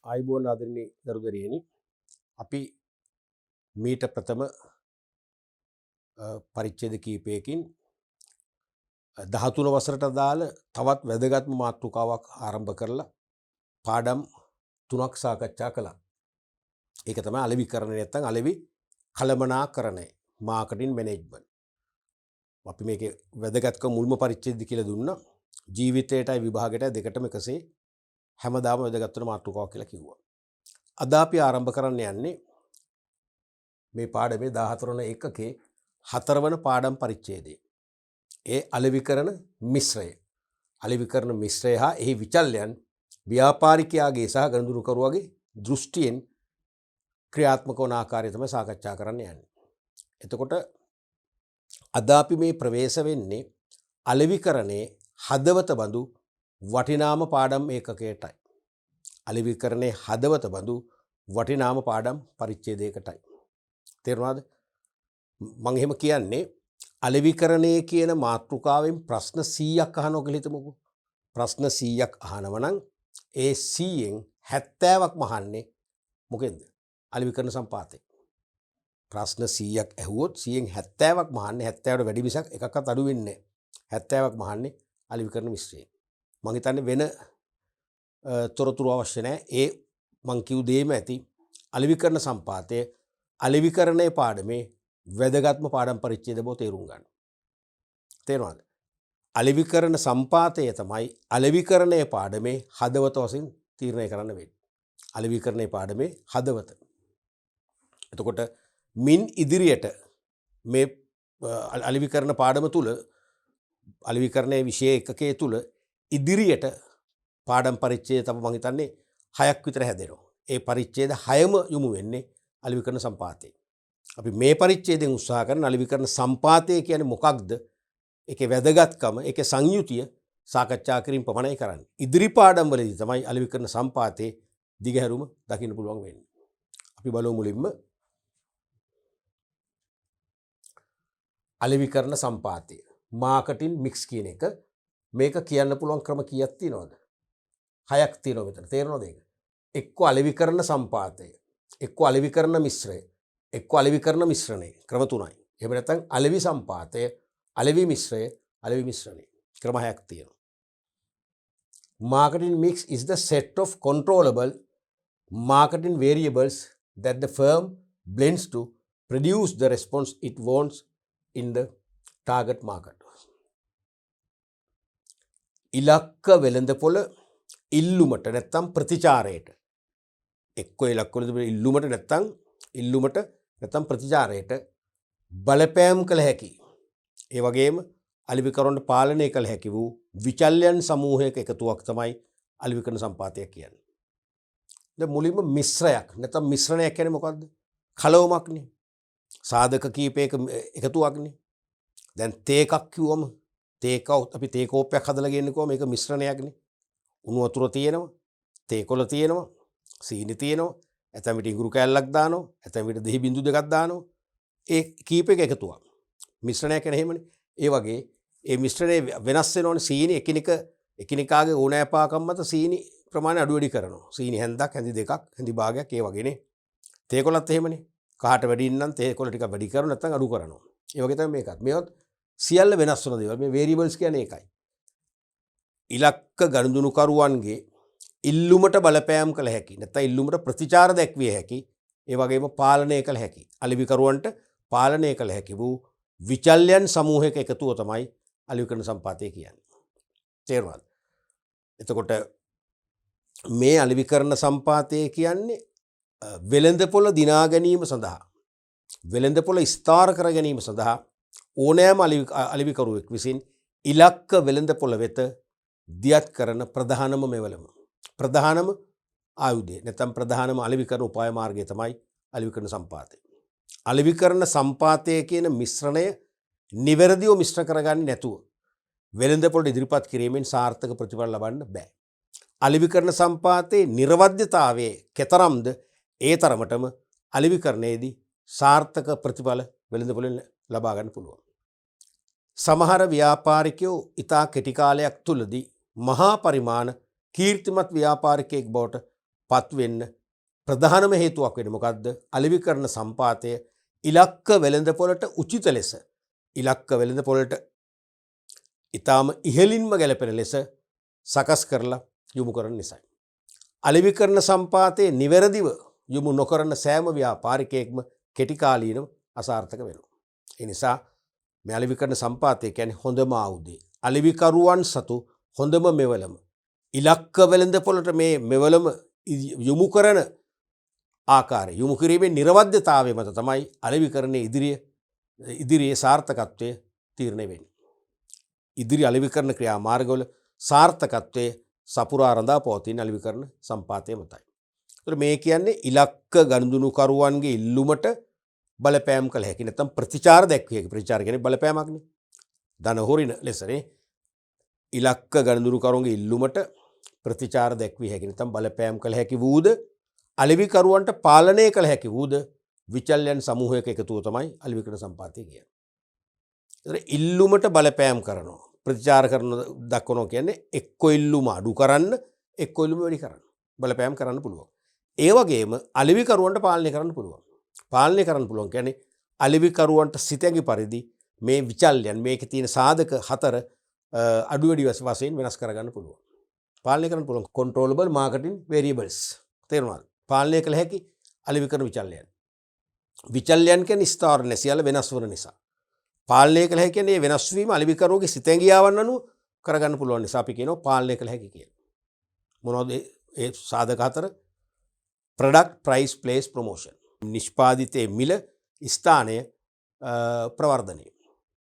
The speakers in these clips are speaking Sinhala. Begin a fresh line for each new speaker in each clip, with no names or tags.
ආයිබෝන් ආදරණීය දරුදරියනි අපි මීට ප්‍රථම පරිච්ඡේද කීපයකින් 13 වසරට අදාළ තවත් වැදගත්ම මාතෘකාවක් ආරම්භ කරලා පාඩම් 3ක් සාකච්ඡා කළා. ඒක තමයි අලෙවිකරණය නැත්නම් අලෙවි කළමනාකරණය මාකටිං මැනේජ්මන්ට්. අපි මේකේ වැදගත්කම මුල්ම පරිච්ඡේදය කියලා දුන්නා. ජීවිතයටයි විභාගයටයි දෙකටම එකසේ හැමදාම වැදගත් වෙන මාතෘකාවක් කියලා කිව්වා. අද අපි ආරම්භ කරන්න යන්නේ මේ පාඩමේ 14 වන එකකේ 4 වන පාඩම් පරිච්ඡේදය. ඒ අලෙවිකරණ මිශ්‍රය. අලෙවිකරණ මිශ්‍රය හා එහි විචල්යන් ව්‍යාපාරිකයාගේ සහ ගනුදෙනුකරුවාගේ දෘෂ්ටියෙන් ක්‍රියාත්මක වන ආකාරය තමයි සාකච්ඡා කරන්න යන්නේ. එතකොට අද අපි මේ ප්‍රවේශ වෙන්නේ අලෙවිකරණේ හදවත බඳු වටිනාම පාඩම් ඒකකයටයි. අලෙවිකරණේ හදවත බඳු වටිනාම පාඩම් පරිච්ඡේදයකටයි. තේරුණාද? මම එහෙම කියන්නේ අලෙවිකරණය කියන මාතෘකාවෙන් ප්‍රශ්න 100ක් අහනවා කියලා හිතමුකෝ. ප්‍රශ්න 100ක් අහනවා නම් ඒ 100න් 70ක්ම අහන්නේ මොකෙන්ද? අලෙවිකරණ සම්පාතේ. ප්‍රශ්න 100ක් ඇහුවොත් 100න් 70ක්ම අහන්නේ 70ට වැඩි මිසක් එකක්වත් අඩු වෙන්නේ නැහැ. 70ක්ම අහන්නේ අලෙවිකරණ මිශ්‍රයෙන්. මම හිතන්නේ වෙන තොරතුරු අවශ්‍ය නැහැ. ඒ මං කිව් දෙයම ඇති. අලෙවිකරණ සම්පාතය අලෙවිකරණයේ පාඩමේ වැදගත්ම පාඩම් පරිච්ඡේද බව තේරුම් ගන්න. තේරුණාද? අලෙවිකරණ සම්පාතය තමයි අලෙවිකරණයේ පාඩමේ හදවත වශයෙන් තීරණය කරන්න වෙන්නේ. අලෙවිකරණයේ පාඩමේ හදවත. එතකොට මින් ඉදිරියට මේ අලෙවිකරණ පාඩම තුල අලෙවිකරණයේ විෂය එකකයේ තුල ඉදිරියට පාඩම් පරිච්ඡේද තමයි මම හිතන්නේ 6ක් විතර හැදෙනවා. ඒ පරිච්ඡේද 6ම යොමු වෙන්නේ අලෙවිකරණ සම්පාතේ. අපි මේ පරිච්ඡේදයෙන් උත්සාහ කරන අලෙවිකරණ සම්පාතය කියන්නේ මොකක්ද? ඒකේ වැදගත්කම, ඒකේ සංයුතිය සාකච්ඡා කිරීම පමණයි කරන්නේ. ඉදිරි පාඩම් වලදී තමයි අලෙවිකරණ සම්පාතේ දිගහැරුම දකින්න පුළුවන් වෙන්නේ. අපි බලමු මුලින්ම අලෙවිකරණ සම්පාතය. මාකටිං මික්ස් කියන එක මේක කියන්න පුළුවන් ක්‍රම කීයක් තියෙනවද? 6ක් තියෙනවා මෙතන. තේරෙනවද ඒක? එක්ක අලෙවිකරණ සම්පාතය, එක්ක අලෙවිකරණ මිශ්‍රය, එක්ක අලෙවිකරණ මිශ්‍රණය. ක්‍රම 3යි. එහෙම නැත්නම් අලෙවි සම්පාතය, අලෙවි මිශ්‍රය, අලෙවි මිශ්‍රණය. ක්‍රම 6ක් තියෙනවා. Marketing mix is the set of controllable marketing variables that the firm blends to produce the response it wants in the target market. ඉලක්ක වෙළඳපොළ ඉල්ලුමට නැත්නම් ප්‍රතිචාරයට එක්ක ඉලක්ක වෙළඳපොළ ඉල්ලුමට නැත්නම් ප්‍රතිචාරයට බලපෑම් කළ හැකි. ඒ වගේම අලෙවිකරණ පාලනය කළ හැකි වූ විචල්යන් සමූහයක එකතුවක් තමයි අලෙවිකරණ සම්පාතය කියන්නේ. දැන් මුලින්ම මිශ්‍රයක් නැත්නම් මිශ්‍රණයක් කියන්නේ මොකද්ද? කලවමක්නේ. සාධක කීපයක එකතුවක්නේ. දැන් තේ එකක් කිව්වම අපි තේ කෝප්පයක් හදලා ගන්නකො මේක මිශ්‍රණයක්නේ. උණු වතුර තියෙනවා, තේ කොළ තියෙනවා, සීනි තියෙනවා, ඇතැම් විට ඉඟුරු කෑල්ලක් දානවා, ඇතැම් විට දෙහි බිඳු දෙකක් දානවා. ඒ කීපයක එකතුවක්. මිශ්‍රණයක් කියන්නේ එහෙමනේ. ඒ වගේ ඒ මිශ්‍රණය වෙනස් වෙනවනේ. සීනි එකිනෙකාගේ ඕනෑපාකම් මත සීනි ප්‍රමාණය අඩු වැඩි කරනවා. සීනි හැන්දක්, හැඳි දෙකක්, හැඳි භාගයක් ඒ වගේනේ. තේ කොළත් එහෙමනේ. කහට වැඩි නම් තේ කොළ ටිකක් වැඩි කරනවා නැත්නම් අඩු කරනවා. ඒ වගේ තමයි මේකත්. මේවත් සියල්ල වෙනස් වෙන දේවල්. මේ වේරියබල්ස් කියන්නේ ඒකයි. ඉලක්ක ගනුදෙනුකරුවන්ගේ ඉල්ලුමට බලපෑම් කළ හැකි නැත්නම් ඉල්ලුමට ප්‍රතිචාර දැක්විය හැකි, ඒ වගේම පාලනය කළ හැකි, අලෙවිකරුවන්ට පාලනය කළ හැකි වූ විචල්යන් සමූහයක එකතුව තමයි අලෙවිකරණ සම්පාතය කියන්නේ. තේරුණාද? එතකොට මේ අලෙවිකරණ සම්පාතය කියන්නේ වෙළඳපොළ දිනා ගැනීම සඳහා, වෙළඳපොළ ස්ථාර කර ගැනීම සඳහා ඕනෑම අලෙවිකරුවෙක් විසින් ඉලක්ක වෙළඳපොළ වෙත දියත් කරන ප්‍රධානම මෙවලම, ප්‍රධානම ආයුධය නැත්නම් ප්‍රධානම අලෙවිකරණ උපාය මාර්ගය තමයි අලෙවිකරණ සම්පාතය. අලෙවිකරණ සම්පාතය කියන මිශ්‍රණය නිවැරදිව මිශ්‍ර කරගන්නේ නැතුව වෙළඳපොළට ඉදිරිපත් කිරීමෙන් සාර්ථක ප්‍රතිඵල ලබන්න බෑ. අලෙවිකරණ සම්පාතයේ නිර්වද්‍යතාවයේ කෙතරම්ද ඒ තරමටම අලෙවිකරණයේදී සාර්ථක ප්‍රතිඵල වෙළඳපොළෙන් ලබා ගන්න පුළුවන්. සමහර ව්‍යාපාරිකයෝ ඉතා කෙටි කාලයක් තුලදී මහා පරිමාණ කීර්තිමත් ව්‍යාපාරිකයෙක් බවට පත්වෙන්න ප්‍රධානම හේතුවක් වෙන්නේ මොකද්ද? අලෙවිකරණ සම්පාතය ඉලක්ක වෙළඳපොළට උචිත ලෙස ඉලක්ක වෙළඳපොළට ඊටාම ඉහළින්ම ගැලපෙන ලෙස සකස් කරලා යොමු කරන නිසායි. අලෙවිකරණ සම්පාතයේ නිවැරදිව යොමු නොකරන සෑම ව්‍යාපාරිකයෙක්ම කෙටි කාලීනව අසාර්ථක වෙනවා. ඒ නිසා මේ අලෙවිකරණ සම්පාතය කියන්නේ හොඳම ආයුධය. අලෙවිකරුවන් සතු හොඳම මෙවලම ඉලක්ක වෙළඳපොළට මේ මෙවලම යොමු කරන ආකාරය යොමු කිරීමේ නිර්වද්‍යතාවය මත තමයි අලෙවිකරණයේ ඉදිරියේ සාර්ථකත්වය තීරණය වෙන්නේ. ඉදිරි අලෙවිකරණ ක්‍රියාමාර්ගවල සාර්ථකත්වයේ සපුරා රඳා පවතින අලෙවිකරණ සම්පාතය මතයි. ඒතර මේ කියන්නේ ඉලක්ක ගනුදෙනුකරුවන්ගේ ඉල්ලුමට බලපෑම් කළ හැකි නැත්නම් ප්‍රතිචාර දැක්විය හැකි. ප්‍රතිචාර කියන්නේ බලපෑමක්නේ. ධන හොරින ලෙසනේ ඉලක්ක ගනුදෙනුකරුවන්ගේ ඉල්ලුමට ප්‍රතිචාර දැක්විය හැකි නැත්නම් බලපෑම් කළ හැකි වූද අලෙවිකරුවන්ට පාලනය කළ හැකි වූද විචල්යන් සමූහයක එකතුව තමයි අලෙවිකරණ සම්පාතය කියන්නේ. ඒතර ඉල්ලුමට බලපෑම් කරනවා. ප්‍රතිචාර කරන දක්වනවා කියන්නේ එක්ක ඉල්ලුම අඩු කරන්න එක්ක ඉල්ලුම වැඩි කරන්න බලපෑම් කරන්න පුළුවන්. ඒ වගේම අලෙවිකරුවන්ට පාලනය කරන්න පුළුවන්. පාලනය කරන්න පුළුවන් කියන්නේ අලෙවිකරුවන්ට සිතැඟි පරිදි මේ විචල්යන් මේකේ තියෙන සාධක 4 අඩු වැඩි වශයෙන් වෙනස් කරගන්න පුළුවන්. පාලනය කරන්න පුළුවන් controllable marketing variables. තේරුණාද? පාලනය කළ හැකි අලෙවිකරණ විචල්යන්. විචල්යන් කියන්නේ ස්ථාවර නැසියල වෙනස් වන නිසා. පාලනය කළ හැකි කියන්නේ වෙනස් වීම අලෙවිකරුවගේ සිතැඟියාවන් අනුව කරගන්න පුළුවන් නිසා අපි කියනවා පාලනය කළ හැකි කියලා. මොනවද ඒ සාධක 4? product price place promotion. නිෂ්පාදිතයේ මිල ස්ථානය ප්‍රවර්ධනය.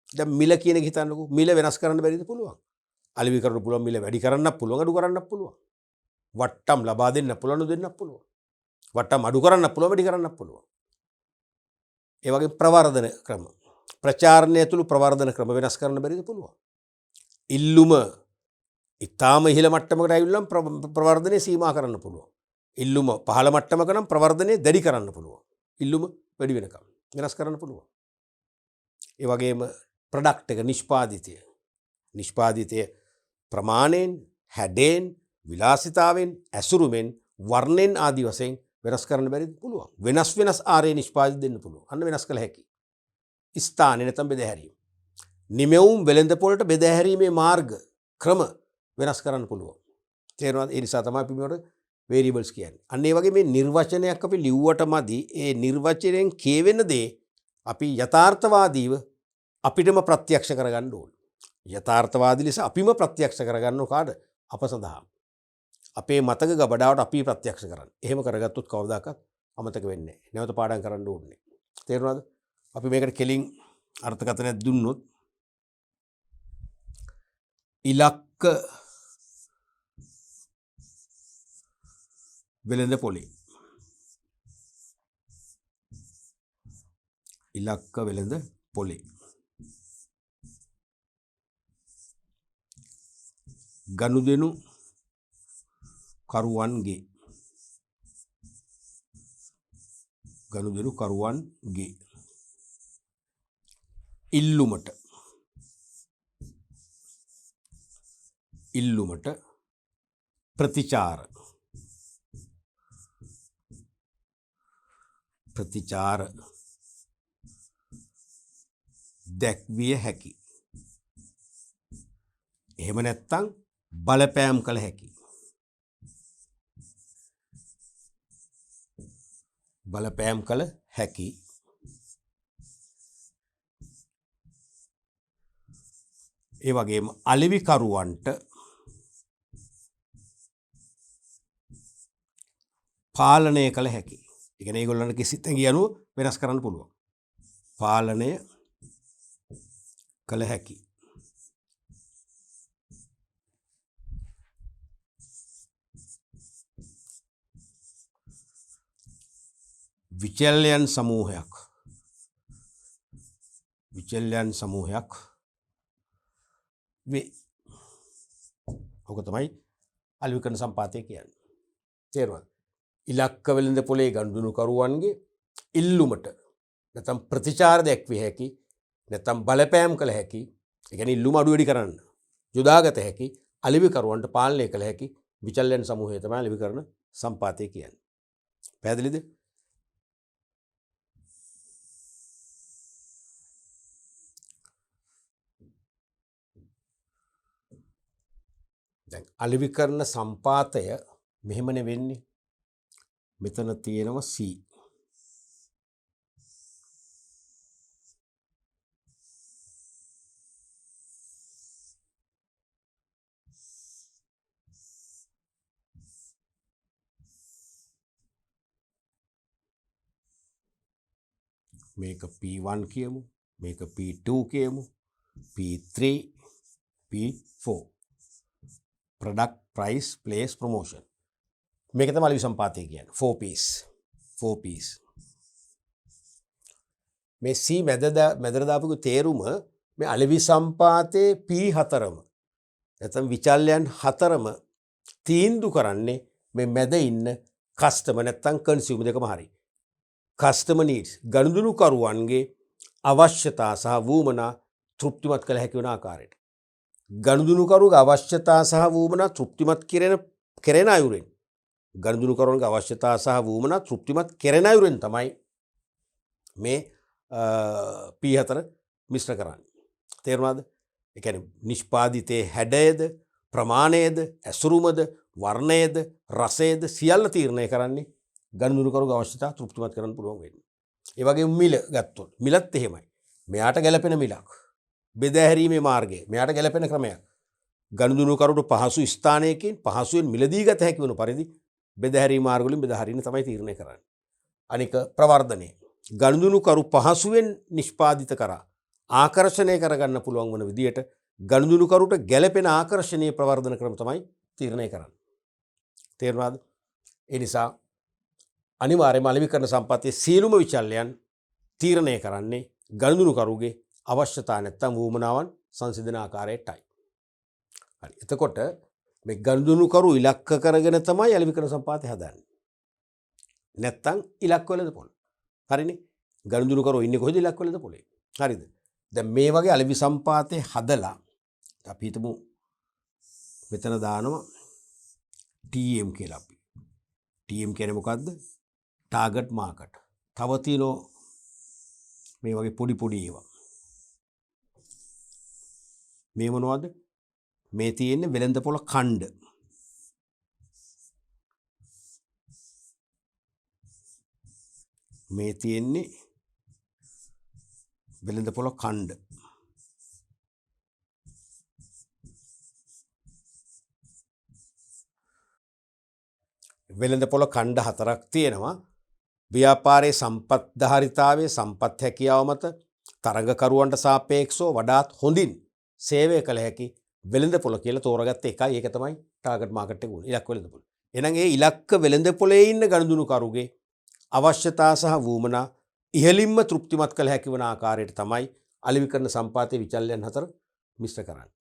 දැන් මිල කියන එක හිතන්නකෝ. මිල වෙනස් කරන්න බැරිද? පුළුවන්. අලෙවිකරන්න පුළුවන් මිල වැඩි කරන්නත් පුළුවන් අඩු කරන්නත් පුළුවන්. වට්ටම් ලබා දෙන්න පුළුවන් දෙන්නත් පුළුවන්. වට්ටම් අඩු කරන්නත් පුළුවන් වැඩි කරන්නත් පුළුවන්. ඒ වගේ ප්‍රවර්ධන ක්‍රම ප්‍රචාරණය තුළු ප්‍රවර්ධන ක්‍රම වෙනස් කරන්න බැරිද? පුළුවන්. ඉල්ලුම ඉතාම ඉහළ මට්ටමකට ඇවිල්ලා ප්‍රවර්ධනය සීමා කරන්න පුළුවන්. ඉල්ලුම පහළ මට්ටමක නම් ප්‍රවර්ධනය දැඩි කරන්න පුළුවන්. ඉල්ලුම වැඩි වෙනකම් වෙනස් කරන්න පුළුවන්. ඒ වගේම ප්‍රොඩක්ට් එක නිෂ්පාදිතය ප්‍රමාණයෙන්, හැඩයෙන්, විලාසිතාවෙන්, ඇසුරුමෙන්, වර්ණෙන් ආදී වශයෙන් වෙනස් කරන්න බැරිද? පුළුවන්. වෙනස් ආරේ නිෂ්පාදිත දෙන්න පුළුවන්. අන්න වෙනස් කළ හැකි. ස්ථානේ නැත්නම් බෙදහැරීම. නිමෙවුම් වෙළඳපොළට බෙදහැරීමේ මාර්ග ක්‍රම වෙනස් කරන්න පුළුවන්. තේරෙනවද? ඒ නිසා තමයි අපි මේවට variables කියන්නේ. අන්න ඒ වගේ මේ නිර්වචනයක් අපි ලිව්වට මදි. ඒ නිර්වචනයෙන් කියවෙන දේ අපි යථාර්ථවාදීව අපිටම ප්‍රත්‍යක්ෂ කරගන්න ඕනේ. යථාර්ථවාදී ලෙස අපිම ප්‍රත්‍යක්ෂ කරගන්න කාට? අප සඳහා. අපේ මතක ගබඩාවට අපි ප්‍රත්‍යක්ෂ කරන්න. එහෙම කරගත්තොත් කවදාකවත් අමතක වෙන්නේ නැහැ. නැවත පාඩම් කරන්න ඕනේ. තේරුණාද? අපි මේකට කෙලින් අර්ථකථනයක් දුන්නොත් ඉලක්ක වෙළඳ පොලේ ඉලක්ක වෙළඳ පොලේ ගනුදෙනු කරුවන්ගේ ඉල්ලුමට ප්‍රතිචාර දැක්විය හැකි. එහෙම නැත්නම් බලපෑම් කළ හැකි. ඒ වගේම අලෙවිකරුවන්ට පාලනය කළ හැකි. ඒ කියන්නේ ඒගොල්ලන්ට සිතැඟි අනුව වෙනස් කරන්න පුළුවන්. පාලනය කළ හැකි. විචල්යන් සමූහයක් වේ. ඔක තමයි අලෙවිකරණ සම්පාතය කියන්නේ. තේරුණාද? ඉලක්ක වෙළඳ පොලේ ගනුදෙනුකරුවන්ගේ ඉල්ලුමට නැත්නම් ප්‍රතිචාර දැක්විය හැකි නැත්නම් බලපෑම් කළ හැකි. ඒ කියන්නේ ඉල්ලුම අඩු වැඩි කරන්න යොදාගත හැකි අලෙවිකරුවන්ට පාලනය කළ හැකි විචල්යන් සමූහය තමයි අලෙවිකරණ සම්පාතය කියන්නේ. පැහැදිලිද? දැන් අලෙවිකරණ සම්පාතය මෙහෙමනේ වෙන්නේ. මෙතන තියෙනවා C. මේක P1 කියමු, මේක P2 කියමු, P3, P4. Product, price, place, promotion. මේක තමයි අලෙවි සම්පාතය කියන්නේ. 4 piece. 4 piece. මේ C මැදට දාපු තේරුම මේ අලෙවි සම්පාතයේ P4ම නැත්නම් විචල්යන් 4ම තීන්දුව කරන්නේ මේ මැද ඉන්න කස්ටමර් නැත්නම් කන්සියුමර් දෙකම හරි. කස්ටමර් නීඩ්ස් ගනුදෙනුකරුවන්ගේ අවශ්‍යතා සහ වුමනා තෘප්තිමත් කළ හැකි වන ආකාරයට. ගනුදෙනුකරුවගේ අවශ්‍යතා සහ වුමනා තෘප්තිමත් කෙරෙන අයුරින් ගනුදෙනුකරුවන්ගේ අවශ්‍යතා සහ වුමනා තෘප්තිමත් කෙරෙන අයුරින් තමයි මේ P4 මිශ්‍ර කරන්නේ. තේරුණාද? ඒ කියන්නේ නිෂ්පාදිතයේ හැඩයද, ප්‍රමාණයද, ඇසුරුමද, වර්ණයද, රසයද සියල්ල තීරණය කරන්නේ ගනුදෙනුකරුවගේ අවශ්‍යතා තෘප්තිමත් කරන්න පුළුවන් වෙන්නේ. ඒ වගේම මිල ගත්තොත් මිලත් එහෙමයි. මෙයාට ගැළපෙන මිලක්. බෙදා හැරීමේ මාර්ගය මෙයාට ගැළපෙන ක්‍රමයක්. ගනුදෙනුකරුවට පහසු ස්ථානයකින් පහසුවෙන් මිලදී ගත හැකි වන පරිදි බෙදා හැරීම මාර්ග වලින් බෙදා හරින්න තමයි තීරණය කරන්නේ. අනික ප්‍රවර්ධනය. ගනුදෙනුකරු පහසුවෙන් නිෂ්පාදිත කරා ආකර්ෂණය කරගන්න පුළුවන් වන විදියට ගනුදෙනුකරුට ගැළපෙන ආකර්ෂණීය ප්‍රවර්ධන ක්‍රම තමයි තීරණය කරන්නේ. තේරුණාද? ඒ නිසා අනිවාර්යයෙන්ම අලෙවිකරණ සම්පත්තියේ සියලුම විචල්යන් තීරණය කරන්නේ ගනුදෙනුකරුගේ අවශ්‍යතා නැත්නම් වුමනාවන් සංසිඳන ආකාරයටයි. හරි. එතකොට මේ ගනුදෙනුකරු ඉලක්ක කරගෙන තමයි අලෙවිකරණ සම්පත්තිය හදන්නේ. නැත්නම් ඉලක්ක වලද පොළ. හරිනේ. ගනුදෙනුකරු ඉන්නේ කොහෙද ඉලක්ක වලද පොළේ. හරිද? දැන් මේ වගේ අලෙවි සම්පාතේ හදලා අපි හිතමු මෙතන දානවා TM කියලා අපි. TM කියන්නේ මොකද්ද? Target market. තව තියෙනවා මේ වගේ පොඩි ඒවා. මේ මොනවද? මේ තියෙන්නේ වෙළඳපොළ ඛණ්ඩ. මේ තියෙන්නේ වෙළඳපොළ ඛණ්ඩ. වෙළඳපොළ ඛණ්ඩ 4ක් තියෙනවා. ව්‍යාපාරයේ සම්පත්ධාරිතාවයේ සම්පත් හැකියාව මත තරඟකරුවන්ට සාපේක්ෂව වඩාත් හොඳින් සේවය කළ හැකි වෙළඳපොළ කියලා තෝරගත්ත එකයි. ඒක තමයි ටාගට් මාකට් එක උනේ. ඉලක්ක වෙළඳපොළ. එහෙනම් ඒ ඉලක්ක වෙළඳපොළේ ඉන්න ගනුදෙනුකරුගේ අවශ්‍යතා සහ වුමනා ඉහළින්ම තෘප්තිමත් කළ හැකි වන ආකාරයට තමයි අලෙවිකරණ සම්පාතයේ විචල්යන් 4 මිශ්‍ර කරන්නේ.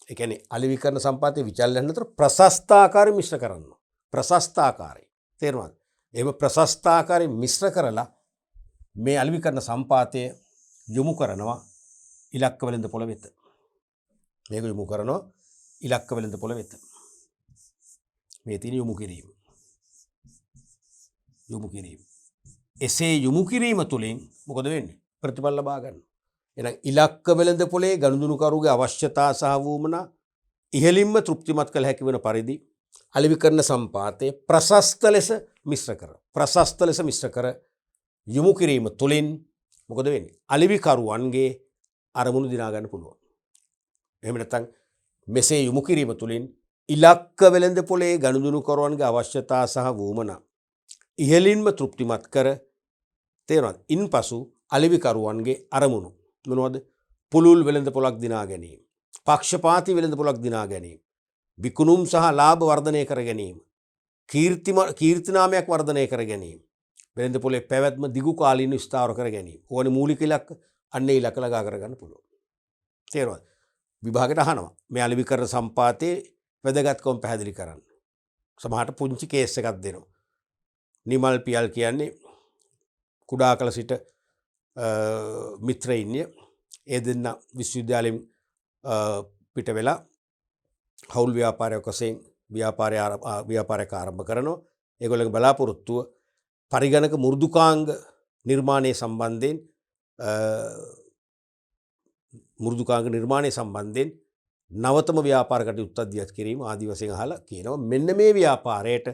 ඒ කියන්නේ අලෙවිකරණ සම්පාතයේ විචල්යන් 4 ප්‍රශස්ත ආකාරයෙන් මිශ්‍ර කරනවා. ප්‍රශස්ත ආකාරයෙන්. තේරුණාද? එහෙම ප්‍රශස්ත ආකාරයෙන් මිශ්‍ර කරලා මේ අලෙවිකරණ සම්පාතය යොමු කරනවා ඉලක්ක වෙළඳපොළ වෙත. මේක යොමු කරනවා ඉලක්ක වෙළඳපොළ වෙත. මේ තියෙන යොමු කිරීම. යොමු කිරීම. එසේ යොමු කිරීම තුළින් මොකද වෙන්නේ? ප්‍රතිඵල ලබා ගන්න. එහෙනම් ඉලක්ක වෙළඳපොළේ ගනුදෙනුකරුගේ අවශ්‍යතා සහ වුමනා ඉහළින්ම තෘප්තිමත් කළ හැකි වන පරිදි අලෙවිකරණ සම්පාතයේ ප්‍රශස්ත ලෙස මිශ්‍ර කර යොමු කිරීම තුළින් මොකද වෙන්නේ? අලෙවිකරුවන්ගේ අරමුණු දිනා ගන්න පුළුවන්. එහෙම නැත්නම් මෙසේ යොමු කිරීම තුළින් ඉලක්ක වෙළඳපොළේ ගනුදෙනුකරුවන්ගේ අවශ්‍යතා සහ වුමනා ඉහළින්ම තෘප්තිමත් කර තේරෙනවද? ඉන්පසු අලෙවිකරුවන්ගේ අරමුණු මොනවද? පුළුල් වෙළඳපොළක් දිනා ගැනීම, පක්ෂපාතී වෙළඳපොළක් දිනා ගැනීම, විකුණුම් සහ ලාභ වර්ධනය කර ගැනීම, කීර්තිනාමයක් වර්ධනය කර ගැනීම, වෙළඳපොළේ පැවැත්ම දිගු කාලීනව ස්ථාවර කර ගැනීම. ඕනේ මූලික ඉලක්ක අන්නේ ඉලක්ක ළඟා කර ගන්න පුළුවන්. තේරුණාද? විභාගයට අහනවා මේ අලෙවිකරණ සම්පාතයේ වැදගත්කම පැහැදිලි කරන්න. සමහරට පුංචි කේස් එකක් දෙනවා. නිමල් පියල් කියන්නේ කුඩා කල සිට මිත්‍රයින්ය. ඒ දෙන්න විශ්වවිද්‍යාලයෙන් පිට වෙලා හවුල් ව්‍යාපාරයක් වශයෙන් ව්‍යාපාරයක් ආරම්භ කරනවා. ඒගොල්ලන්ගේ බලාපොරොත්තුව පරිගණක මෘදුකාංග නිර්මාණය සම්බන්ධයෙන් මෘදුකාංග නිර්මාණය සම්බන්ධයෙන් නවතම ව්‍යාපාර කටයුත්තක් දියත් කිරීම ආදී වශයෙන් අහලා කියනවා මෙන්න මේ ව්‍යාපාරයට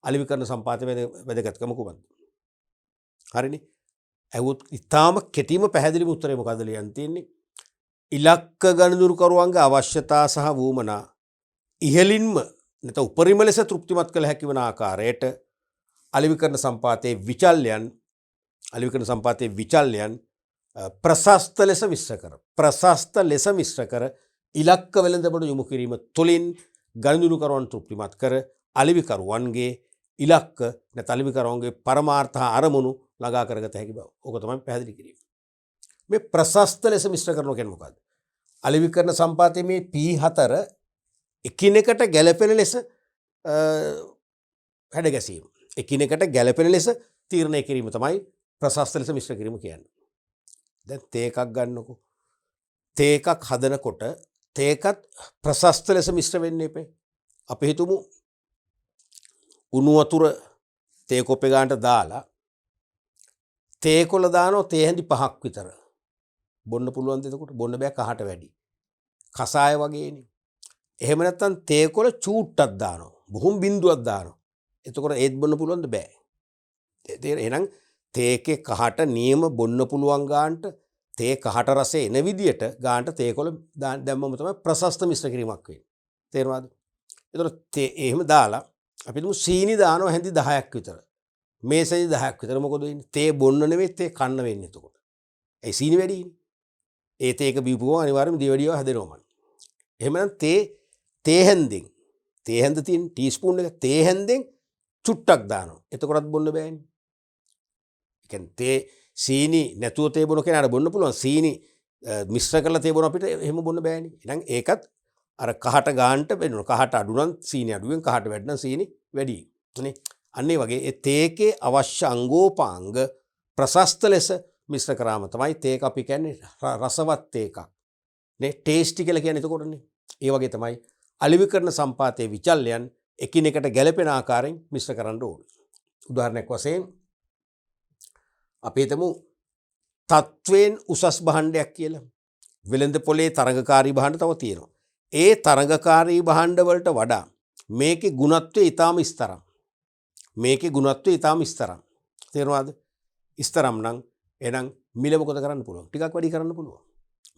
අලෙවිකරණ සම්පාදයේ වැදගත්කම කුමක්ද? හරිනේ. ඇහුවොත් ඉතාම කෙටිම පැහැදිලිම උත්තරේ මොකද්ද ලියන්න තියෙන්නේ? ඉලක්ක ගණනුකරුවන්ගේ අවශ්‍යතා සහ වුමනා ඉහළින්ම නැත්නම් උපරිම ලෙස තෘප්තිමත් කළ හැකි වන ආකාරයට අලෙවිකරණ සම්පාතයේ විචල්යන් ප්‍රශස්ත ලෙස මිශ්‍ර කර ඉලක්ක වෙළඳපොළ යොමු කිරීම තුළින් ගණනුකරුවන් තෘප්තිමත් කර අලෙවිකරුවන්ගේ ඉලක්ක නැත්නම් අලෙවිකරුවන්ගේ පරමාර්ථ අරමුණු ළඟා කරගත හැකි බව. ඕක තමයි පැහැදිලි කිරීම. මේ ප්‍රශස්ත ලෙස මිශ්‍ර කරනවා කියන්නේ මොකද්ද? අලෙවිකරණ සම්පාතයේ මේ P4 එකිනෙකට ගැළපෙන ලෙස හැඩ ගැසීම. එකිනෙකට ගැළපෙන ලෙස තීරණය කිරීම තමයි ප්‍රශස්ත ලෙස මිශ්‍ර කිරීම කියන්නේ. දැන් තේ එකක් ගන්නකො. තේ එකක් හදනකොට තේ එකත් ප්‍රශස්ත ලෙස මිශ්‍ර වෙන්න එපේ. අපි හිතමු උණු වතුර තේ කොප්පේ ගන්නට දාලා තේ කොළ දානවා තේ හැඳි 5ක් විතර. බොන්න පුළුවන් ද එතකොට? බොන්න බෑ කහට වැඩි. කසාය වගේනේ. එහෙම නැත්නම් තේ කොළ චූට්ටක් දානවා. බොහොම බින්දුවක් දානවා. එතකොට ඒත් බොන්න පුළුවන්ද? බෑ. එහෙනම් තේ එකේ කහට නියම බොන්න පුළුවන් ගන්නට තේ කහට රසය එන විදියට ගන්නට තේ කොළ දැම්මම තමයි ප්‍රශස්ත මිශ්‍ර කිරීමක් වෙන්නේ. තේරුණාද? එතකොට තේ එහෙම දාලා අපි තුමු සීනි දානවා හැඳි 10ක් විතර. මේසෙදි 10ක් විතර මොකද වෙන්නේ? තේ බොන්න නෙවෙයි තේ කන්න වෙන්නේ එතකොට. ඒ සීනි වැඩිනේ. ඒ තේ එක බීපුවම අනිවාර්යයෙන්ම දියවැඩියව හැදෙනවමයි. එහෙමනම් තේ හැන්දෙන් තේ හැන්ද තියෙන ටීස්පූන් එක තේ හැන්දෙන් චුට්ටක් දානවා. එතකොටත් බොන්න බෑනේ. ඒ කියන්නේ තේ සීනි නැතුව තේ බොන කෙනාට බොන්න පුළුවන්. සීනි මිශ්‍ර කරලා තේ බොන අපිට එහෙම බොන්න බෑනේ. එහෙනම් ඒකත් අර කහට ගන්නට වෙනවා. කහට අඩු නම් සීනි අඩුවෙන් කහට වැඩි නම් සීනි වැඩි. නේ? අන්න ඒ වගේ ඒ තේකේ අවශ්‍ය අංගෝපාංග ප්‍රශස්ත ලෙස මිශ්‍ර කරාම තමයි තේක අපි කියන්නේ රසවත් තේකක්. නේ? ටේස්ටි කියලා කියන්නේ එතකොටනේ. ඒ වගේ තමයි අලෙවිකරණ සම්පාතයේ විචල්යන් එකිනෙකට ගැළපෙන ආකාරයෙන් මිශ්‍ර කරන්න ඕනේ. උදාහරණයක් වශයෙන් අපි හිතමු තත්වයෙන් උසස් භාණ්ඩයක් කියලා. වෙළඳ පොලේ තරඟකාරී භාණ්ඩ තව තියෙනවා. ඒ තරඟකාරී භාණ්ඩ වලට වඩා මේකේ ගුණත්වය ඊටාම ස්තරම්. තේරුණාද? ස්තරම් නම් එහෙනම් මිල මොකද කරන්න පුළුවන්? ටිකක් වැඩි කරන්න පුළුවන්.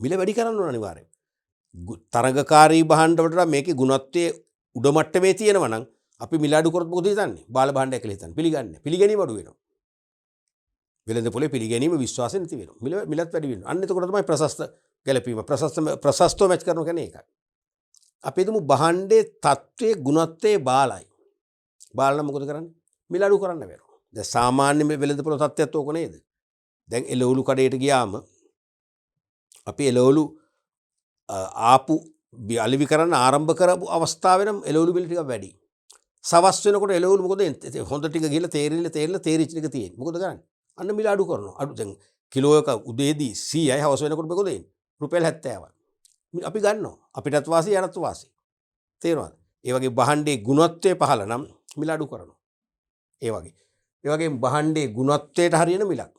මිල වැඩි කරන්න ඕන අනිවාර්යෙන්. තරඟකාරී භාණ්ඩ වලට මේකේ ගුණත්වයේ උඩ මට්ටමේ තියෙනවා නම් අපි මිල අඩු කරොත් මොකද හිතන්නේ? බාල භාණ්ඩයක් කියලා හිතන්නේ. පිළිගන්නේ. පිළිගැනීම අඩු වෙනවා. වෙළඳ පොලේ පිළිගැනීම විශ්වාසය නැති වෙනවා. මිලත් වැඩි වෙනවා. අන්න එතකොට තමයි ප්‍රශස්ත ගැලපීම. ප්‍රශස්තව මැච් කරනවා කියන්නේ ඒකයි. අපි හිතමු භාණ්ඩයේ තත්ත්වයේ ගුණත්වයේ බාලයි. බාල නම් මොකද කරන්නේ? මිල අඩු කරන්න වෙනවා. දැන් සාමාන්‍ය වෙළඳ පොල තත්ත්වයත් ඕක නේද? දැන් එළවලු කඩේට ගියාම අපි එළවලු ආපු අලෙවිකරණ ආරම්භ කරපු අවස්ථාවේ නම් එළවලු මිල ටිකක් වැඩි. සවස් වෙනකොට එළවලු මොකද හොඳ ටික ගිහලා තේරිච්ච ටික තියෙන්නේ. මොකද කරන්නේ? අන්න මිල අඩු කරනවා. අඩු දැන් කිලෝ එක උදේදී 100යි හවස වෙනකොට මොකද වෙන්නේ? රුපියල් 70යි. අපි ගන්නවා. අපිටත් වාසි යනත් වාසි. තේරුණාද? ඒ වගේ භාණ්ඩයේ ගුණත්වය පහළ නම් මිල අඩු කරනවා. ඒ වගේ භාණ්ඩයේ ගුණත්වයට හරියන මිලක්.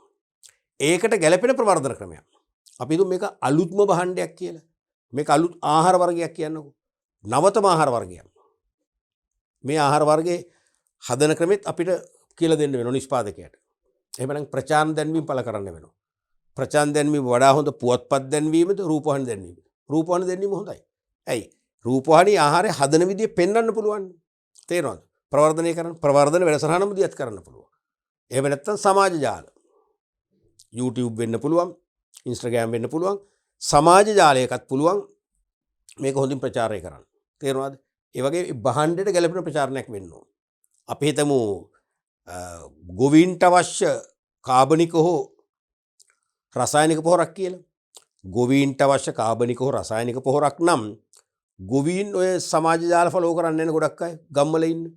ඒකට ගැළපෙන ප්‍රවර්ධන ක්‍රමයක්. අපි හිතමු මේක අලුත්ම භාණ්ඩයක් කියලා. මේක අලුත් ආහාර වර්ගයක් කියන්නකෝ. නවතම ආහාර වර්ගයක්. මේ ආහාර වර්ගයේ හදන ක්‍රමෙත් අපිට කියලා දෙන්න වෙනවා නිෂ්පාදකයාට. එහෙමනම් ප්‍රචාරණ දැන්වීම පළ කරන්න වෙනවා. ප්‍රචාරණ දැන්වීම වඩා හොඳ පුවත්පත් දැන්වීමද රූපවාහිනී දැන්වීමද? රූපවාහිනී දැන්වීම හොඳයි. ඇයි? රූපවාහිනී ආහාරය හදන විදිය පෙන්වන්න පුළුවන්. තේරෙනවද? ප්‍රවර්ධනය කරන්න ප්‍රවර්ධන වැඩසටහනම දියත් කරන්න පුළුවන්. එහෙම නැත්නම් සමාජ ජාල. YouTube වෙන්න පුළුවන්, Instagram වෙන්න පුළුවන්, සමාජ ජාලයකත් පුළුවන් මේක හොඳින් ප්‍රචාරය කරන්න. තේරෙනවද? ඒ වගේ භාණ්ඩයට ගැළපෙන ප්‍රචාරණයක් වෙන්න ඕන. අපි හිතමු ගොවීන්ට අවශ්‍ය කාබනික හෝ රසායනික පොහොරක් කියලා. ගොවීන්ට අවශ්‍ය කාබනික හෝ රසායනික පොහොරක් නම් ගොවීන් ඔය සමාජ ජාල ෆලෝ කරන්නේ නැහැ ගොඩක් අය ගම්වල ඉන්නේ.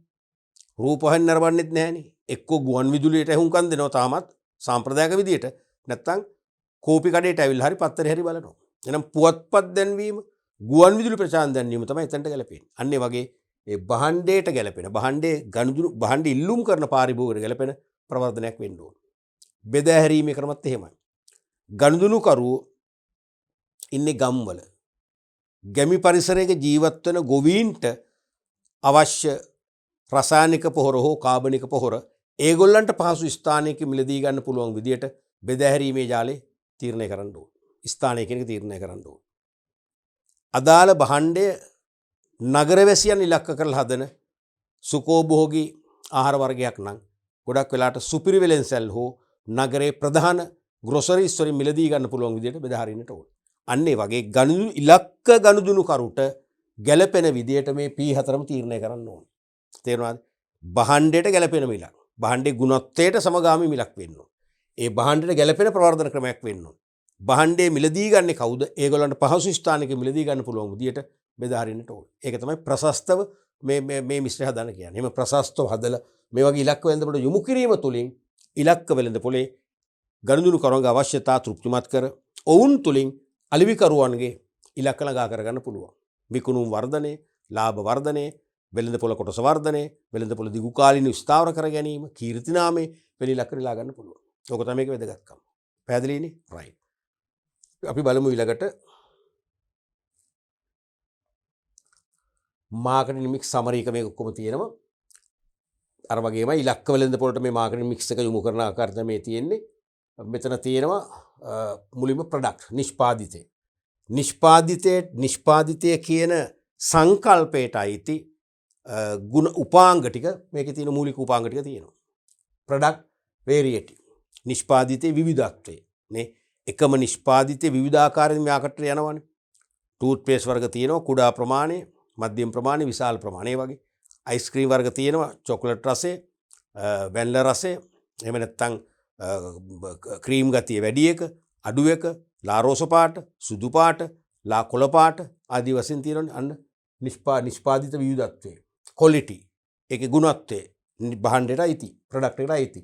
රූපවාහිනී නරඹන්නෙත් නැහනේ. එක්කෝ ගුවන් විදුලියට එහුම්කන් දෙනවා තාමත් සාම්ප්‍රදායික විදියට. නැත්තම් කෝපි කඩේට ඇවිල්ලා හරි පත්තරේ හරි බලනවා. එහෙනම් පුවත්පත් දැන්වීම ගුවන් විදුලි ප්‍රචාරණ දැන්වීම තමයි එතනට ගැලපෙන්නේ. අන්න ඒ වගේ ඒ භාණ්ඩයට ගැලපෙන භාණ්ඩයේ ගනුදෙනු භාණ්ඩ ඉල්ලුම් කරන පාරිභෝගිකයට ගැලපෙන ප්‍රවර්ධනයක් වෙන්න ඕන. බෙදා හැරීමේ ක්‍රමත් එහෙමයි. ගනුදෙනුකරුවෝ ඉන්නේ ගම්වල. ගැමි පරිසරයක ජීවත් වෙන ගොවීන්ට අවශ්‍ය රසායනික පොහොර හෝ කාබනික පොහොර ඒගොල්ලන්ට පහසු ස්ථානයක මිලදී ගන්න පුළුවන් විදියට බෙදා හැරීමේ ජාලය තීරණය කරන්න ඕන. ස්ථානය කියන එක තීරණය කරන්න ඕන. අදාළ භාණ්ඩය නගරවැසියන් ඉලක්ක කරලා හදන සුකෝභෝගී ආහාර වර්ගයක් නම් ගොඩක් වෙලාට සුපිරිවෙලෙන් සැල් හෝ නගරේ ප්‍රධාන ග්‍රොසරිස් වලින් මිලදී ගන්න පුළුවන් විදියට බෙදා හරින්නට ඕන. අන්න ඒ වගේ ගනුදෙනු ඉලක්ක ගනුදෙනුකරුට ගැළපෙන විදියට මේ P4ම තීරණය කරන්න ඕන. තේරුණාද? භාණ්ඩයට ගැළපෙන මිලක්. භාණ්ඩේ ගුණත්වයට සමගාමී මිලක් වෙන්න ඕන. ඒ භාණ්ඩයට ගැළපෙන ප්‍රවර්ධන ක්‍රමයක් වෙන්න ඕන. භාණ්ඩේ මිලදී ගන්නේ කවුද? ඒගොල්ලන්ට පහසු ස්ථානයක මිලදී ගන්න පුළුවන් විදියට බෙදා හරින්නට ඕන. ඒක තමයි ප්‍රශස්තව මේ මිශ්‍රය හදන්න කියන්නේ. එහෙම ප්‍රශස්තව හදලා මේ වගේ ඉලක්ක වෙළඳපොළ යොමු කිරීම තුළින් ඉලක්ක වෙළඳපොලේ ගනුදෙනුකරුවන්ගේ අවශ්‍යතා තෘප්තිමත් කර ඔවුන් තුළින් අලෙවිකරුවන්ගේ ඉලක්ක ළඟා කරගන්න පුළුවන්. විකුණුම් වර්ධනය, ලාභ වර්ධනය, වෙළඳපොළ කොටස වර්ධනය, වෙළඳපොළ දිගු කාලීනව ස්ථාවර කර ගැනීම, කීර්තිනාමේ වෙලි ඉලක්ක ලා ගන්න පුළුවන්. ඕක තමයි මේක වැදගත්කම. පැහැදිලිනේ? රයිට්. අපි බලමු ඊළඟට මාකටිං මික්ස් සමරි එක මේක ඔක්කොම තියෙනවා. අර වගේම ඉලක්ක වෙළඳපොළට මේ මාකටිං මික්ස් එක යොමු කරන ආකාරය තමයි තියෙන්නේ. මෙතන තියෙනවා මුලින්ම ප්‍රොඩක්ට් නිෂ්පාදිතය කියන සංකල්පයට අයිති ගුණ උපාංග ටික මේකේ තියෙන මූලික උපාංග ටික තියෙනවා. ප්‍රොඩක්ට් වේරියටි නිෂ්පාදිතයේ විවිධත්වය නේ එකම නිෂ්පාදිතයේ විවිධාකාරයෙන් මාකට්ට යනවනේ. ටූත් පේස්ට් වර්ග තියෙනවා කුඩා ප්‍රමාණය, මධ්‍යම ප්‍රමාණය, විශාල ප්‍රමාණය වගේ. අයිස්ක්‍රීම් වර්ග තියෙනවා චොකලට් රසය, වැනිලා රසය, එහෙම නැත්නම් ක්‍රීම් ගතිය වැඩි එක, අඩු එක, ලා රෝස පාට, සුදු පාට, ලා කොළ පාට ආදී වශයෙන් තියෙනවනේ. අන්න නිෂ්පාදිත විවිධත්වය, ක්වොලිටි, ඒකේ ගුණත්වය, භාණ්ඩයට අයිති, ප්‍රොඩක්ට් එකට අයිති,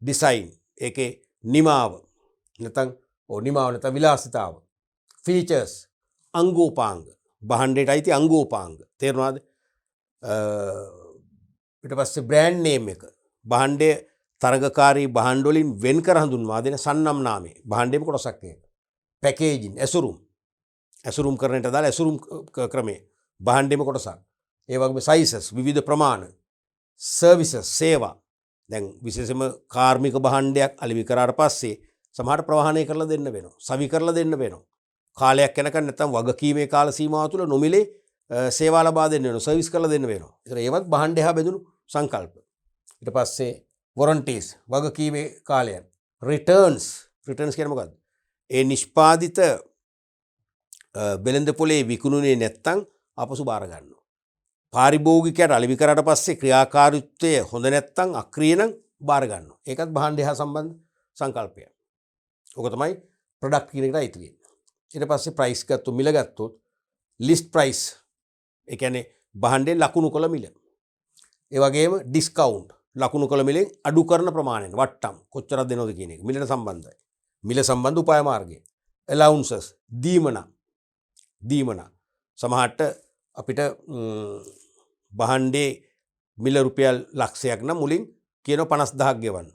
ඩිසයින්, ඒකේ නිමාව නැත්නම් විලාසිතාව, ෆීචර්ස්, අංගෝපාංග, භාණ්ඩයට අයිති අංගෝපාංග. තේරුණාද? ඊට පස්සේ බ්‍රෑන්ඩ් නේම් එක, භාණ්ඩයේ තරගකාරී භාණ්ඩ වලින් වෙන් කර හඳුන්වා දෙන සන්නම් නාමය භාණ්ඩයේම කොටසක් ඒක. පැකේජින්, ඇසුරුම් කරන්නට දාලා ඇසුරුම් ක්‍රමය භාණ්ඩයේම කොටසක්. ඒ වගේම සයිසස්, විවිධ ප්‍රමාණ, සර්විසස්, සේවා. දැන් විශේෂයෙන්ම කාර්මික භාණ්ඩයක් අලෙවි කරාට පස්සේ සමහරට ප්‍රවාහනය කරලා දෙන්න වෙනවා, සවි කරලා දෙන්න වෙනවා. කාලයක් යනකම් නැත්තම් වගකීමේ කාල සීමාව තුළ නොමිලේ සේවා ලබා දෙන්න වෙනවා, සර්විස් කරලා දෙන්න වෙනවා. ඒතර ඒවත් භාණ්ඩය හා බෙදුණු සංකල්ප. ඊට පස්සේ වොරන්ටිස්, වගකීමේ කාලයන්, රිටර්න්ස් කියන්නේ මොකද්ද? ඒ නිෂ්පාදිත වෙළඳපොලේ විකුණුනේ නැත්තම් අපසු බාර ගන්නවා. පාරිභෝගිකයට අලෙවි කරාට පස්සේ ක්‍රියාකාරීත්වය හොඳ නැත්තම් අක්‍රිය නම් බාර ගන්නවා. ඒකත් භාණ්ඩය හා සම්බන්ධ සංකල්පයක්. ඕක තමයි ප්‍රොඩක්ට් කියන එකට අයිති වෙන්නේ. ඊට පස්සේ ප්‍රයිස් ගත්තොත්, මිල ගත්තොත් ලිස්ට් ප්‍රයිස්, ඒ කියන්නේ භාණ්ඩේ ලකුණු කළ මිල. ඒ වගේම ඩිස්කවුන්ට්, ලකුණු කළ මිලෙන් අඩු කරන ප්‍රමාණයෙන් වට්ටම් කොච්චරක් දෙනවද කියන එක මිලට සම්බන්ධයි. මිල සම්බන්ධ උපාය මාර්ගය, ඇලවුන්සස්, දීමන. සමහරට අපිට භාණ්ඩේ මිල රුපියල් ලක්ෂයක් නම් මුලින් කියනවා 50000ක් ගෙවන්න.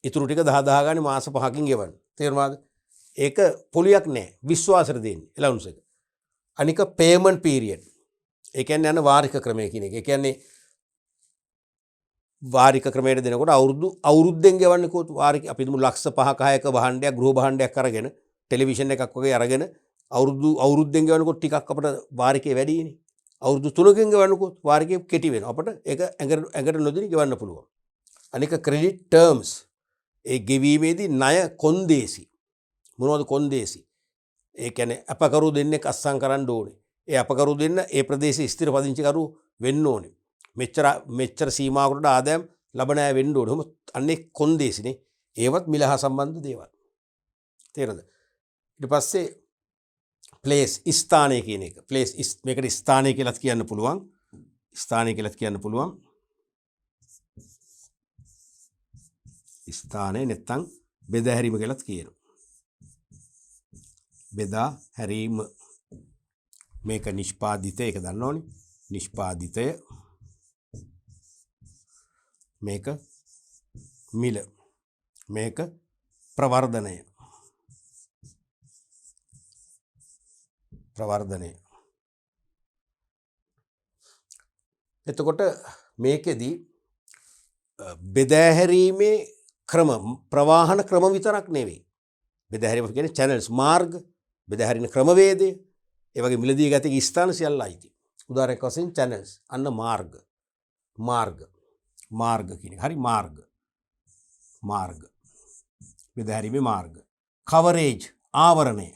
ඉතුරු ටික 10000 ගානේ මාස 5කින් ගෙවන්න. තේරුණාද? ඒක පොලියක් නෑ, විශ්වාසෙට දෙන්නේ ඇලවුන්ස් එක. අනික පේමන්ට් පීරියඩ්, ඒ කියන්නේ යන වාරික ක්‍රමය කියන එක. ඒ කියන්නේ වාරික ක්‍රමයට දෙනකොට අවුරුද්දෙන් ගෙවන්නේ කොහොමද? වාරික අපි දුමු ලක්ෂ 5ක 6ක භාණ්ඩයක්, ගෘහ භාණ්ඩයක් අරගෙන ටෙලිවිෂන් එකක් වගේ අරගෙන අවුරුද්දෙන් ගෙවනකොට ටිකක් අපිට වාරිකේ වැඩිනේ. අවුරුදු 3කින් ගෙවනකොට වාරිකේ කෙටි වෙනවා. අපිට ඒක ඇඟට නොදින ගෙවන්න පුළුවන්. අනික ක්‍රෙඩිට් ටර්ම්ස්, ඒ ගෙවීමේදී ණය කොන්දේසි. මොනවද කොන්දේසි? ඒ කියන්නේ අපකරු දෙන්නෙක් අස්සම් කරන්න ඕනේ. ඒ අපකරු දෙන්න ඒ ප්‍රදේශයේ ස්ථිර පදිංචිකරු වෙන්න ඕනේ. මෙච්චර සීමාවකට ආදායම් ලබන අය වෙන්න ඕනේ. ඔහොම අන්නේ කොන්දේසිනේ. ඒවත් මිල හා සම්බන්ධ දේවල්. තේරෙනවද? ඊට පස්සේ ප්ලේස්, ස්ථානය කියන එක. මේකට ස්ථානය කියලාත් කියන්න පුළුවන්. ස්ථානය නැත්තම් බෙදා හැරීම කියලාත් කියනවා. බෙදා හැරීම. මේක නිෂ්පාදිතය, ඒක දන්නවනේ. නිෂ්පාදිතය මේක මිල, මේක ප්‍රවර්ධනය. එතකොට මේකෙදී බෙදාහැරීමේ ක්‍රම ප්‍රවාහන ක්‍රම විතරක් නෙවෙයි. බෙදාහැරීම කියන්නේ channels මාර්ග, බෙදාහැරින ක්‍රමවේදය, ඒ වගේ මිලදී ගතික ස්ථාන සියල්ල අයිති. උදාහරණයක් වශයෙන් channels අන්න මාර්ග කියන එක. හරි මාර්ග. බෙදාහැරීමේ මාර්ග. කවරේජ් ආවරණය.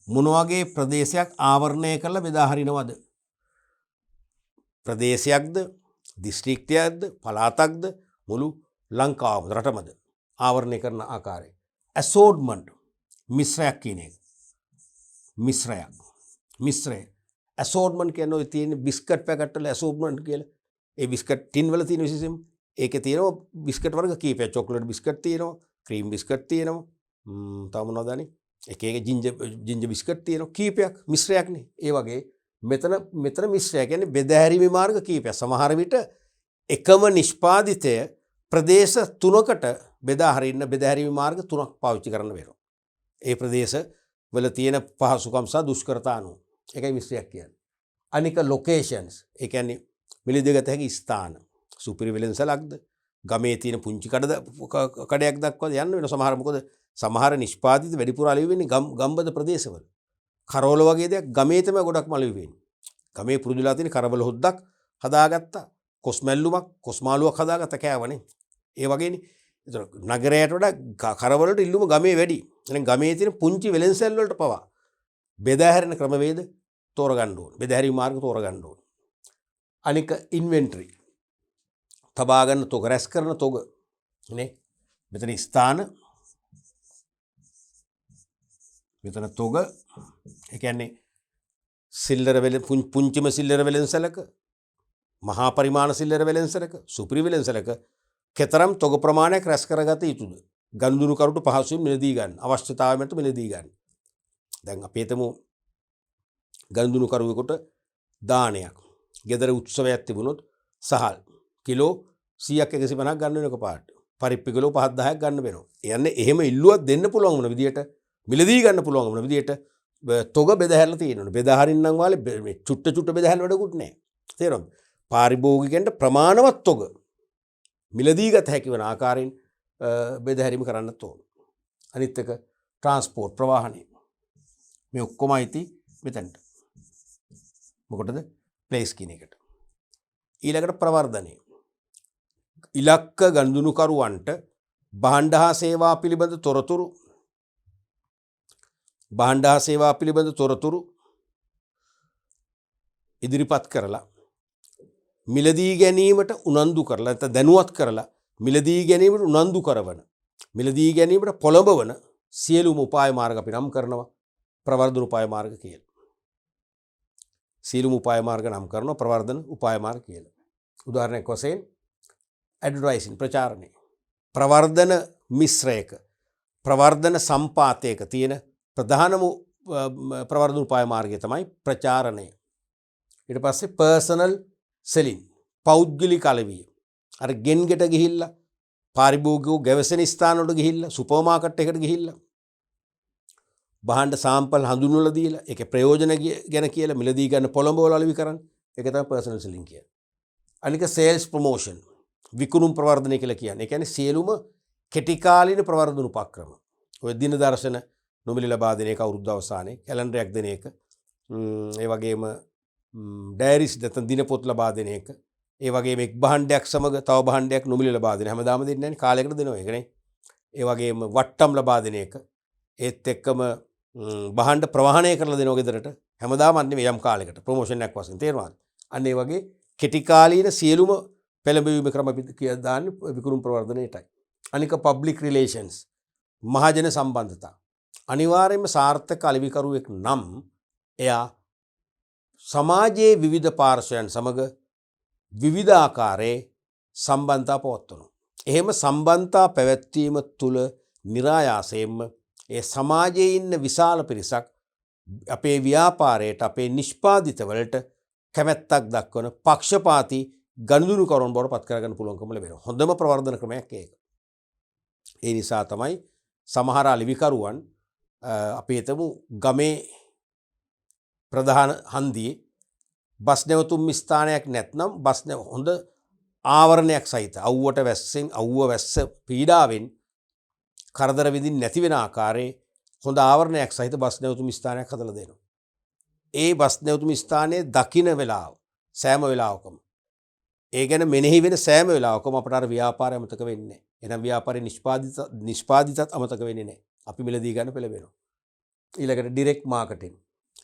මොන වගේ ප්‍රදේශයක් ආවරණය කරලා බෙදා හරිනවද? ප්‍රදේශයක්ද, දිස්ත්‍රික්කයක්ද, පළාතක්ද, මුළු ලංකාවම රටමද ආවරණය කරන ආකාරය. ඇසෝඩ්මන්ට් මිශ්‍රයක් කියන එක. මිශ්‍රය. ඇසෝඩ්මන්ට් කියන්නේ ඔය තියෙන බිස්කට් පැකට් වල ඇසෝඩ්මන්ට් කියලා. ඒ බිස්කට් ටින් වල තියෙන විශේෂයෙන්ම ඒකේ තියෙනවා බිස්කට් වර්ග කීපයක්. චොක්ලට් බිස්කට් තියෙනවා, ක්‍රීම් බිස්කට් තියෙනවා. තව මොනවද අනේ? එක ජින්ජර් බිස්කට් තියෙනවා කීපයක්. මිශ්‍රයක්නේ. ඒ වගේ මෙතන මිශ්‍රය කියන්නේ බෙදාහැරීමේ මාර්ග කීපයක්. සමහර විට එකම නිෂ්පාදිතය ප්‍රදේශ 3කට බෙදා හරින්න බෙදාහැරීමේ මාර්ග 3ක් පාවිච්චි කරන්න වෙනවා. ඒ ප්‍රදේශ වල තියෙන පහසුකම් සහ දුෂ්කරතා අනුව. ඒකයි මිශ්‍රයක් කියන්නේ. අනික ලොකේෂන්ස්. ඒ කියන්නේ මිලදී ගත හැකි ස්ථාන. සුපිරි වෙළඳසලක්ද, ගමේ තියෙන පුංචි කඩයක් දක්වාද යන්න වෙන. සමහර නිෂ්පාදිත වැඩිපුර අලෙවි වෙන්නේ ගම්බද ප්‍රදේශවල. කරවල වගේ දෙයක් ගමේ තමයි ගොඩක්ම අලෙවි වෙන්නේ. ගමේ පුරුදුලා තියෙන කරවල හොද්දක් හදාගත්තා, කොස්මැල්ලුමක්, කොස්මාලුවක් හදාගත්තා කෑවනේ. ඒ වගේනේ. ඒතර නගරයට වඩා කරවලට ඉල්ලුම ගමේ වැඩි. එහෙනම් ගමේ තියෙන පුංචි වෙළඳසැල් වලට පවා බෙදා හැරෙන ක්‍රමවේද තෝරගන්න ඕන. බෙදා හැරීම මාර්ග තෝරගන්න ඕන. අනික ඉන්වෙන්ටරි. තබා ගන්න තොග, රැස් කරන තොග නේ. මෙතන ස්ථාන, මෙතන තොග. ඒ කියන්නේ පුංචිම සිල්ලර වෙළඳසැලක, මහා පරිමාණ සිල්ලර වෙළඳසැලක, සුපිරි වෙළඳසැලක කෙතරම් තොග ප්‍රමාණයක් රැස් කරගත යුතුද? ගනුදෙනු කරුට පහසුවෙන් මිලදී ගන්න. අවශ්‍යතාවය මත මිලදී ගන්න. දැන් අපි හිතමු ගනුදෙනු කරුවෙකුට දානයක්, ගෙදර උත්සවයක් තිබුණොත් සහල් කිලෝ 100ක් 150ක් ගන්න වෙන එකපාරට. පරිප්පු කිලෝ 5-10ක් ගන්න වෙනවා. කියන්නේ එහෙම ඉල්ලුවක් දෙන්න පුළුවන් වුණ විදියට, මිලදී ගන්න පුළුවන් වුණ විදියට තොග බෙදා හැරලා තියෙනවනේ. බෙදා හරින්නම් වාලේ මේ චුට්ට බෙදා හැරලා වැඩකුත් නැහැ. තේරෙනවද? පාරිභෝගිකයන්ට ප්‍රමාණවත් තොග මිලදී ගත හැකි වන ආකාරයෙන් බෙදා හැරීම කරන්නත් ඕන. අනිත් එක ට්‍රාන්ස්පෝර්ට් ප්‍රවාහනය. මේ ඔක්කොම අයිති මෙතනට. මොකටද? ප්ලේස් කියන එකට. ඊළඟට ප්‍රවර්ධනය. ඉලක්ක ගනුදෙනුකරුවන්ට භාණ්ඩ හා සේවා පිළිබඳ තොරතුරු ඉදිරිපත් කරලා මිලදී ගැනීමට උනන්දු කරලා නැත්නම් දැනුවත් කරලා මිලදී ගැනීමට උනන්දු කරවන, මිලදී ගැනීමට පොළඹවන සියලුම උපාය මාර්ග අපි නම් කරනවා ප්‍රවර්ධන උපාය මාර්ග කියලා. සියලුම උපාය මාර්ග නම් කරනවා ප්‍රවර්ධන උපාය මාර්ග කියලා. උදාහරණයක් වශයෙන් ඇඩ්වර්ටයිසින් ප්‍රචාරණය. ප්‍රවර්ධන මිශ්‍රයක, ප්‍රවර්ධන සම්පාතයක තියෙන ප්‍රධානම ප්‍රවර්ධන උපාය මාර්ගය තමයි ප්‍රචාරණය. ඊට පස්සේ පර්සනල් සෙලින්, පෞද්ගලික අලෙවිය. අර ගෙන්ගෙට ගිහිල්ලා පාරිභෝගිකව ගැවසෙන ස්ථාන වලට ගිහිල්ලා, සුපර් මාකට් එකකට ගිහිල්ලා භාණ්ඩ සාම්පල් හඳුන්වලා දීලා ඒකේ ප්‍රයෝජන ගැන කියලා මිලදී ගන්න පොළඹවල අලෙවි කරන්නේ. ඒක තමයි පර්සනල් සෙලින් කියන්නේ. අනික සේල්ස් ප්‍රොමෝෂන්, විකුණුම් ප්‍රවර්ධනය කියලා කියන්නේ. ඒ කියන්නේ සියලුම කෙටිකාලීන ප්‍රවර්ධන උපක්‍රම. ඔය දින දර්ශන නොමිලේ ලබා දෙන එක අවුරුද්ද අවසානයේ, කැලෙන්ඩරයක් දෙන එක, ඒ වගේම ඩයරිස් නැත්නම් දිනපොත් ලබා දෙන එක, ඒ වගේම එක් භාණ්ඩයක් සමග තව භාණ්ඩයක් නොමිලේ ලබා දෙන. හැමදාම දෙන්නේ නැහැ නේ, කාලයකට දෙනවා ඒකනේ. ඒ වගේම වට්ටම් ලබා දෙන එක. ඒත් එක්කම භාණ්ඩ ප්‍රවාහනය කරලා දෙනවා ගෙදරට. හැමදාම නෙමෙයි, යම් කාලයකට ප්‍රොමෝෂන් එකක් වශයෙන්. තේරුණාද? අන්න ඒ වගේ කෙටිකාලීන සියලුම පෙළඹවීම ක්‍රම අපි කියලා දාන්නේ විකුණුම් ප්‍රවර්ධනයටයි. අනික පබ්ලික් රිලේෂන්ස්, මහජන සම්බන්ධතා. අනිවාර්යයෙන්ම සාර්ථක අලෙවිකරුවෙක් නම් එයා සමාජයේ විවිධ පාර්ශ්වයන් සමග විවිධ ආකාරයේ සම්බන්ධතා පවත්වනවා. එහෙම සම්බන්ධතා පැවැත්වීම තුළ નિરાයාසයෙන්ම ඒ සමාජයේ ඉන්න විශාල පිරිසක් අපේ ව්‍යාපාරයට, අපේ නිෂ්පාදිතවලට කැමැත්තක් දක්වන පක්ෂපාතී ගනුදෙනු කරුවන් බවට පත් කරගන්න පුළුවන්කම ලැබෙනවා. හොඳම ප්‍රවර්ධන ක්‍රමයක් ඒක. ඒ නිසා තමයි සමහර අලෙවිකරුවන් අපි හිතමු ගමේ ප්‍රධාන හන්දියේ බස් නැවතුම් ස්ථානයක් නැත්නම් හොඳ ආවරණයක් සහිත අවුවට වැස්සෙන් අවුව වැස්ස පීඩාවෙන් කරදර විඳින්න නැති වෙන ආකාරයේ හොඳ ආවරණයක් සහිත බස් නැවතුම් ස්ථානයක් හදලා දෙනවා. ඒ බස් නැවතුම් ස්ථානයේ දකින්න වෙලාව සෑම වෙලාවකම ඒ ගැන මෙනෙහි වෙන සෑම වෙලාවකම අපට අර ව්‍යාපාරය අමතක වෙන්නේ නැහැ. එහෙනම් ව්‍යාපාරේ නිෂ්පාදිතත් අමතක වෙන්නේ නැහැ. අපි මිලදී ගන්න පෙළඹෙනවා. ඊළඟට ඩිරෙක්ට් මාකටිං,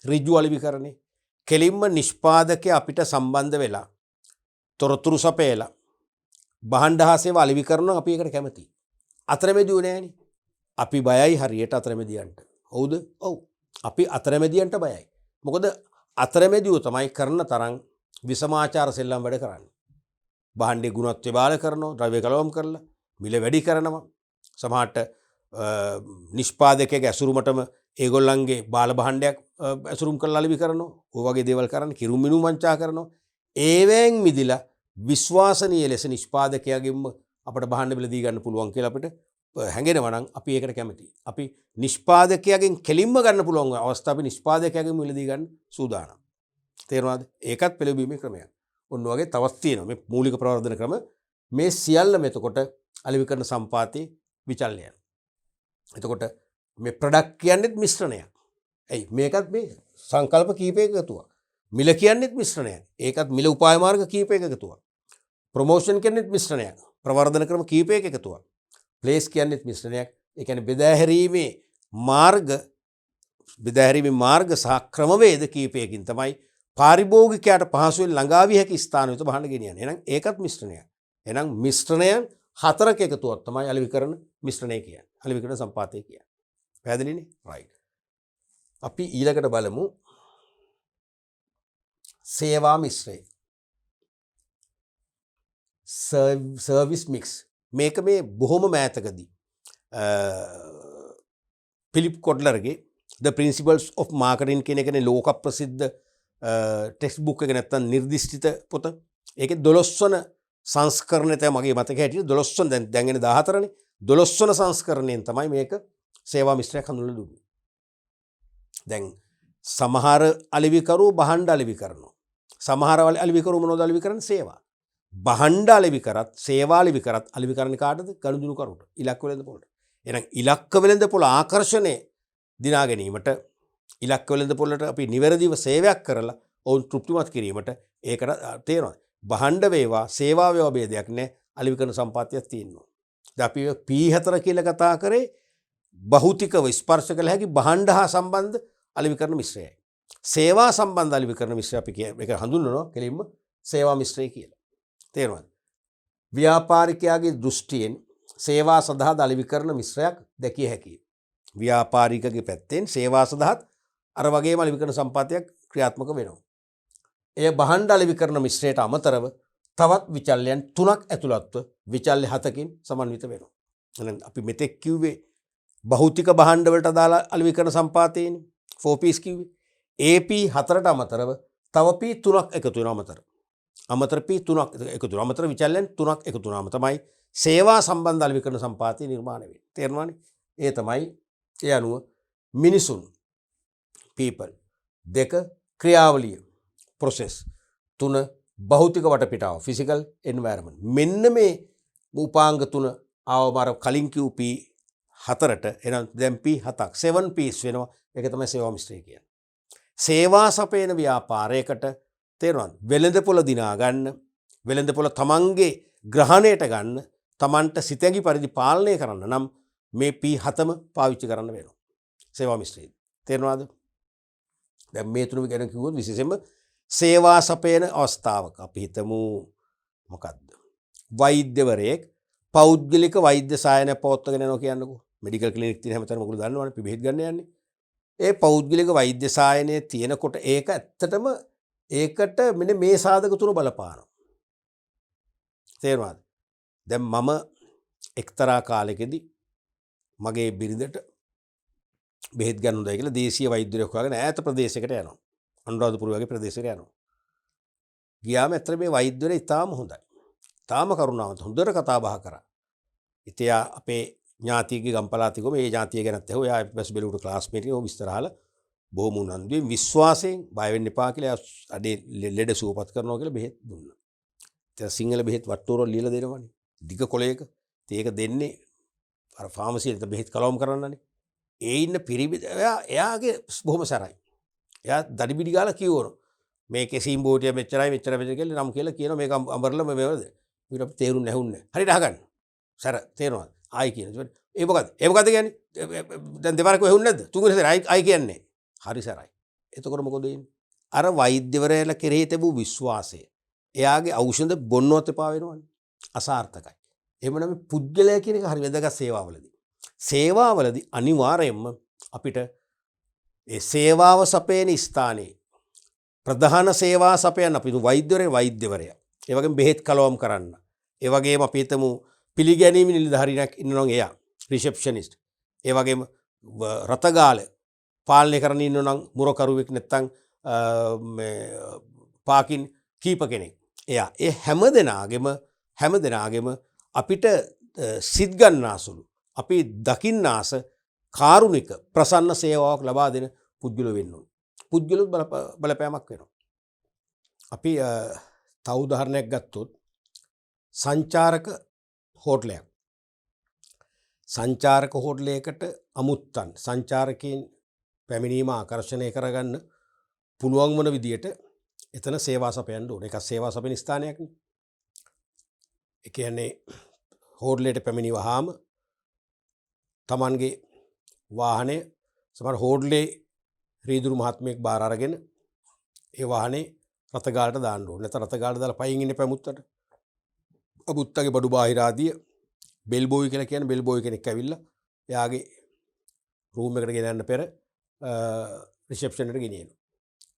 ඍජු අලෙවිකරණය, කෙලින්ම නිෂ්පාදකයා අපිට සම්බන්ධ වෙලා තොරතුරු සපයලා භාණ්ඩ හා සේවා අලෙවි කරනවා. අපි ඒකට කැමතියි. අතරමැදියෝ නෑනේ. අපි බයයි හරියට අතරමැදියන්ට. හවුද? ඔව්. අපි අතරමැදියන්ට බයයි. මොකද අතරමැදියෝ තමයි කරන තරම් විසමාචාර සෙල්ලම් වැඩ කරන්නේ. භාණ්ඩේ ගුණත්වය බාල කරනවා, ද්‍රව්‍ය කලවම් කරලා මිල වැඩි කරනවා. සමහරට නිෂ්පාදකයාගේ ඇසුරුමටම ඒගොල්ලන්ගේ බාල භාණ්ඩයක් ඇසුරුම් කරලා අලෙවි කරනවා. ඔය වගේ දේවල් කරන්නේ කිරුම් මිනුම් වංචා කරනවා. ඒවෙන් මිදිලා විශ්වාසනීය ලෙස නිෂ්පාදකයාගෙන්ම අපට භාණ්ඩ මිල දී ගන්න පුළුවන් කියලා අපිට හැඟෙනවා නම් අපි ඒකට කැමතියි. අපි නිෂ්පාදකයාගෙන් කෙලින්ම ගන්න පුළුවන් අවස්ථාව අපි නිෂ්පාදකයාගෙන් මිල දී ගන්න සූදානම්. තේරුණාද? ඒකත් පෙළඹීමේ ක්‍රමයක්. ඔන්න වගේ තවත් තියෙනවා මේ මූලික ප්‍රවර්ධන ක්‍රම. මේ සියල්ලම එතකොට අලෙවි කරන සම්පාතයේ විචල්යන. එතකොට මේ ප්‍රොඩක්ට් කියන්නේත් මිශ්‍රණයක්. ඇයි මේකත් මේ සංකල්ප කීපයක එකතුවක්. මිල කියන්නේත් මිශ්‍රණයක්. ඒකත් මිල උපාය මාර්ග කීපයක එකතුවක්. ප්‍රොමෝෂන් කියන්නේත් මිශ්‍රණයක්. ප්‍රවර්ධන ක්‍රම කීපයක එකතුවක්. ප්ලේස් කියන්නේත් මිශ්‍රණයක්. ඒ කියන්නේ බෙදාහැරීමේ මාර්ග සහ ක්‍රමවේද කීපයකින් තමයි පාරිභෝගිකයාට පහසුවෙන් ළඟා විය හැකි ස්ථාන වෙත බහන්න ගෙනියන්නේ. එහෙනම් ඒකත් මිශ්‍රණයක්. එහෙනම් මිශ්‍රණයන් හතරක එකතුවක් තමයි අලෙවි කරන මිශ්‍රණය කියන්නේ. අලෙවි කරන සම්පාතය කියන්නේ. පැහැදිලිනේ? රයිට්. අපි ඊළඟට බලමු සේවා මිශ්‍රය. Service mix. මේක මේ බොහොම මෑතකදී Philip කොඩ්ලර්ගේ The Principles of Marketing කියන එකනේ ලෝක ප්‍රසිද්ධ ටෙක්ස්ට් බුක් එක නැත්තම් නිර්දිෂ්ඨිත පොත. ඒකේ 12 වන සංස්කරණය තමයි මගේ මතක හැටියට 12 වන දැන් එන්නේ 14නේ. 12 වන සංස්කරණයෙන් තමයි මේක සේවා මිශ්‍රයක් හඳුන්වලා දුන්නේ. දැන් සමහර අලෙවිකරු භාණ්ඩ අලෙවි කරනවා. සමහර අලෙවිකරු මොනවද අලෙවි කරන්නේ? සේවා. භාණ්ඩ අලෙවි කරත් සේවා අලෙවි කරත් අලෙවි කරන්නේ කාටද? ගනුදෙනු කරුට. ඉලක්ක වෙළඳ පොළට. එහෙනම් ඉලක්ක වෙළඳ පොළ ආකර්ෂණය දිනා ගැනීමට ඉලක්ක වෙළඳ පොළට අපි නිවැරදිව සේවයක් කරලා ඔවුන් තෘප්තිමත් කිරීමට ඒකට තේරෙනවා. භාණ්ඩ වේවා සේවා වේවා ભેදයක් නැහැ. අලෙවි කරන සම්පත්තියක් තියෙනවා. දැන් අපි P4 කියලා කතා කරේ භෞතිකව ස්පර්ශ කළ හැකි භාණ්ඩ හා සම්බන්ධ අලෙවි කරන මිශ්‍රයයි. සේවා සම්බන්ධ අලෙවි කරන මිශ්‍රය අපි මේක හඳුන්වනවා කෙලින්ම සේවා මිශ්‍රය කියලා. තේරුණාද? ව්‍යාපාරිකයාගේ දෘෂ්ටියෙන් සේවා සඳහා අලෙවි කරන මිශ්‍රයක් දැකිය හැකියි. ව්‍යාපාරිකගේ පැත්තෙන් සේවා සඳහා අර වගේම අලෙවි කරන සම්පත්තියක් ක්‍රියාත්මක වෙනවා. එය භාණ්ඩ අලෙවි කරන මිශ්‍රයට අමතරව තවත් විචල්යන් 3ක් ඇතුළත්ව විචල්‍ය 7කින් සමන්විත වෙනවා. එහෙනම් අපි මෙතෙක් කිව්වේ භෞතික භාණ්ඩ වලට අදාළ අලෙවි කරන සම්පාතයනේ 4P's කිව්වේ. AP 4ට අමතරව තව P 3ක් එකතු වෙනවා අමතර P 3ක් එකතු වෙනවා. අමතර විචල්යන් 3ක් එකතු වුණාම තමයි සේවා සම්බන්ධ අලෙවි කරන සම්පාතය නිර්මාණය වෙන්නේ. තේරුණානේ? ඒ තමයි ඒ අනුව මිනිසුන් people 2 ක්‍රියාවලිය process 3 භෞතික වටපිටාව physical environment. මෙන්න මේ උපාංග 3 ආවමර කලින් කිව් P 4ට එහෙනම් දැන් P 7ක් 7P's වෙනවා. ඒක තමයි සේවා මිශ්‍රය කියන්නේ. සේවා සපයන ව්‍යාපාරයකට තේරුණාද? වෙළඳපොළ දිනා ගන්න, වෙළඳපොළ තමන්ගේ ග්‍රහණයට ගන්න, තමන්ට සිතැඟි පරිදි පාලනය කරන්න නම් මේ P7ම පාවිච්චි කරන්න වෙනවා. සේවා මිශ්‍රය. තේරුණාද? දැන් මේ තුනම ගැන කිව්වොත් විශේෂයෙන්ම සේවා සපයන අවස්ථාවක අපි හිතමු මොකද්ද? වෛද්‍යවරයෙක් පෞද්ගලික වෛද්‍ය සායනය පවත්වාගෙන යනවා කියන්නකෝ. මෙඩිකල් ක්ලිනික් තියෙන හැමතැනම මොකද දන්නවනේ අපි බෙහෙත් ගන්න යන්නේ. ඒ පෞද්ගලික වෛද්‍ය සායනය තියෙනකොට ඒක ඇත්තටම ඒකට මෙන්න මේ සාධක තුන බලපානවා. තේරුණාද? දැන් මම එක්තරා කාලෙකදී මගේ බිරිඳට බෙහෙත් ගන්න හොඳයි කියලා දේශීය වෛද්‍යවරයෙක් හොයාගෙන ඈත ප්‍රදේශයකට යනවා. අනුරාධපුර වගේ ප්‍රදේශයකට යනවා. ගියාම ඇත්තට මේ වෛද්‍යවරයා ඉතාම හොඳයි. තාම කරුණාවන්ත හොඳට කතා බහ කරා. ඉතින් අපේ ඥාතියගේ ගම්පලාතිකෝ මේ ඥාතිය ගැනත් ඇහුවා. එයා බස් බෙලුවට ක්ලාස්මේට් කෙනෙක්. විස්තර අහලා බොහොම උනන්දුවෙන් විශ්වාසයෙන් බය වෙන්න එපා කියලා අඩේ ලෙඩ සුවපත් කරනවා කියලා බෙහෙත් දුන්නා. ඉතින් සිංහල බෙහෙත් වට්ටෝරවල ලියලා දෙනවනේ. දිග කොලයක. ඉතින් ඒක දෙන්නේ අර ෆාමසියට බෙහෙත් කලවම් කරන්නනේ. ඒ ඉන්න පිරිමි එයාගේ බොහොම සරයි. එයා දඩිබිඩි ගාලා කියවන මේකේ සීම්බෝටිය මෙච්චරයි මෙච්චර මෙච්චර කියලා නම් කියලා කියනවා මේක අඹරලා මේවද ඊට අපි තේරුම් නැහුන්නේ හරියට අහගන්න සර තේරෙනවද ආයි කියන ඒ මොකද කියන්නේ දැන් දෙපාරක් වෙහුන්නේ නැද්ද තුන්වෙනි සැරේ ආයි කියන්නේ හරි සරයි එතකොට මොකද වෙන්නේ අර වෛද්‍යවරයාලා කෙරෙහි තිබූ විශ්වාසය එයාගේ ඖෂධ බොන්නවත් එපා වෙනවනේ අසාර්ථකයි එහෙම නම් පුද්ගලයා කියන එක හරි වැදගත් සේවාවලදී අනිවාර්යයෙන්ම අපිට ඒ සේවාව සපයන ස්ථානයේ ප්‍රධාන සේවා සපයන අපි වෛද්‍යවරයා ඒ වගේම බෙහෙත් කලවම් කරන්න ඒ වගේම අපි හිතමු පිළිගැනීම නිලධාරියෙක් ඉන්නවා නම් එයා රිසෙප්ෂනිස්ට් ඒ වගේම රතගාල පාලනය කරන ඉන්නවා නම් මුරකරුවෙක් නැත්තම් මේ පාකින් කීප කෙනෙක් එයා ඒ හැම දෙනාගෙම අපිට සිත් ගන්නාසුළු අපි දකින්න ආස කාරුණික ප්‍රසන්න සේවාවක් ලබා දෙන පුද්ගලයෝ වෙන්න ඕන. පුද්ගලයොත් බලපෑමක් වෙනවා. අපි තව උදාහරණයක් ගත්තොත් සංචාරක හෝටලයක්. සංචාරක හෝටලයකට අමුත්තන් සංචාරකයන් පැමිණීම ආකර්ෂණය කරගන්න පුළුවන් වන විදියට එතන සේවා සපයන්න ඕන. ඒක සේවා සපයන ස්ථානයක්නේ. ඒ කියන්නේ හෝටලයට පැමිණිවහාම තමන්ගේ වාහනය සමහර හෝටලේ රීදුරු මහත්මයෙක් බාර අරගෙන ඒ වාහනේ රතගාලට දාන්න ඕනේ. නැත්නම් රතගාලට දාලා පයින් ඉන්නේ පැමුත්තට. අමුත්තගේ බඩු බාහිර ආදිය බෙල් බෝයි කියලා කියන බෙල් බෝයි කෙනෙක් ඇවිල්ලා එයාගේ රූම් එකට ගෙනයන්න පෙර රිසෙප්ෂන් එකට ගෙනියනවා.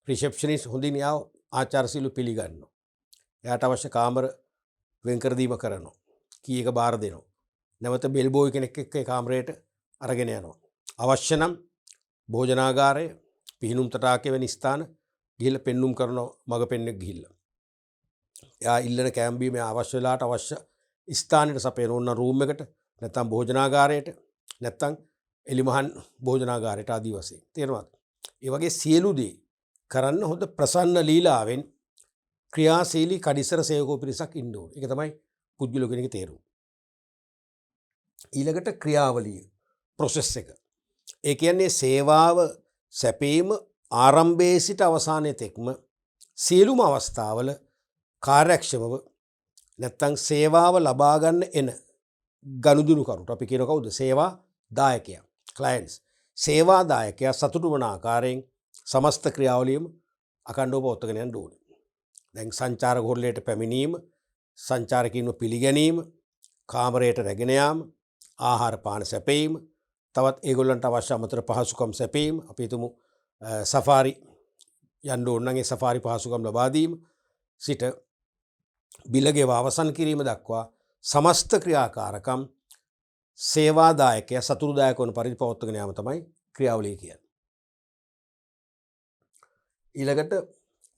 රිසෙප්ෂනිස්ට් හොඳින් යාව ආචාරශීලීව පිළිගන්නවා. එයාට අවශ්‍ය කාමර වෙන් කර දීම කරනවා. කී එක බාර දෙනවා. නැවත බෙල් බෝයි කෙනෙක් එක්ක ඒ කාමරයට අරගෙන යනවා. අවශ්‍ය නම් භෝජනාගාරය පිහිනුම් තටාකය වැනි ස්ථාන ගිහිල්ලා පෙන්눔 කරනවා මග පෙන්නෙක් ගිහිල්ලා. එයා ඉල්ලන කැම්බීමේ අවශ්‍ය වෙලාවට අවශ්‍ය ස්ථානෙට සපයන ඕන රූම් එකට නැත්නම් භෝජනාගාරයට නැත්නම් එලිමහන් භෝජනාගාරයට ආදී වශයෙන්. තේරෙනවද? ඒ වගේ සියලු දේ කරන්න හොඳ ප්‍රසන්න ලීලාවෙන් ක්‍රියාශීලී කඩිසර සේවකෝ පිරිසක් ඉන්න ඕනේ. ඒක තමයි පුද්ගලයෝ කෙනෙක්ගේ තේරුම. ඊළඟට ක්‍රියාවලිය ප්‍රොසෙස් එක. ඒ කියන්නේ සේවාව සැපීම ආරම්භයේ සිට අවසානයේ තෙක්ම සියලුම අවස්ථාවල කාර්යක්ෂමව නැත්තම් සේවාව ලබා ගන්න එන ගනුදෙනු කරුට අපි කියන කවුද සේවා දායකයා ක්ලයන්ට්ස් සේවා දායකයා සතුටු වන ආකාරයෙන් සමස්ත ක්‍රියාවලියම අඛණ්ඩව පවත්වාගෙන යන්න ඕනේ. දැන් සංචාරක හොරලයට පැමිණීම, සංචාරකීන්ව පිළිගැනීම, කාමරයට රැගෙන යාම, ආහාර පාන සැපීම, තවත් ඒගොල්ලන්ට අවශ්‍ය අමතර පහසුකම් සැපීම, අපි හිතමු සෆාරි යන්න ඕන නම් ඒ සෆාරි පහසුකම් ලබා දීම සිට බිලගේ අවසන් කිරීම දක්වා සමස්ත ක්‍රියාකාරකම් සේවාදායකයා සතුරුදායක වන පරිදි පවත්වාගෙන යාම තමයි ක්‍රියාවලිය කියන්නේ. ඊළඟට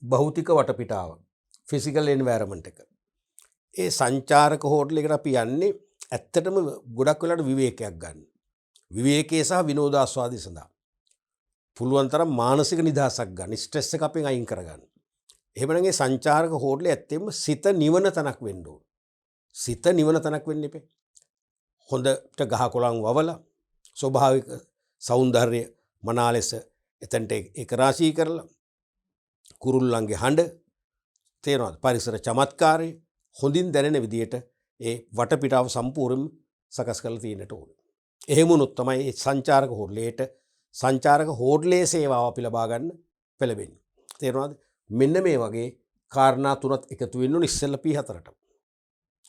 භෞතික වටපිටාව ෆිසිකල් එන්වයරන්මන්ට් එක. ඒ සංචාරක හෝටලයකට අපි යන්නේ ඇත්තටම ගොඩක් වෙලාවට විවේකයක් ගන්න. විවේකයේ සහ විනෝදාස්වාදයේ සඳහා. පුළුවන් තරම් මානසික නිදහසක් ගන්න. ස්ට්‍රෙස් එක අපෙන් අයින් කරගන්න. එහෙමනම් ඒ සංචාරක හෝටලේ ඇත්තෙම සිත නිවන තැනක් වෙන්න ඕන. සිත නිවන තැනක් වෙන්න එපේ. හොඳට ගහ කොළන් වවලා ස්වභාවික సౌందර්ය මනා ලෙස එතනට ඒක රාශී කරලා කුරුල්ලන්ගේ හඬ තේරෙනවද පරිසර චමත්කාරය හොඳින් දැනෙන විදියට ඒ වටපිටාව සම්පූර්ණයෙන් සකස් කරලා තියෙන්නට ඕනේ. එහෙම වුණොත් තමයි මේ සංචාරක හෝටලයේ සේවාව අපි ලබා ගන්න පෙළඹෙන්නේ. තේරෙනවද? මෙන්න මේ වගේ කාරණා තුනත් එකතු වෙන්න ඕනේ ඉස්සෙල්ලා P4ට.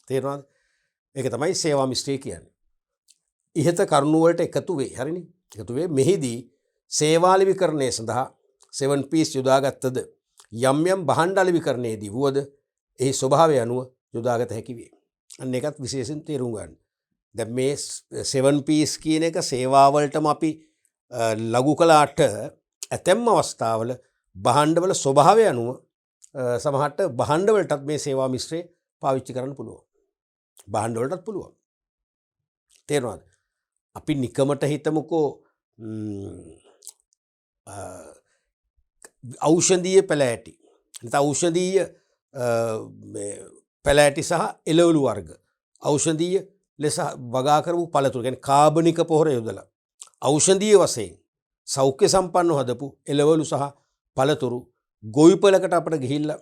තේරෙනවද? ඒක තමයි සේවා මිශ්‍රය කියන්නේ. ඉහත කරුණු වලට එකතු වේ. හරිනේ? එකතු වේ. මෙහිදී සේවා අලෙවිකරණය සඳහා 7Ps යොදාගත්තද යම් යම් භාණ්ඩ අලෙවිකරණයේදී වුවද එහි ස්වභාවය අනුව යොදාගත හැකි වේ. අන්න ඒකත් විශේෂයෙන් තේරුම් ගන්න. දැන් මේ 7Ps කියන එක සේවාවලටම අපි ලඝු කළාට ඇතැම් අවස්ථාවල භාණ්ඩවල ස්වභාවය අනුව සමහරට භාණ්ඩ වලටත් මේ සේවා මිශ්‍රය පාවිච්චි කරන්න පුළුවන්. භාණ්ඩ වලටත් පුළුවන්. තේරෙනවද? අපි නිකමට හිතමුකෝ ඖෂධීය පැලෑටි. නැත්නම් ඖෂධීය පැලෑටි සහ එළවලු වර්ග. ඖෂධීය ලෙස වගා කරපු පළතුරු කියන්නේ කාබනික පොහොර යොදලා ඖෂධීය වශයෙන් සෞඛ්‍ය සම්පන්නව හදපු එළවලු සහ පළතුරු ගොවිපලකට අපිට ගිහිල්ලා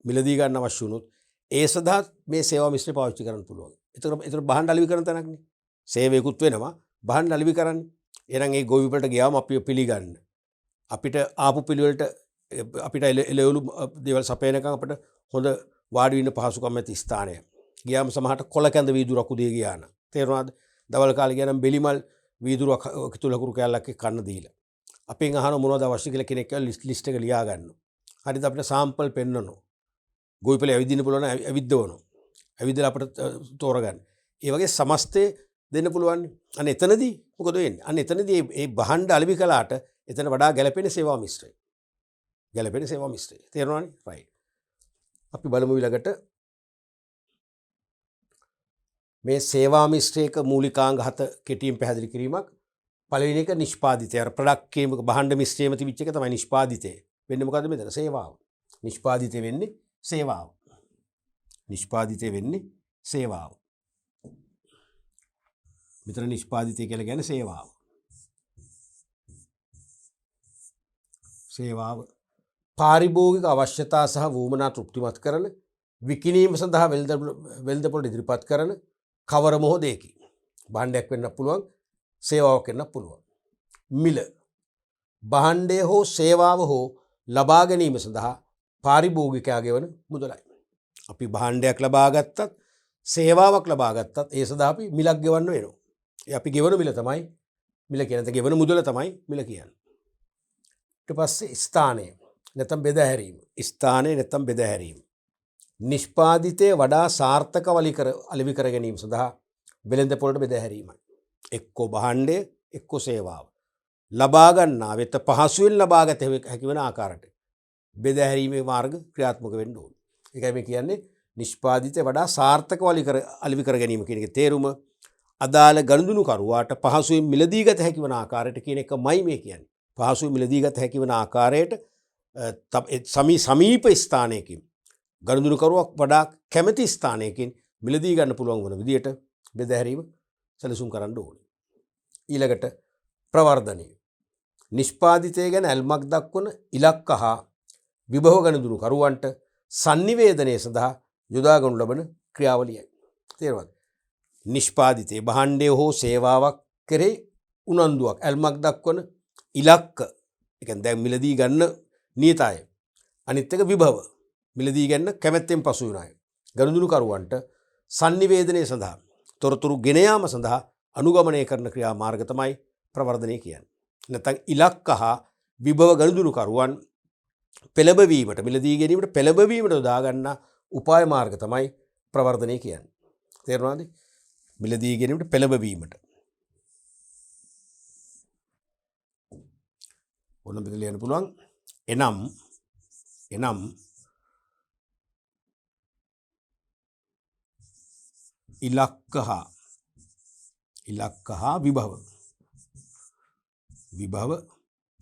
මිලදී ගන්න අවශ්‍ය වුණොත් ඒ සඳහා මේ සේවා මිශ්‍රය පාවිච්චි කරන්න පුළුවන්. ඒතර භාණ්ඩ අලෙවි කරන තැනක් නේ. සේවයකුත් වෙනවා භාණ්ඩ අලෙවි කරන්නේ. එහෙනම් ඒ ගොවිපලට ගියාම අපි පිළිගන්න. අපිට ආපු පිළිවෙලට අපිට එළවලු දේවල් සපයනකම් අපිට හොඳ වාඩි වෙන්න පහසුකම් ඇති ස්ථානය. ගියාම සමහරට කොළ කැඳ වීදුරක් උදේ ගියා නම් තේරුණාද? දවල් කාලේ ගියා නම් බෙලිමල් වීදුරක් කිතුල් ලකුරු කෑල්ලක් කන්න දීලා. අපෙන් අහන මොනවද අවශ්‍ය කියලා කෙනෙක් කියලා ලිස්ට් එක ලියා ගන්නවා. හරිද? අපිට සාම්පල් පෙන්නනවා. ගොවිපලේ ඇවිදින්න පුළුවන් ඇවිද්දවනවා. ඇවිදලා අපිට තෝරගන්න. ඒ වගේ සමස්තය දෙන්න පුළුවන්. අන්න එතනදී මොකද වෙන්නේ? අන්න එතනදී මේ භාණ්ඩ අලෙවි කළාට එතන වඩා ගැළපෙන සේවා මිශ්‍රය. ගැළපෙන සේවා මිශ්‍රය. තේරුණානේ? රයිට්. අපි බලමු ඊළඟට මේ සේවා මිශ්‍රයක මූලිකාංග 7 කෙටියෙන් පැහැදිලි කිරීමක්. පළවෙනි එක නිෂ්පාදිතය. අර ප්‍රොඩක්ට් එකේම භාණ්ඩ මිශ්‍රයේම තිබිච්ච එක තමයි නිෂ්පාදිතය. වෙන්නේ මොකද්ද මෙතන? සේවාව. නිෂ්පාදිතය වෙන්නේ සේවාව. නිෂ්පාදිතය වෙන්නේ සේවාව. මෙතන නිෂ්පාදිතය කියලා කියන්නේ සේවාව. සේවාව පාරිභෝගික අවශ්‍යතා සහ වුවමනා තෘප්තිමත් කරන විකිණීම සඳහා වෙළඳපොළට ඉදිරිපත් කරන කවර මොහොතේකි. භාණ්ඩයක් වෙන්න පුළුවන්, සේවාවක් වෙන්න පුළුවන්. මිල භාණ්ඩය හෝ සේවාව හෝ ලබා ගැනීම සඳහා පාරිභෝගිකයාගේ වන මුදලයි. අපි භාණ්ඩයක් ලබා ගත්තත් සේවාවක් ලබා ගත්තත් ඒ සඳහා අපි මිලක් ගෙවන්න වෙනවා. ඒ අපි ගෙවන මිල තමයි මිල කියන්නේ. ගෙවන මුදල තමයි මිල කියන්නේ. ඊට පස්සේ ස්ථානය නැත්නම් බෙදා හැරීම. ස්ථානය නැත්නම් බෙදා හැරීම. නිෂ්පාදිතය වඩා සාර්ථක අලෙවි කර ගැනීම සඳහා වෙළඳපොළට බෙදා හැරීමයි. එක්කෝ භාණ්ඩය එක්කෝ සේවාව. ලබා ගන්නා වෙත පහසුවෙන් ලබා ගත හැකි වන ආකාරයට බෙදා හැරීමේ මාර්ග ක්‍රියාත්මක වෙන්න ඕන. ඒකයි මේ කියන්නේ නිෂ්පාදිතය වඩා සාර්ථක අලෙවි කර ගැනීම කියන එකේ තේරුම අදාළ ගනුදෙනු කරුවාට පහසුවෙන් මිලදී ගත හැකි වන ආකාරයට කියන එකමයි මේ කියන්නේ. පහසුවෙන් මිලදී ගත හැකි වන ආකාරයට සමීප ස්ථානයකින් ගනුදෙනුකරුවක් වඩා කැමැති ස්ථානයකින් මිලදී ගන්න පුළුවන් වන විදියට බෙදා හැරීම සැලසුම් කරන්න ඕනේ. ඊළඟට ප්‍රවර්ධනය. නිෂ්පාදිතය ගැන ඇල්මක් දක්වන ඉලක්ක හා විභව ගනුදෙනුකරුවන්ට sannivedanaya සඳහා යොදා ගනු ලබන ක්‍රියාවලියයි. තේරුණාද? නිෂ්පාදිතේ භාණ්ඩය හෝ සේවාවක් කෙරේ උනන්දුවක් ඇල්මක් දක්වන ඉලක්ක. ඒ කියන්නේ දැන් මිලදී ගන්න නියත අය. අනිත් එක විභව. මිලදී ගන්න කැමැත්තෙන් පසු වෙන අය. ගනුදෙනුකරුවන්ට sannivedanaya සඳහා තොරතුරු ගෙන යාම සඳහා අනුගමනය කරන ක්‍රියා මාර්ග තමයි ප්‍රවර්ධනය කියන්නේ. නැත්නම් ඉලක්ක හා විභව ගනුදෙනුකරුවන් පෙළඹවීමට මිලදී ගැනීමට පෙළඹවීමට යොදා ගන්න උපාය මාර්ග තමයි ප්‍රවර්ධනය කියන්නේ. තේරුණාද? මිලදී ගැනීමට පෙළඹවීමට. ඕන මෙතන ලියන්න පුළුවන්. එනම් ඉලක්ක හා විභව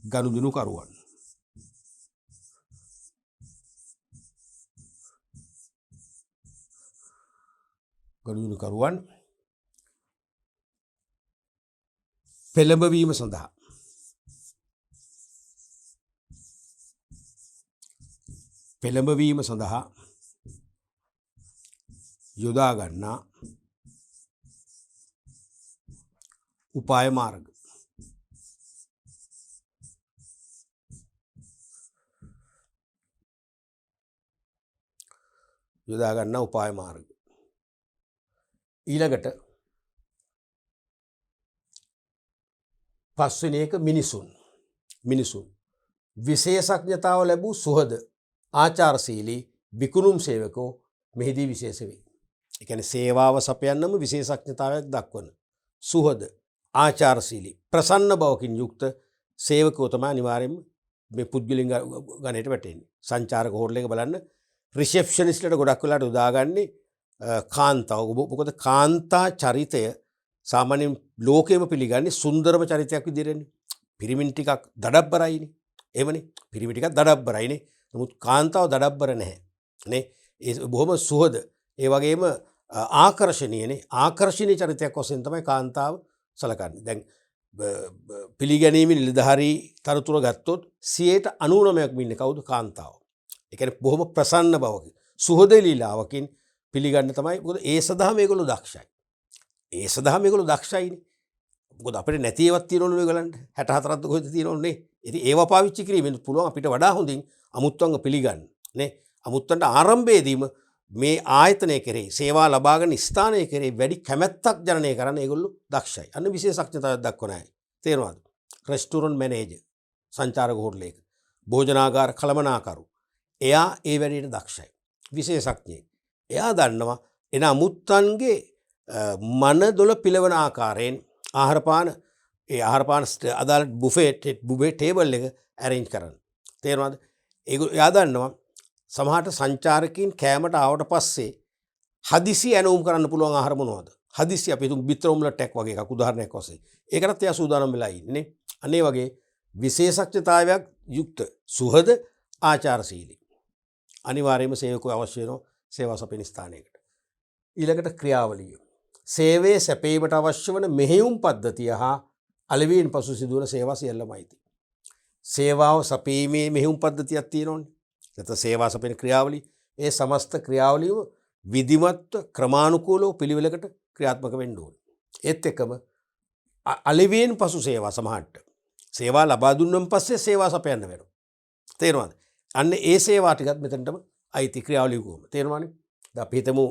ගනුදෙනුකරුවන් පෙළඹවීම සඳහා යොදා ගන්නා උපාය මාර්ග. ඊළඟට පස්වෙනි එක මිනිසුන් විශේෂඥතාව ලැබූ සුහද ආචාරශීලී විකුණුම් සේවකෝ මෙහිදී විශේෂ වේ. ඒ කියන්නේ සේවාව සපයන්නම විශේෂඥතාවයක් දක්වන සුහද ආචාරශීලී ප්‍රසන්න බවකින් යුක්ත සේවකෝ තමයි අනිවාර්යයෙන්ම මේ පුද්ගලින් ගණයට වැටෙන්නේ. සංචාරක හෝටල් එක බලන්න රිසෙප්ෂනිස්ට්ලට ගොඩක් වෙලාට උදාගන්නේ කාන්තාව. මොකද කාන්තා චරිතය සාමාන්‍යයෙන් ලෝකෙම පිළිගන්නේ සුන්දරම චරිතයක් විදිහටනේ. පිරිමින් ටිකක් දඩබ්බරයිනේ. එහෙමනේ. පිරිමි ටිකක් දඩබ්බරයිනේ. නමුත් කාන්තාව දඩබ්බර නැහැ. නේ? ඒ බොහොම සුහද. ඒ වගේම ආකර්ශනීයනේ. ආකර්ශනීය චරිතයක් වශයෙන් තමයි කාන්තාව සලකන්නේ. දැන් පිළිගැනීමේ නිලධාරී තනතුර ගත්තොත් 99%ක්ම ඉන්නේ කවුද? කාන්තාව. ඒ කියන්නේ බොහොම ප්‍රසන්න බවකින් සුහද ලීලාවකින් පිළිගන්න තමයි. මොකද ඒ සඳහා මේගොල්ලෝ දක්ෂයි. ඒ සඳහා මේගොල්ලෝ දක්ෂයිනේ. මොකද අපිට නැති ඒවත් තියෙනවලු මේගොල්ලන්ට 64ක්ද කොහෙද තියෙනවලුනේ. ඉතින් ඒවා පාවිච්චි කිරීමෙන් පුළුවන් අපිට වඩා හොඳින් අමුත්තන්ව පිළිගන්න. නේ? අමුත්තන්ට ආරම්භයේදීම මේ ආයතනය කෙරෙහි සේවා ලබාගෙන ස්ථානය කෙරෙහි වැඩි කැමැත්තක් ජනනය කරන්න ඒගොල්ලෝ දක්ෂයි. අන්න විශේෂඥතාවයක් දක්වන අය. තේරෙනවද? රෙස්ටොරන්ට් මැනේජර්, සංචාරක හෝටලයක, භෝජනාගාර කළමනාකරු. එයා ඒ වැඩේට දක්ෂයි. විශේෂඥයෙක්. එයා දන්නවා එන අමුත්තන්ගේ මනදොල පිළවන ආකාරයෙන් ආහාරපාන ඒ ආහාරපාන අදාළ බුෆේ ටේබල් එක ඇරේන්ජ් කරන්න. තේරෙනවද? එයා දන්නවා සමහරට සංචාරකයන් කෑමට ආවට පස්සේ හදිසි ඇනවුම් කරන්න පුළුවන් ආහාර මොනවද? හදිසි අපි තුන් බිත්තර ඔම්ලට් එකක් වගේ එකක් උදාහරණයක් වශයෙන්. ඒකටත් එයා සූදානම් වෙලා ඉන්නේ. අනේ වගේ විශේෂඥතාවයක් යුක්ත සුහද ආචාරශීලී. අනිවාර්යයෙන්ම සේවකව අවශ්‍ය වෙනවා සේවා සපයන ස්ථානයකට. ඊළඟට ක්‍රියාවලිය. සේවයේ සැපීමට අවශ්‍ය වන මෙහෙයුම් පද්ධතිය හා අලෙවියෙන් පසු සිදුවන සේවා සියල්ලමයි. සේවාව සපීමේ මෙහෙයුම් පද්ධතියක් තියෙනවනේ. නැත්නම් සේවා සපයන ක්‍රියාවලිය. ඒ සමස්ත ක්‍රියාවලියම විධිමත්ව ක්‍රමානුකූලව පිළිවෙලකට ක්‍රියාත්මක වෙන්න ඕනේ. ඒත් එක්කම අලෙවියෙන් පසු සේවා සමහරට සේවා ලබා දුන්නන් පස්සේ සේවා සපයන්න වෙනවා. තේරෙනවද? අන්න ඒ සේවා ටිකත් මෙතනටම අයිති ක්‍රියාවලිය කොහොම තේරෙනවනේ. දැන් අපි හිතමු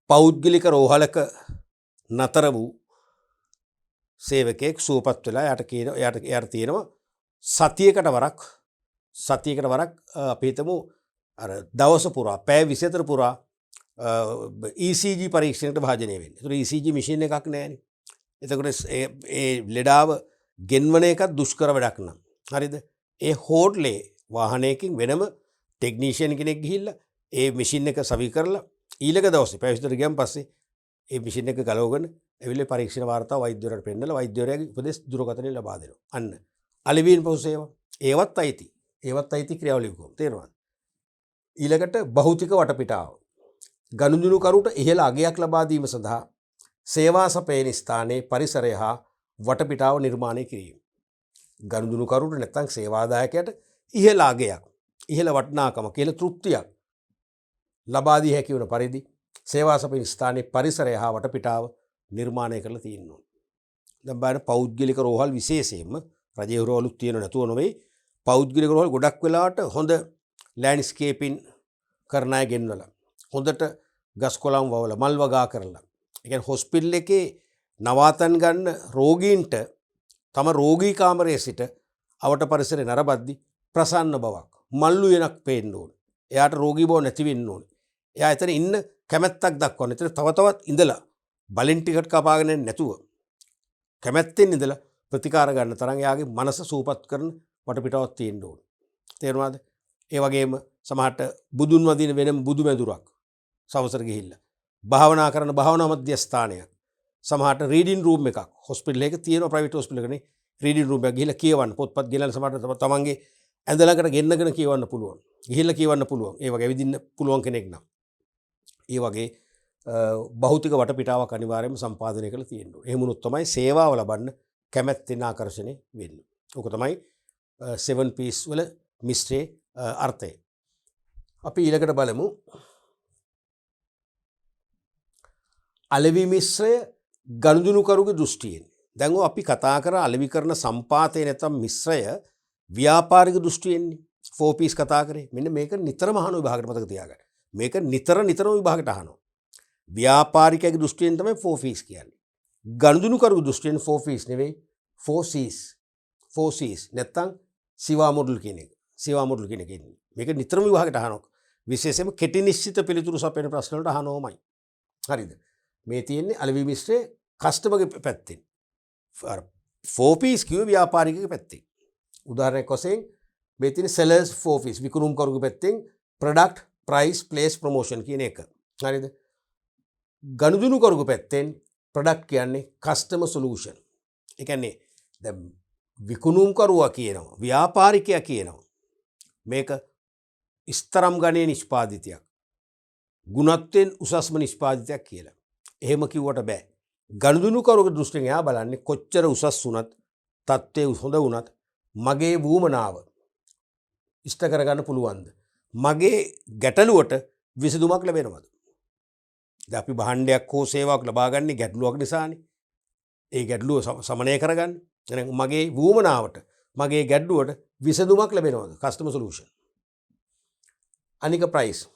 පෞද්ගලික රෝහලක නතර වූ සේවකයෙක් සුවපත් වෙලා එයාට තියෙනවා සතියකට වරක් අපි හිතමු අර දවස පුරා පැය 24 පුරා ECG පරීක්ෂණයට භාජනය වෙන්නේ. ඒතර ECG මැෂින් එකක් නැහැනේ. එතකොට ඒ ලෙඩාව ගෙන්වන එකත් දුෂ්කර වැඩක් නම්. හරිද? ඒ හෝටලේ වාහනයකින් වෙනම ටෙක්නීෂියන් කෙනෙක් ගිහිල්ලා ඒ මැෂින් එක සවි කරලා ඊළඟ දවසේ පැය 24 ගියන් පස්සේ ඒ මැෂින් එක ගලවගෙන ඇවිල්ලා පරීක්ෂණ වාර්තාව වෛද්‍යවරයාට පෙන්නලා වෛද්‍යවරයාගේ උපදෙස් දුරකථනයෙන් ලබා දෙනවා. අන්න අලෙවියෙන් පසු සේවා. ඒවත් අයිති ක්‍රියාවලිය කොහොමද? තේරෙනවද? ඊළඟට භෞතික වටපිටාව. ගනුදෙනු කරුට ඉහළ අගයක් ලබා දීම සඳහා සේවා සපයන ස්ථානයේ පරිසරය හා වටපිටාව නිර්මාණය කිරීම. ගනුදෙනු කරුට නැත්නම් සේවාදායකයට ඉහළ අගයක්, ඉහළ වටිනාකමක්, ඉහළ තෘප්තියක් ලබා දී හැකි වන පරිදි සේවා සපයන ස්ථානයේ පරිසරය හා වටපිටාව නිර්මාණය කරලා තියෙනවා. දැන් බලන්න පෞද්ගලික රෝහල් විශේෂයෙන්ම රජයේ රෝහලුත් තියෙන නැතුව නෙවෙයි පෞද්ගලික රෝහල් ගොඩක් වෙලාවට හොඳ ලෑන්ඩ්ස්කේපින් කරන අය ගෙන්වලා හොඳට ගස් කොළන් වවලා මල් වගා කරලා. ඒ කියන්නේ හොස්පිටල් එකේ නවාතන් ගන්න රෝගීන්ට තම රෝගී කාමරයේ සිට අවට පරිසරේ නරබද්දි ප්‍රසන්න බවක් මල්ලු වෙනක් පේන්න ඕනේ. එයාට රෝගී බව නැති වෙන්න ඕනේ. එයා එතන ඉන්න කැමැත්තක් දක්වන්න. එතන තව තවත් ඉඳලා බලෙන් ටිකට් කපාගෙන නැතුව කැමැත්තෙන් ඉඳලා ප්‍රතිකාර ගන්න තරම් එයාගේ මනස සූපත් කරන වටපිටාවක් තියෙන්න ඕනේ. තේරුණාද? ඒ වගේම සමහරට බුදුන් වදින වෙනම බුදු මැදුරක් සවසර ගිහිල්ලා භාවනා කරන භාවනා මධ්‍යස්ථානයක්. සමහරට රීඩින් රූම් එකක් හොස්පිටල් එකක තියෙනවා ප්‍රයිවට් හොස්පිටල් එකනේ. රීඩින් රූම් එකක් ගිහිල්ලා කියවන්න පොත්පත් ගෙනල්ලා සමහරට තමන්ගේ ඇඳ ළඟට ගෙන්නගෙන කියවන්න පුළුවන්. ගිහිල්ලා කියවන්න පුළුවන්. ඒ වගේ ඇවිදින්න පුළුවන් කෙනෙක් නම්. ඒ වගේ භෞතික වටපිටාවක් අනිවාර්යයෙන්ම සම්පාදනය කරලා තියෙන්න ඕනේ. එහෙම වුණොත් තමයි සේවාව ලබන්න කැමැත්තෙන් ආකර්ෂණය වෙන්නේ. ඕක තමයි 7 piece වල මිශ්‍රේ අර්ථය. අපි ඊළඟට බලමු අලෙවි මිශ්‍රය ගනුදෙනු කරුගේ දෘෂ්ටියෙන්. දැන් අපි කතා කර අලෙවි කරන සම්පාතය නැත්නම් මිශ්‍රය ව්‍යාපාරික දෘෂ්ටියෙන්නේ. 4 piece කතා කරේ. මෙන්න මේක නිතරම අහන විභාගයට මතක තියාගන්න. මේක නිතරම විභාගයට අහනවා. ව්‍යාපාරිකයේ දෘෂ්ටියෙන් තමයි 4 piece කියන්නේ. ගනුදෙනු කරුගේ දෘෂ්ටියෙන් 4 piece නෙවෙයි 4 C's. 4 C's නැත්නම් සිවා මොඩල් කියන එක. සිවා මොඩල් කියන එක ඉන්නේ. මේක නිතරම විභාගයට අහනවා. විශේෂයෙන්ම කෙටි නිශ්චිත පිළිතුරු සපයන ප්‍රශ්න වලට අහනෝමයි. හරිද? මේ තියෙන්නේ අලෙවි මිශ්‍රයේ කස්ටමර්ගේ පැත්තෙන්. 4 piece කිව්වේ ව්‍යාපාරිකගේ පැත්තෙන්. උදාහරණයක් වශයෙන් මේ තියෙන sellers for fees විකුණුම්කරුගේ පැත්තෙන් product price place promotion කියන එක. හරිද? ගනුදෙනුකරුගේ පැත්තෙන් product කියන්නේ customer solution. ඒ කියන්නේ දැන් විකුණුම්කරුවා කියනවා ව්‍යාපාරිකයා කියනවා මේක ස්තරම් ගණයේ නිෂ්පාදිතයක්. ගුණත්වයෙන් උසස්ම නිෂ්පාදිතයක් කියලා. එහෙම කිව්වට බෑ. ගනුදෙනුකරුගේ දෘෂ්ටියෙන් එයා බලන්නේ කොච්චර උසස් වුණත් තත්ත්වය හොඳ වුණත් මගේ වුමනාව ඉෂ්ට කරගන්න පුළුවන්ද? මගේ ගැටලුවට විසඳුමක් ලැබෙනවද? දැන් අපි භාණ්ඩයක් හෝ සේවාවක් ලබා ගන්නේ ගැටලුවක් නිසානේ. ඒ ගැටලුව සමනය කරගන්න. එහෙනම් මගේ වුමනාවට මගේ ගැටලුවට විසඳුමක් ලැබෙනවද? Customer solution. අනික ප්‍රයිස්.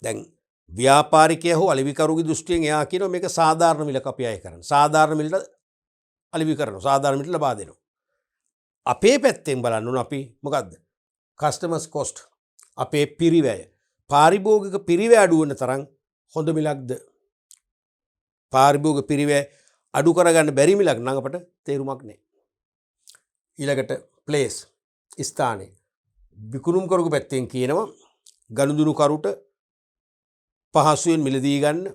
දැන් ව්‍යාපාරිකයා හෝ අලෙවිකරුගේ දෘෂ්ටියෙන් එයා කියනවා මේක සාධාරණ මිලක අපි අය කරනවා. සාධාරණ මිලට අලෙවි කරනවා. සාධාරණ මිලට ලබා දෙනවා. අපේ පැත්තෙන් බලන්න ඕන අපි මොකද්ද? Customers cost. අපේ පිරිවැය. පාරිභෝගික පිරිවැය අඩු වෙන තරම් හොඳ මිලක්ද? පාරිභෝගික පිරිවැය අඩු කරගන්න බැරි මිලක් නම් අපට තේරුමක් නැහැ. ඊළඟට ප්ලේස් ස්ථානය. විකුණුම්කරුගේ පැත්තෙන් කියනවා ගනුදෙනුකරුට පහසුවෙන් මිලදී ගන්න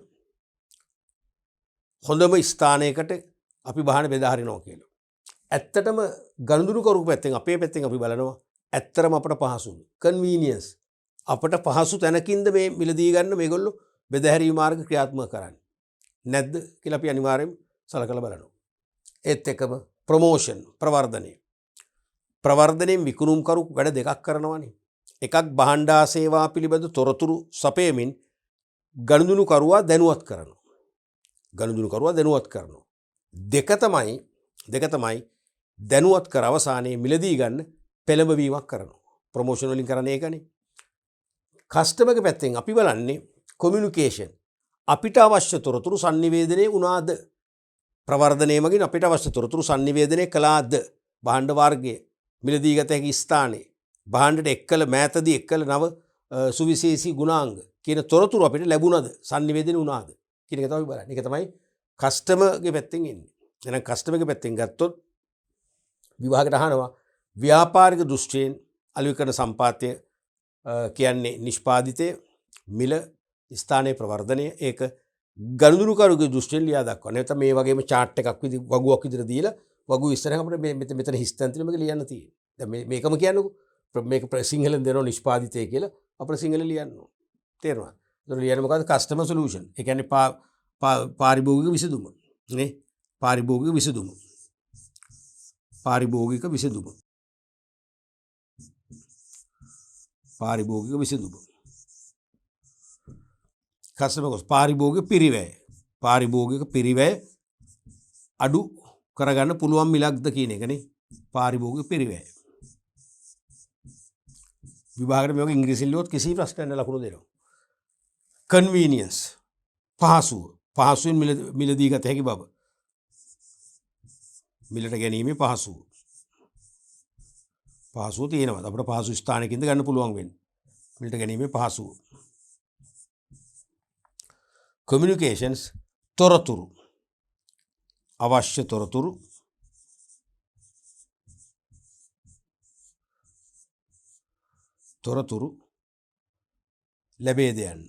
හොඳම ස්ථානයකට අපි බහන බෙදා හරිනවා කියලා. ඇත්තටම ගනුදෙනුකරුගේ පැත්තෙන් අපේ පැත්තෙන් අපි බලනවා ඇත්තටම අපට පහසුයි. කන්වීනියන්ස්. අපට පහසු තැනකින්ද මේ මිලදී ගන්න මේගොල්ලෝ බෙදා හැරීම මාර්ග ක්‍රියාත්මක කරන්නේ. නැද්ද කියලා අපි අනිවාර්යයෙන් සලකලා බලනවා. ඒත් එක්කම ප්‍රොමෝෂන් ප්‍රවර්ධනය. ප්‍රවර්ධනයෙන් විකුණුම්කරු වැඩ දෙකක් කරනවානේ. එකක් භාණ්ඩා සේවා පිළිබඳ තොරතුරු සපයමින් ගනුදෙනුකරුවා දැනුවත් කරනවා. ගනුදෙනුකරුවා දැනුවත් කරනවා. දෙක තමයි දැනුවත් කර අවසානයේ මිලදී ගන්න පෙළඹවීමක් කරනවා. ප්‍රොමෝෂන් වලින් කරන්නේ ඒකනේ. කස්ටමර්ගේ පැත්තෙන් අපි බලන්නේ කොමියුනිකේෂන්. අපිට අවශ්‍ය තොරතුරු sannivedanaya වුණාද? ප්‍රවර්ධනයේ මගින් අපිට අවශ්‍ය තොරතුරු sannivedanaya කළාද? භාණ්ඩ වර්ගයේ මිලදී ගත හැකි ස්ථානයේ භාණ්ඩට එක්කල මෑතදී එක්කල නව සුවිශේෂී ගුණාංග කියන තොරතුරු අපිට ලැබුණාද? sannivedanaya වුණාද? කියන එක තමයි බලන්නේ. ඒක තමයි කස්ටමර්ගේ පැත්තෙන් එන්නේ. එහෙනම් කස්ටමර්ගේ පැත්තෙන් ගත්තොත් විභාගයට අහනවා ව්‍යාපාරික දෘෂ්ටියෙන් අලෙවිකරන සම්පාදනය කියන්නේ නිෂ්පාදිතය මිල ස්ථානයේ ප්‍රවර්ධනය. ඒක ගනුදෙනුකරුගේ දෘෂ්ටියෙන් ලියා දක්වන්න. නැත්නම් මේ වගේම chart එකක් වගුවක් විදිහට දීලා වගුව ඉස්සරහ අපිට මෙතන හිස්තැන් තියෙන මේක ලියන්න තියෙන්නේ. දැන් මේකම කියන්නකෝ මේක සිංහලෙන් දෙනවා නිෂ්පාදිතය කියලා අපිට සිංහලෙන් ලියන්න ඕන. තේරුණාද? ඒතර ලියන්නේ මොකද්ද? Customer solution. ඒ කියන්නේ පාරිභෝගික විසඳුම. නේ? පාරිභෝගික විසඳුම. පාරිභෝගික විසඳුම. පාරිභෝගික විසඳුම. කස්ටමර් කොස්ට් පාරිභෝගික පිරිවැය. පාරිභෝගික පිරිවැය අඩු කරගන්න පුළුවන් මිලක්ද කියන එකනේ පාරිභෝගික පිරිවැය. විභාගයට මේක ඉංග්‍රීසියෙන් ලියුවොත් කිසි ප්‍රශ්නයක් නැහැ ලකුණු දෙනවා. කන්වීනියන්ස් පහසුවෙන් මිලදී ගත හැකි බව. මිලට ගැනීමේ පහසුව. පහසුව තියෙනවා. අපිට පහසු ස්ථානයකින්ද ගන්න පුළුවන් වෙන්නේ. මිලට ගැනීමේ පහසුව. කමියුනිකේෂන්ස් තොරතුරු. අවශ්‍ය තොරතුරු ලැබේද යන්න.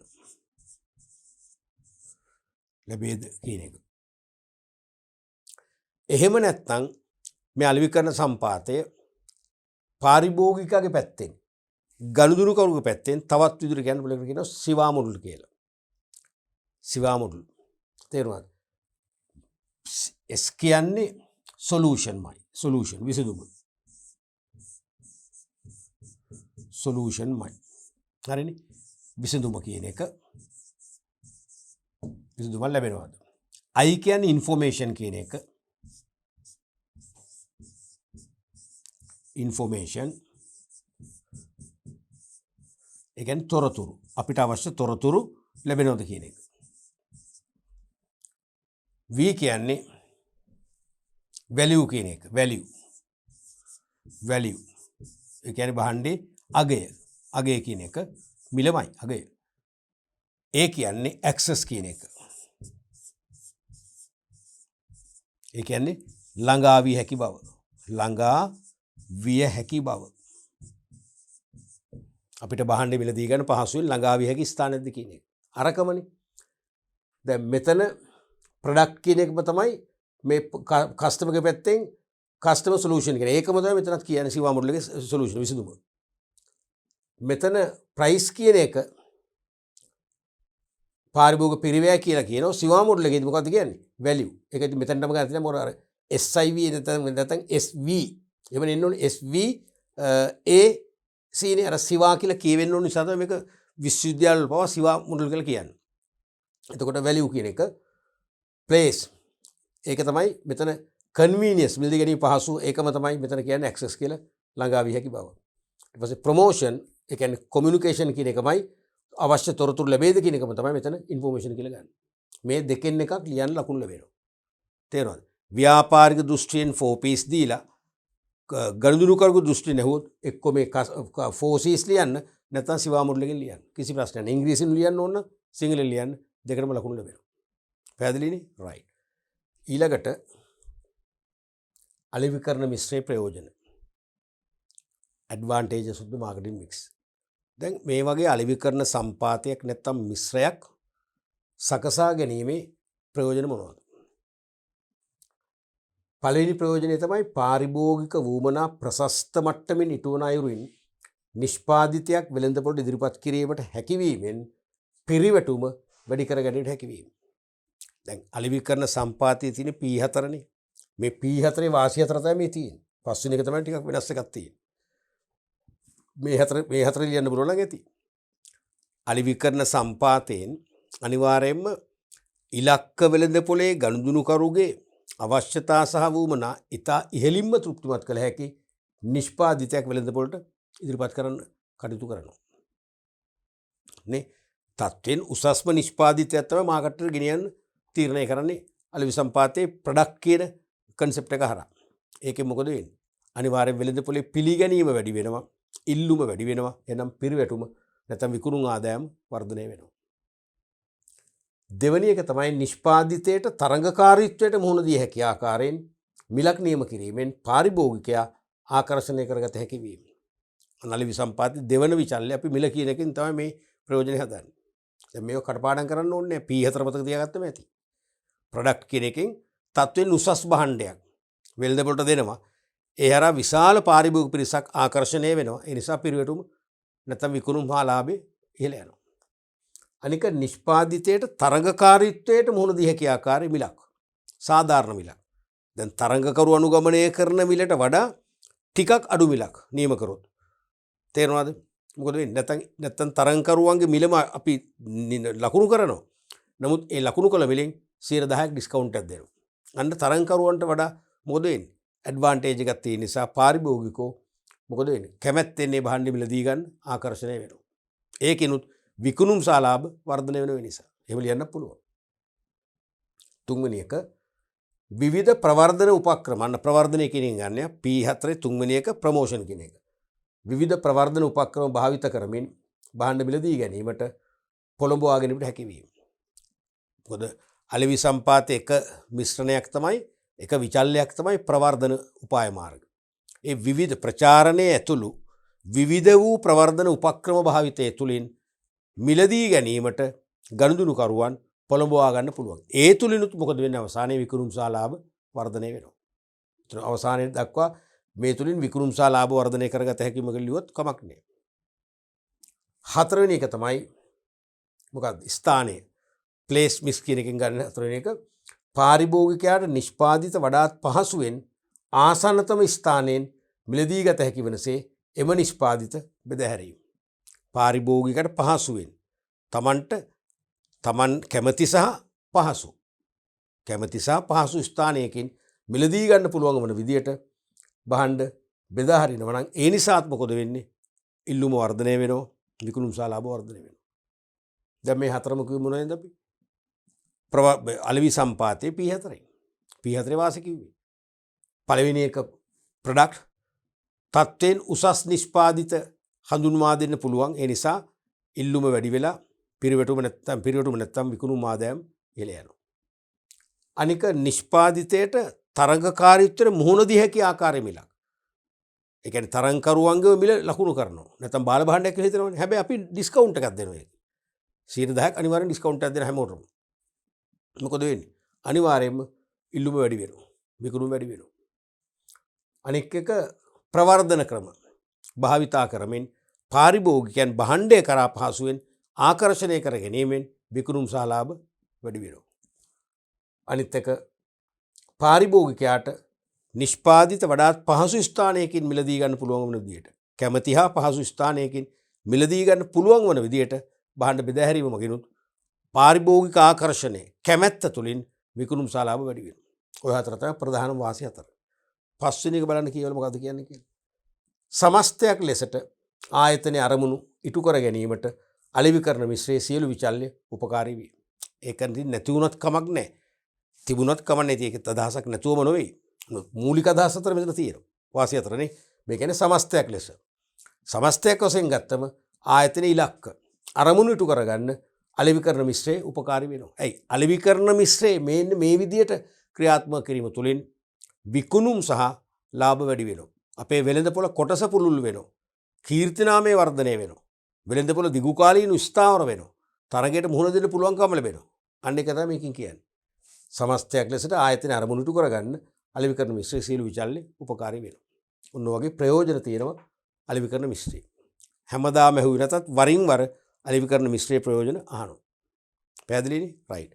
ලැබේද කියන එක. එහෙම නැත්නම් මේ අලෙවිකරන සම්පාතය පාරිභෝගිකගේ පැත්තෙන් ගනුදෙනුකරුගේ පැත්තෙන් තවත් විදිහට කියන්න පුළුවන් කියනවා සිවා මොඩල් කියලා. සිවා මොඩල්. තේරුණාද? S කියන්නේ සොලියුෂන්මයි. සොලියුෂන් විසඳුම. සොලියුෂන්මයි. හරිනේ? විසඳුම කියන එක විසඳුම ලැබෙනවාද? I කියන්නේ ඉන්ෆෝමේෂන් කියන එක. ඉන්ෆෝමේෂන් ඒ කියන්නේ තොරතුරු. අපිට අවශ්‍ය තොරතුරු ලැබෙනවද කියන එක. V කියන්නේ වැලියු කියන එක. වැලියු. ඒ කියන්නේ භාණ්ඩේ අගය. අගය කියන එක මිලමයි අගය. ඒ කියන්නේ ඇක්සස් කියන එක. ඒ කියන්නේ ළඟා විය හැකි බව. ළඟා විය හැකි බව. අපිට බහණ්ඩ මිලදී ගන්න පහසුවෙන් ළඟා විය හැකි ස්ථානයක්ද කියන එක. අරකමනේ. දැන් මෙතන ප්‍රොඩක්ට් කියන එකම තමයි මේ කස්ටමර්ගේ පැත්තෙන් කස්ටමර් සොලියුෂන් කියන. ඒකම තමයි මෙතනත් කියන්නේ සිවා මොඩල්ගේ සොලියුෂන් විසඳුම. මෙතන ප්‍රයිස් කියන එක පාරිභෝගික පිරිවැය කියලා කියනවා. සිවා මොඩල්ගේදී මොකක්ද කියන්නේ? වැලියු. ඒක ඉතින් මෙතනටම ගන්න තියෙනවා මොකද අර SIV නැත්නම් SV. එහෙම නෙන්න ඕනේ SV A C නේ අර සිවා කියලා කියවෙන්න ඕන නිසා තමයි මේක විශ්වවිද්‍යාල වල පවා සිවා මොඩල් කියලා කියන්නේ. එතකොට වැලියු කියන එක ප්ලේස් ඒක තමයි මෙතන කන්වීනියන්ස් මිලදී ගැනීම පහසු ඒකම තමයි මෙතන කියන්නේ ඇක්සස් කියලා ළඟා විය හැකි බව. ඊට පස්සේ ප්‍රොමෝෂන් ඒ කියන්නේ කොමියුනිකේෂන් කියන එකමයි අවශ්‍ය තොරතුරු ලැබෙයිද කියන එකම තමයි මෙතන ඉන්ෆෝමේෂන් කියලා ගන්න. මේ දෙකෙන් එකක් ලියන්න ලකුණු ලැබෙනවා. තේරෙනවද? ව්‍යාපාරික දෘෂ්ටියෙන් 4 piece දීලා ගණුදුණු කරපු දෘෂ්ටි නැහුවොත් එක්ක මේ 4 C's ලියන්න නැත්නම් සිවා මොඩල් එකෙන් ලියන්න. කිසි ප්‍රශ්නයක් නැහැ. ඉංග්‍රීසියෙන් ලියන්න ඕන සිංහලෙන් ලියන්න දෙකටම ලකුණු ලැබෙනවා. පැහැදිලිනේ? රයිට්. ඊළඟට අලෙවිකරණ මිශ්‍රයේ ප්‍රයෝජන. Advantages of the marketing mix. දැන් මේ වගේ අලෙවිකරණ සම්පාතයක් නැත්නම් මිශ්‍රයක් සකසා ගැනීමේ ප්‍රයෝජන මොනවද? පළවෙනි ප්‍රයෝජනය තමයි පාරිභෝගික වූමනා ප්‍රශස්ත මට්ටමින් ඉටුවන අයුරින් නිෂ්පාදිතයක් වෙළඳපොළට ඉදිරිපත් කිරීමට හැකිවීමෙන් පිරිවැටුම වැඩි කර ගැනීමට හැකිවීම. දැන් අලෙවිකරණ සම්පාතයේ තියෙන P4නේ. මේ P4 වාසිය 4 තමයි මේ තියෙන්නේ. පස්වෙනි එක තමයි ටිකක් වෙනස් එකක් තියෙන්නේ. මේ හතර ලියන්න පුළුවන් නම් ඇති. අලෙවිකරණ සම්පාතයෙන් අනිවාර්යයෙන්ම ඉලක්ක වෙළඳපොලේ ගනුදෙනු කරුගේ අවශ්‍යතා සහ වූමනා ඉතා ඉහළින්ම තෘප්තිමත් කළ හැකි නිෂ්පාදිතයක් වෙළඳපොළට ඉදිරිපත් කරන්න කටයුතු කරනවා. නේ තත්ත්වෙන් උසස්ම නිෂ්පාදිතයක් තමයි මාකට් එකට ගෙනියන්න තීරණය කරන්නේ අලෙවි සම්පාතයේ ප්‍රොඩක්ට් කියන කන්සෙප්ට් එක හරහා. ඒකෙන් මොකද වෙන්නේ? අනිවාර්යෙන් වෙළඳපොලේ පිළිගැනීම වැඩි වෙනවා, ඉල්ලුම වැඩි වෙනවා, එනම් පිරිවැටුම නැත්නම් විකුණුම් ආදායම් වර්ධනය වෙනවා. දෙවැනි එක තමයි නිෂ්පාදිතයට තරඟකාරීත්වයට මුහුණ දිය හැකි ආකාරයෙන් මිලක් නියම කිරීමෙන් පාරිභෝගිකයා ආකර්ෂණය කරගත හැකි වීම. අලෙවි සම්පාතයේ දෙවන විචල්‍ය අපි මිල කියන එකෙන් තමයි මේ ප්‍රයෝජනෙ හදන්නේ. දැන් මේක කටපාඩම් කරන්න ඕනේ P4 මතක තියාගත්තම ඇති. ප්‍රොඩක්ට් කියන එකෙන් තත්වෙන් උසස් භාණ්ඩයක් වෙළඳපොළට දෙනවා. ඒ හරහා විශාල පාරිභෝගික පිරිසක් ආකර්ෂණය වෙනවා. ඒ නිසා පිරිවැටුම නැත්නම් විකුණුම් හා ලාභය ඉහළ යනවා. අනික නිෂ්පාදිතයට තරඟකාරීත්වයට මුහුණ දී හැකි ආකාරයේ මිලක්. සාධාරණ මිලක්. දැන් තරඟකරු අනුගමනය කරන මිලට වඩා ටිකක් අඩු මිලක් නියම කරොත්. තේරෙනවද? මොකද වෙන්නේ? නැත්නම් තරඟකරුවන්ගේ මිලම අපි ලකුණු කරනවා. නමුත් ඒ ලකුණු කළ මිලෙන් 10% ඩිස්කවුන්ට් එකක් දෙනවා. අන්න තරඟකරුවන්ට වඩා මොකද වෙන්නේ? ඇඩ්වාන්ටේජ් එකක් තියෙන නිසා පාරිභෝගිකෝ මොකද වෙන්නේ? කැමැත්තෙන් මේ භාණ්ඩ මිල දී ගන්න ආකර්ෂණය වෙනවා. ඒකිනුත් විකුණුම් සහ ලාභ වර්ධනය වෙන නිසා. එහෙම ලියන්න පුළුවන්. තුන්වෙනි එක විවිධ ප්‍රවර්ධන උපක්‍රම. අන්න ප්‍රවර්ධනය කියන එක ගන්න P4 තුන්වෙනි එක ප්‍රොමෝෂන් කියන එක. විවිධ ප්‍රවර්ධන උපක්‍රම භාවිත කරමින් භාණ්ඩ මිල දී ගැනීමට පොළඹවා ගැනීමට හැකිවීම. මොකද අලෙවි සම්පාත එක මිශ්‍රණයක් තමයි එක විචල්‍යයක් තමයි ප්‍රවර්ධන උපාය මාර්ග. ඒ විවිධ ප්‍රචාරණයේ ඇතුළු විවිධ වූ ප්‍රවර්ධන උපක්‍රම භාවිතය තුළින් මිලදී ගැනීමට ගනුදෙනු කරුවන් පොළඹවා ගන්න පුළුවන්. ඒ තුලිනුත් මොකද වෙන්නේ? අවසානයේ විකුණුම් සහ ලාභ වර්ධනය වෙනවා. ඒතර අවසානයේ දක්වා මේ තුලින් විකුණුම් සහ ලාභ වර්ධනය කරගත හැකි මොකද ලියුවොත් කමක් නෑ. හතරවෙනි එක තමයි මොකක්ද? ස්ථානය. ප්ලේස් මිස් කියන එකෙන් ගන්න හතරවෙනි එක පාරිභෝගිකයාට නිෂ්පාදිත වඩාත් පහසුවෙන් ආසන්නතම ස්ථානයෙන් මිලදී ගත හැකි වෙනසේ එම නිෂ්පාදිත බෙදා හැරීම. පාරිභෝගිකයට පහසුවෙන් තමන් කැමති සහ පහසු ස්ථානයකින් මිලදී ගන්න පුළුවන් වන විදියට භාණ්ඩ බෙදා හරිනවා නම් ඒ නිසාත් මොකද වෙන්නේ? ඉල්ලුම වර්ධනය වෙනවා, විකුණුම් සහ ලාභ වර්ධනය වෙනවා. දැන් මේ හතරම කිව්ව මොනවද අපි? අලෙවි සම්පාතයේ P4 වාසිය කිව්වේ. පළවෙනි එක ප්‍රොඩක්ට් තත්ත්වෙන් උසස් නිෂ්පාදිත හඳුන්වා දෙන්න පුළුවන්. ඒ නිසා ඉල්ලුම වැඩි වෙලා පිරිවැටුම නැත්නම් විකුණුම් ආදායම් ඉහළ යනවා. අනික නිෂ්පාදිතයට තරඟකාරීත්වයට මුහුණ දී හැකි ආකාරයේ මිලක්. ඒ කියන්නේ තරංකරුවන්ගේ මිල ලකුණු කරනවා. නැත්නම් බාල භාණ්ඩයක් කියලා හිතනවනේ. හැබැයි අපි ඩිස්කවුන්ට් එකක් දෙනවා ඒක. 10% අනිවාර්යෙන් ඩිස්කවුන්ට් එකක් දෙන හැමෝටම. මොකද වෙන්නේ? අනිවාර්යයෙන්ම ඉල්ලුම වැඩි වෙනවා. විකුණුම වැඩි වෙනවා. අනෙක් එක ප්‍රවර්ධන ක්‍රම භාවිතා කරමින් පාරිභෝගිකයන් භාණ්ඩය කරා පහසුවෙන් ආකර්ෂණය කර ගැනීමෙන් විකුණුම් සහ ලාභ වැඩි වෙනවා. අනිත් එක පාරිභෝගිකයාට නිෂ්පාදිත වඩාත් පහසු ස්ථානයකින් මිලදී ගන්න පුළුවන් වන විදියට කැමැති හා පහසු ස්ථානයකින් මිලදී ගන්න පුළුවන් වන විදියට භාණ්ඩ බෙදාහැරීම මගිනුත් පාරිභෝගික ආකර්ෂණය කැමැත්ත තුළින් විකුණුම් සහ ලාභ වැඩි වෙනවා. ඔය හතර තමයි ප්‍රධාන වාසි හතර. පස්වෙනි එක බලන්න කියවල මොකද්ද කියන්නේ කියලා. සමස්තයක් ලෙසට ආයතනයේ අරමුණු ඉටු කර ගැනීමට අලෙවි කරන මිශ්‍රයේ සියලු විචල්්‍ය උපකාරී වේ. ඒක නැති වුණත් කමක් නැහැ. තිබුණත් කමක් නැති ඒක අදහසක් නැතුවම නෙවෙයි. මූලික අදහස අතර මෙතන තියෙනවා. වාසි අතරනේ. මේ කියන්නේ සමස්තයක් ලෙස. සමස්තයක් වශයෙන් ගත්තම ආයතනයේ ඉලක්ක අරමුණු ඉටු කරගන්න අලෙවි කරන මිශ්‍රයේ උපකාරී වෙනවා. ඇයි? අලෙවි කරන මිශ්‍රයේ මේ විදියට ක්‍රියාත්මක කිරීම තුළින් විකුණුම් සහ ලාභ වැඩි වෙනවා. අපේ වෙළඳපොළ කොටස පුළුල් වෙනවා. කීර්තිනාමය වර්ධනය වෙනවා. වෙළඳපොළ දිගුකාලීන ස්ථාවර වෙනවා. තරගයට මුහුණ දෙන්න පුළුවන්කම ලැබෙනවා. අන්න ඒක තමයි මේකෙන් කියන්නේ. සමස්තයක් ලෙසට ආයතන අරමුණු ඉටු කරගන්න අලෙවි කරන මිශ්‍රයේ සීල විචල්්‍ය උපකාරී වෙනවා. ඔන්න වගේ ප්‍රයෝජන තියෙනවා අලෙවි කරන මිශ්‍රය. හැමදාම ඇහුවේ නැතත් වරින් වර අලෙවි කරන මිශ්‍රයේ ප්‍රයෝජන අහනවා. පැහැදිලිනේ? රයිට්.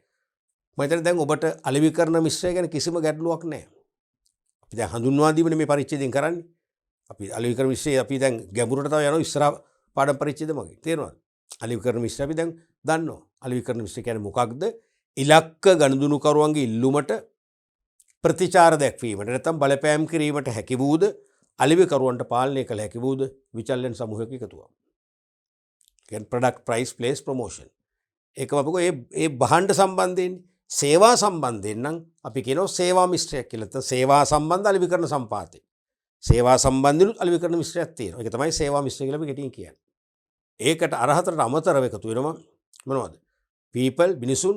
මම හිතන්නේ දැන් ඔබට අලෙවි කරන මිශ්‍රය ගැන කිසිම ගැටලුවක් නැහැ. අපි දැන් හඳුන්වා දීමනේ මේ පරිච්ඡේදයෙන් කරන්නේ. අපි අලෙවි කරන මිශ්‍රය අපි දැන් ගැඹුරට තව යනවා ඉස්සරහ පාඩම් පරිච්ඡේද මගේ. තේරෙනවද? අලෙවි කරන මිශ්‍රය අපි දැන් දන්නවා. අලෙවි කරන මිශ්‍රය කියන්නේ මොකක්ද? ඉලක්ක ගනුදෙනුකරුවන්ගේ ඉල්ලුමට ප්‍රතිචාර දැක්වීමට නැත්නම් බලපෑම් කිරීමට හැකි වූද අලෙවිකරුවන්ට පාලනය කළ හැකි වූද විචල්්‍යන සමූහයක එකතුවක්. කියන්නේ product price place promotion. ඒකම අපකෝ ඒ භාණ්ඩ සම්බන්ධයෙන් සේවා සම්බන්ධයෙන් නම් අපි කියනවා සේවා මිශ්‍රයක් කියලා. නැත්නම් සේවා සම්බන්ධ අලෙවිකරණ සම්පාතය. සේවා සම්බන්ධිනුත් අලෙවිකරණ මිශ්‍රයක් තියෙනවා. ඒක තමයි සේවා මිශ්‍රය කියලා අපි කෙටියෙන් කියන්නේ. ඒකට අරහතට අමතරව එකතු වෙනවා මොනවද? people මිනිසුන්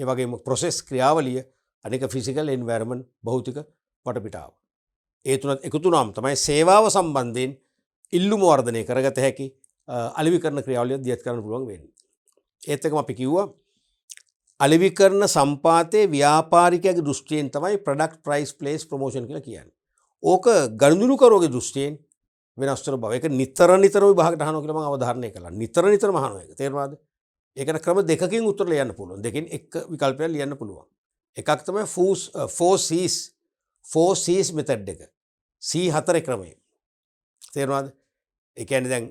ඒ වගේම process ක්‍රියාවලිය අනික physical environment භෞතික වටපිටාව. ඒ තුනත් එකතු වුණාම තමයි සේවාව සම්බන්ධයෙන් ඉල්ලුම වර්ධනය කරගත හැකි අලෙවිකරණ ක්‍රියාවලිය දියත් කරන්න පුළුවන් වෙන්නේ. ඒත් එකම අපි කිව්වා අලෙවිකරණ සම්පාතයේ ව්‍යාපාරිකයාගේ දෘෂ්ටියෙන් තමයි product price place promotion කියලා කියන්නේ. ඕක ගනුදෙනුකරුවගේ දෘෂ්ටියෙන් වෙනස් වෙන බව. ඒක නිතර විභාගයට අහනවා කියලා මම අවධාරණය කළා. නිතර අහනවා ඒක. තේරුණාද? ඒකට ක්‍රම දෙකකින් උත්තර ලියන්න පුළුවන්. දෙකෙන් එක විකල්පයක් ලියන්න පුළුවන්. එකක් තමයි 4 C's method එක. C4 ක්‍රමය. තේරුණාද? ඒ කියන්නේ දැන්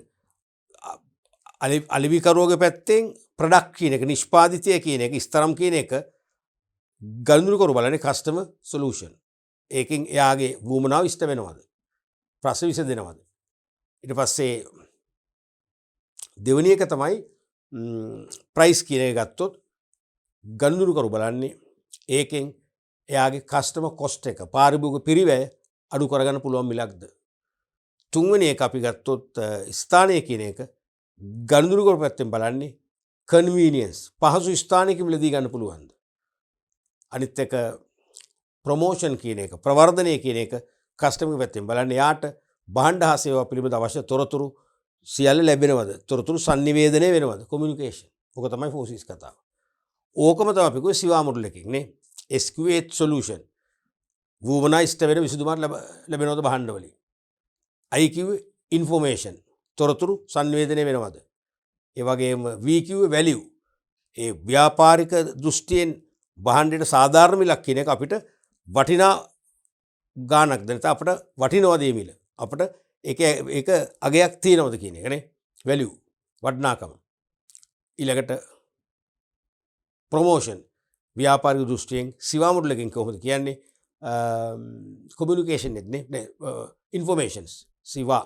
අලෙවිකරුවගේ පැත්තෙන් ප්‍රොඩක්ට් කියන එක නිෂ්පාදිතය කියන එක ස්තරම් කියන එක ගනුදෙනුකරු බලන්නේ කස්ටමර් සොලියුෂන්. ඒකෙන් එයාගේ වුමනාව ඉෂ්ට වෙනවද? ප්‍රශ්න විසඳෙනවද? ඊට පස්සේ දෙවෙනි එක තමයි ප්‍රයිස් කියන එක ගත්තොත් ගනුදෙනුකරු බලන්නේ ඒකෙන් එයාගේ කස්ටමර් කොස්ට් එක පාරිභෝගික පිරිවැය අඩු කරගන්න පුළුවන් මිලක්ද? තුන්වෙනි එක අපි ගත්තොත් ස්ථානය කියන එක ගනුදෙනුකරු පැත්තෙන් බලන්නේ කන්වීනියන්ස් පහසු ස්ථානයක මිලදී ගන්න පුළුවන්ද? අනිත් එක ප්‍රොමෝෂන් කියන එක ප්‍රවර්ධනය කියන එක කස්ටමර් පැත්තෙන් බලන්නේ යාට භාණ්ඩ හා සේවා පිළිබඳ අවශ්‍ය තොරතුරු සියල්ල ලැබෙනවද? තොරතුරු sannivedanaya වෙනවද? කොමියුනිකේෂන්. ඕක තමයි 4C's කතාව. ඕකම තමයි අපි කිව්වේ සිවා මොඩල් එකකින් නේ. SQH solution. වුවමනායිස්ට වෙන විසඳුමක් ලැබෙනවද භාණ්ඩ වලින්? I කිව්වේ information. තොරතුරු sannivedanaya වෙනවද? ඒ වගේම V කිව්වේ value. ඒ ව්‍යාපාරික දෘෂ්ටියෙන් භාණ්ඩයට සාධාරණ මිලක් කියන එක අපිට වටිනා ගාණක් දෙන්න අපිට වටිනවද මේ මිල? අපිට ඒක අගයක් තියෙනවද කියන එක නේ. value වටිනාකම. ඊළඟට ප්‍රොමෝෂන් ව්‍යාපාරික දෘෂ්ටියෙන් සිවා මොඩල් එකකින් කොහොමද කියන්නේ? කොමියුනිකේෂන් එක නේ ඉන්ෆෝමේෂන්ස් සිවා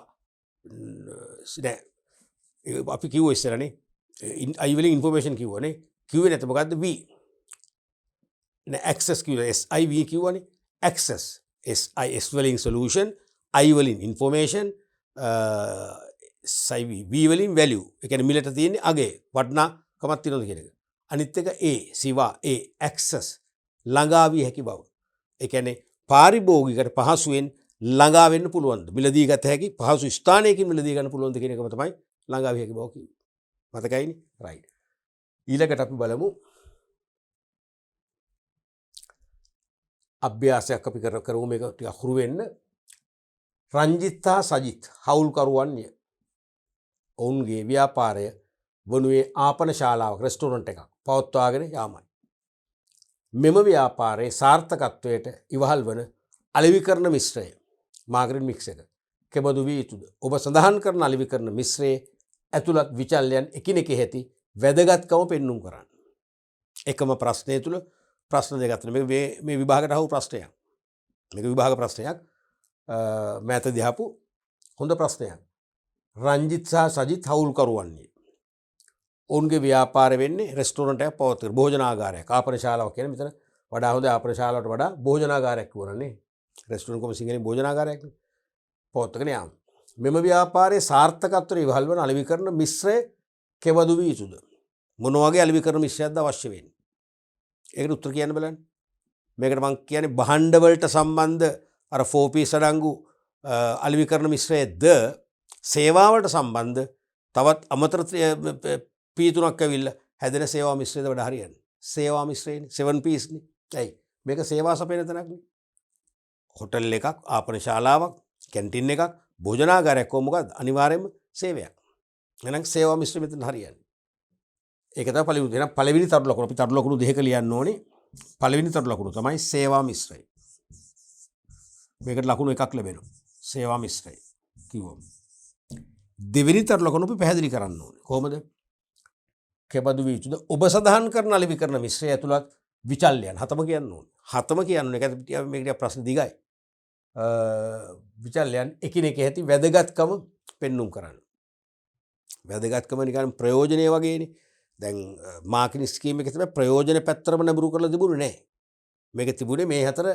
අපි කිව්ව ඉස්සරනේ I වලින් ඉන්ෆෝමේෂන් කිව්වනේ. කිව්වේ නැත්නම් මොකද්ද? V access කිව්වා. SIV කිව්වනේ. access SIS වලින් solution, I වලින් information, V වලින් value. ඒ කියන්නේ මිලට තියෙන අගේ වටිනාකමක් තියෙනවද කියන එක. අනිත් එක A සිවා access ළඟා විය හැකි බව. ඒ කියන්නේ පාරිභෝගිකයට පහසුවෙන් ළඟා වෙන්න පුළුවන්ද? මිලදී ගත හැකි පහසු ස්ථානයකින් මිලදී ගන්න පුළුවන්ද කියන එකම තමයි ළඟා විය හැකි බව කිව්වේ. මතකයිනේ? රයිට්. ඊළඟට අපි බලමු අභ්‍යාසයක් අපි කරමු මේක ටික අහුරු වෙන්න. රංජිත් හා සජිත් හවුල්කරුවන්ය. ඔවුන්ගේ ව්‍යාපාරය වනුයේ ආපන ශාලාවක් රෙස්ටෝරන්ට් එකක් පවත්වාගෙන යාමයි. මෙම ව්‍යාපාරයේ සාර්ථකත්වයට ඉවහල් වන අලෙවිකරණ මිශ්‍රය මාගරින් මික්ස් එක කෙබඳු විය යුතුද? ඔබ සඳහන් කරන අලෙවිකරණ මිශ්‍රයේ ඇතුළත් විචල්යන් එකිනෙක ඇති වැදගත්කම පෙන්눔 කරන්න. එකම ප්‍රශ්නය තුළ ප්‍රශ්න දෙකක් තියෙනවා. මේ විභාගයට අහු ප්‍රශ්නයක්. මේක විභාග ප්‍රශ්නයක්. මෑතදී අහපු හොඳ ප්‍රශ්නයක්. රංජිත් සහ සජිත් හවුල්කරුවන්ය. ඔවුන්ගේ ව්‍යාපාර වෙන්නේ රෙස්ටෝරන්ට් එකක් පවත්වන භෝජනාගාරයක්. ආපන ශාලාවක් කියන්නේ මෙතන වඩා හොඳ ආපන ශාලාවට වඩා භෝජනාගාරයක් කියවරනේ. රෙස්ටෝරන්ට් කොම සිංහලෙන් භෝජනාගාරයක් නේ. පවත්වගෙන යාම. මෙම ව්‍යාපාරයේ සාර්ථකත්වයට ඉවහල් වන අලෙවිකරණ මිශ්‍රය කෙබඳු විය යුතුද? මොන වගේ අලෙවිකරණ මිශ්‍රයක්ද අවශ්‍ය වෙන්නේ? ඒකට උත්තර කියන්න බලන්න. මේකට මම කියන්නේ භාණ්ඩ වලට සම්බන්ධ අර 4P සඩංගු අලෙවිකරණ මිශ්‍රයේද සේවාවට සම්බන්ධ තවත් අමතර P3ක් ඇවිල්ලා හැදෙන සේවා මිශ්‍රයද වඩා හරියන්නේ. සේවා මිශ්‍රයනේ 7Ps නේ. ඇයි? මේක සේවා සපයන තැනක් නේ. හොටල් එකක්, ආපන ශාලාවක්, කැන්ටින් එකක්, භෝජනාගාරයක් කොහොම මොකද්ද? අනිවාර්යයෙන්ම සේවයක්. එහෙනම් සේවා මිශ්‍රය මෙතන හරියන්නේ. ඒක තමයි පළවෙනි. එහෙනම් පළවෙනි තරු ලකුණ අපි තරු ලකුණු දෙකක ලියන්න ඕනේ. පළවෙනි තරු ලකුණ තමයි සේවා මිශ්‍රය. මේකට ලකුණු එකක් ලැබෙනවා. සේවා මිශ්‍රය කිව්වම. දෙවෙනි තරු ලකුණ අපි පැහැදිලි කරන්න ඕනේ. කොහොමද? කෙබඳු විය යුතුද? ඔබ සඳහන් කරන අලෙවිකරණ මිශ්‍රය ඇතුළත් විචල්යන් හතම කියන්න ඕනේ. හතම කියන්න ඕනේ. ඒක මේක ප්‍රශ්න දිගයි. විචල්යන් එකිනෙක ඇති වැදගත්කම පෙන්눔 කරන්න. වැදගත්කම නිකන් ප්‍රයෝජනය වගේනේ. දැන් මාකින් ස්කීම් එකේ තමයි ප්‍රයෝජන පැත්තරම නඹුරු කරලා තිබුණේ නැහැ. මේක තිබුණේ මේ හතර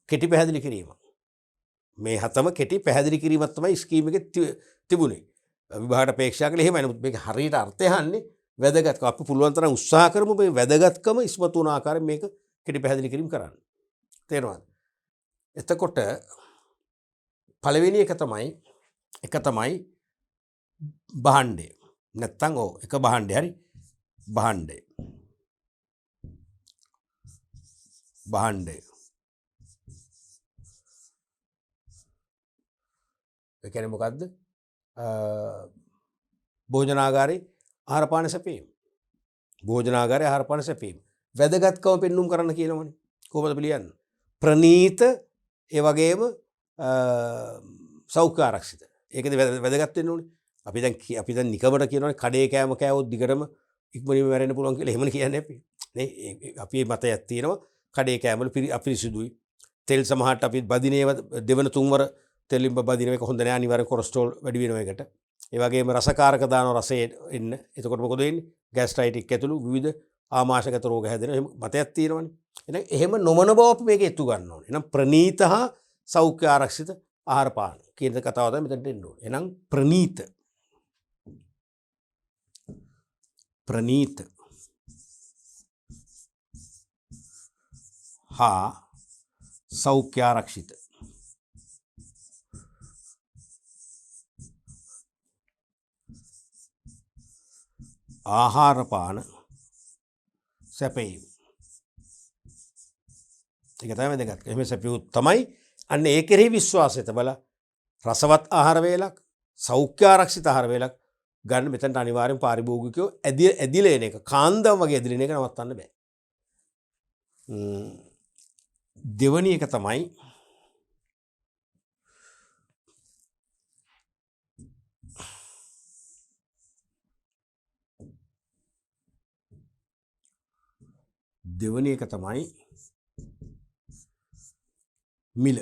කෙටි පැහැදිලි කිරීම. මේ හතම කෙටි පැහැදිලි කිරීමක් තමයි ස්කීම් එකේ තිබුණේ. විභාගයට අපේක්ෂා කළේ එහෙමයි. නමුත් මේක හරියට අර්ථය අහන්නේ වැදගත්කම. අපි පුළුවන් තරම් උත්සාහ කරමු මේ වැදගත්කම ඉස්මතු වන ආකාරයෙන් මේක කෙටි පැහැදිලි කිරීම කරන්න. තේරෙනවද? එතකොට පළවෙනි එක තමයි භාණ්ඩය. නැත්තම් එක භාණ්ඩය හරි. භාණ්ඩය. ඒ කියන්නේ මොකද්ද? භෝජනාගාරේ ආහාර පාන සැපීම. භෝජනාගාරේ ආහාර පාන සැපීම. වැදගත්කම පෙන්눔 කරන්න කියනවනේ. කොහොමද පිළියන්නේ? ප්‍රනීත ඒ වගේම සෞඛ්‍ය ආරක්ෂිත. ඒකද වැදගත් වෙන්න ඕනේ. අපි දැන් නිකමට කියනවනේ කඩේ කෑම කෑවොත් දිගටම ඉක්මනින්ම මැරෙන්න පුළුවන් කියලා. එහෙමනේ කියන්නේ අපි. නේ අපි මතයක් තියෙනවා කඩේ කෑම වල අපිරිසුදුයි. තෙල් සමහරට අපි බදිනේව දෙවන තුන්වර තෙලින්ම බදින එක හොඳ නෑ. අනිවාර්යෙන් කොලෙස්ටරෝල් වැඩි වෙනවා ඒකට. ඒ වගේම රසකාරක දානවා රසයේ එන්න. එතකොට මොකද වෙන්නේ? ગેස්ට්‍රයිටික් ඇතුළු විවිධ ආමාශයගත රෝග හැදෙනවා. එහෙම මතයක් තියෙනවනේ. එහෙනම් එහෙම නොමන බව අපි මේක එතු ගන්න ඕනේ. එහෙනම් ප්‍රනීත හා සෞඛ්‍ය ආරක්ෂිත ආහාර පාන කියන කතාව තමයි මෙතනට එන්න ඕනේ. එහෙනම් ප්‍රනීත හා සෞඛ්‍ය ආරක්ෂිත ආහාර පාන සැපයීම. ඒක තමයි වැදගත්. එහෙම සැපියුත් තමයි අන්න ඒ කෙරෙහි විශ්වාසය තබලා රසවත් ආහාර වේලක්, සෞඛ්‍ය ආරක්ෂිත ආහාර වේලක් ගන්න. මෙතනට අනිවාර්යෙන් පාරිභෝගිකයෝ ඇදිලා එන එක, කාන්දම් වගේ ඇදිලා එන එක නවත්තන්න බෑ. දෙවැනි එක තමයි මිල.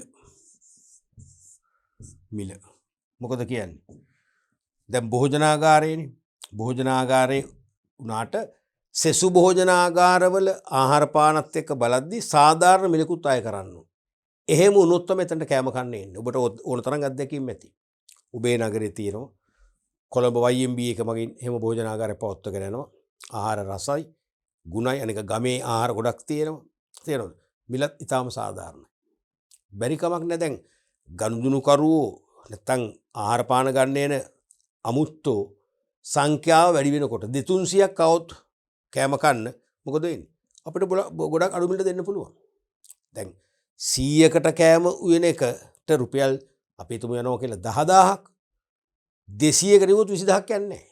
මොකද කියන්නේ? දැන් භෝජනාගාරයේනේ. භෝජනාගාරේ උනාට සෙසු භෝජනාගාරවල ආහාර පානත් එක්ක බලද්දී සාධාරණ මිලකුත් අය කරන්න ඕන. එහෙම වුණොත් තමයි එතනට කැම කන්න එන්නේ. ඔබට ඕන තරම් අත්දැකීම් ඇති. ඔබේ නගරේ තියෙනවා කොළඹ YMB එක මගින් එහෙම භෝජනාගාරයක් පවත්වාගෙන යනවා. ආහාර රසයි, ගුණයි, අනික ගමේ ආහාර ගොඩක් තියෙනවා. තේරෙනවද? මිලත් ඉතාම සාධාරණයි. බැරි කමක් නැහැ. දැන් ගනුදෙනුකරුවෝ නැත්තම් ආහාර පාන ගන්න එන අමුත්තෝ සංඛ්‍යාව වැඩි වෙනකොට 200ක් આવොත් කෑම කන්න මොකද වෙන්නේ? අපිට ගොඩක් අඩු මිලට දෙන්න පුළුවන්. දැන් 100කට කෑම උයන එකට රුපියල් අපි තුමු යනවා කියලා 10000ක් 200කට නියුත් 20000ක් යන්නේ නැහැ.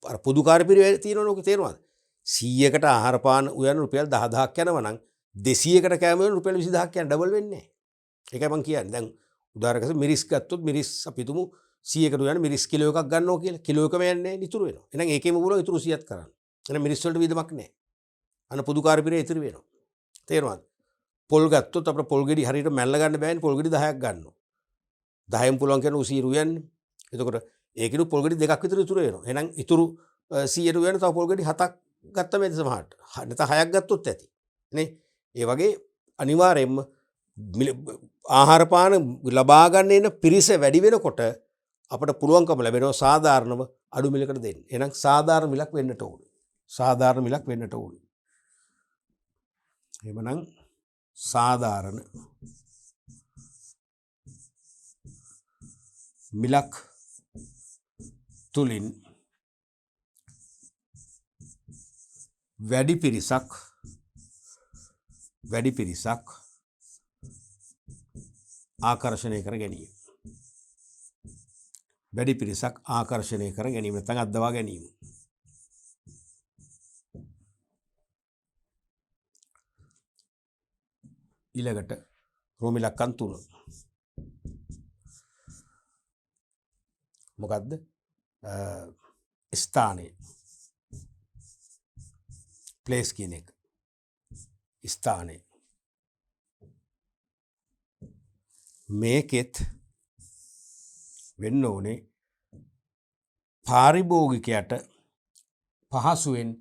අර පොදු කාර්යපිරිවෙල තියෙනවනේ ඔක තේරෙනවද? 100කට ආහාර පාන උයන රුපියල් 10000ක් යනවා නම් 200කට කෑම වෙන රුපියල් 20000ක් යන ඩබල් වෙන්නේ නැහැ. ඒකයි මම කියන්නේ. දැන් උදාහරණයක් මිරිස් ගත්තොත් මිරිස් අපි තුමු 100කට උයන මිරිස් කිලෝ එකක් ගන්නවා කියලා. කිලෝ එකම යන්නේ නැහැ ඉතුරු වෙනවා. එහෙනම් ඒකෙම පුළුවන් ඉතුරු 100ක් කරන්න. එහෙනම් මිරිස් වලට විදමක් නැහැ. අන්න පොදු කාර්යපිරිවෙල ඉතුරු වෙනවා. තේරෙනවද? පොල් ගත්තොත් අපිට පොල් ගෙඩි හරියට මැල්ල ගන්න බෑනේ පොල් ගෙඩි 10ක් ගන්නවා. 10න් පුළුවන් කියන 100 උයන්නේ. එතකොට ඒකිනු පොල් ගෙඩි දෙකක් විතර ඉතුරු වෙනවා. එහෙනම් ඉතුරු 100ට උයන තව පොල් ගෙඩි 7ක් ගත්තම ඇති සමහරට. නැත්නම් 6ක් ගත්තොත් ඇති. නේ? ඒ වගේ අනිවාර්යයෙන්ම ආහාර පාන ලබා ගන්න එන පිරිස වැඩි වෙනකොට අපිට පුළුවන්කම ලැබෙනවා සාධාරණව අඩු මිලකට දෙන්න. එහෙනම් සාධාරණ මිලක් වෙන්නට ඕනේ. සාධාරණ මිලක් වෙන්නට ඕනේ. එහෙමනම් සාධාරණ මිලක් තුලින් වැඩි පිරිසක් ආකර්ෂණය කර ගැනීම. වැඩි පිරිසක් ආකර්ෂණය කර ගැනීම නැත්නම් අද්දවා ගැනීම. ඊළඟට රෝම ඉලක්කම් 3. මොකද්ද? ස්ථානය. ප්ලේස් කියන එක. ස්ථානය. මේකෙත් වෙන්න ඕනේ පාරිභෝගිකයට පහසුවෙන්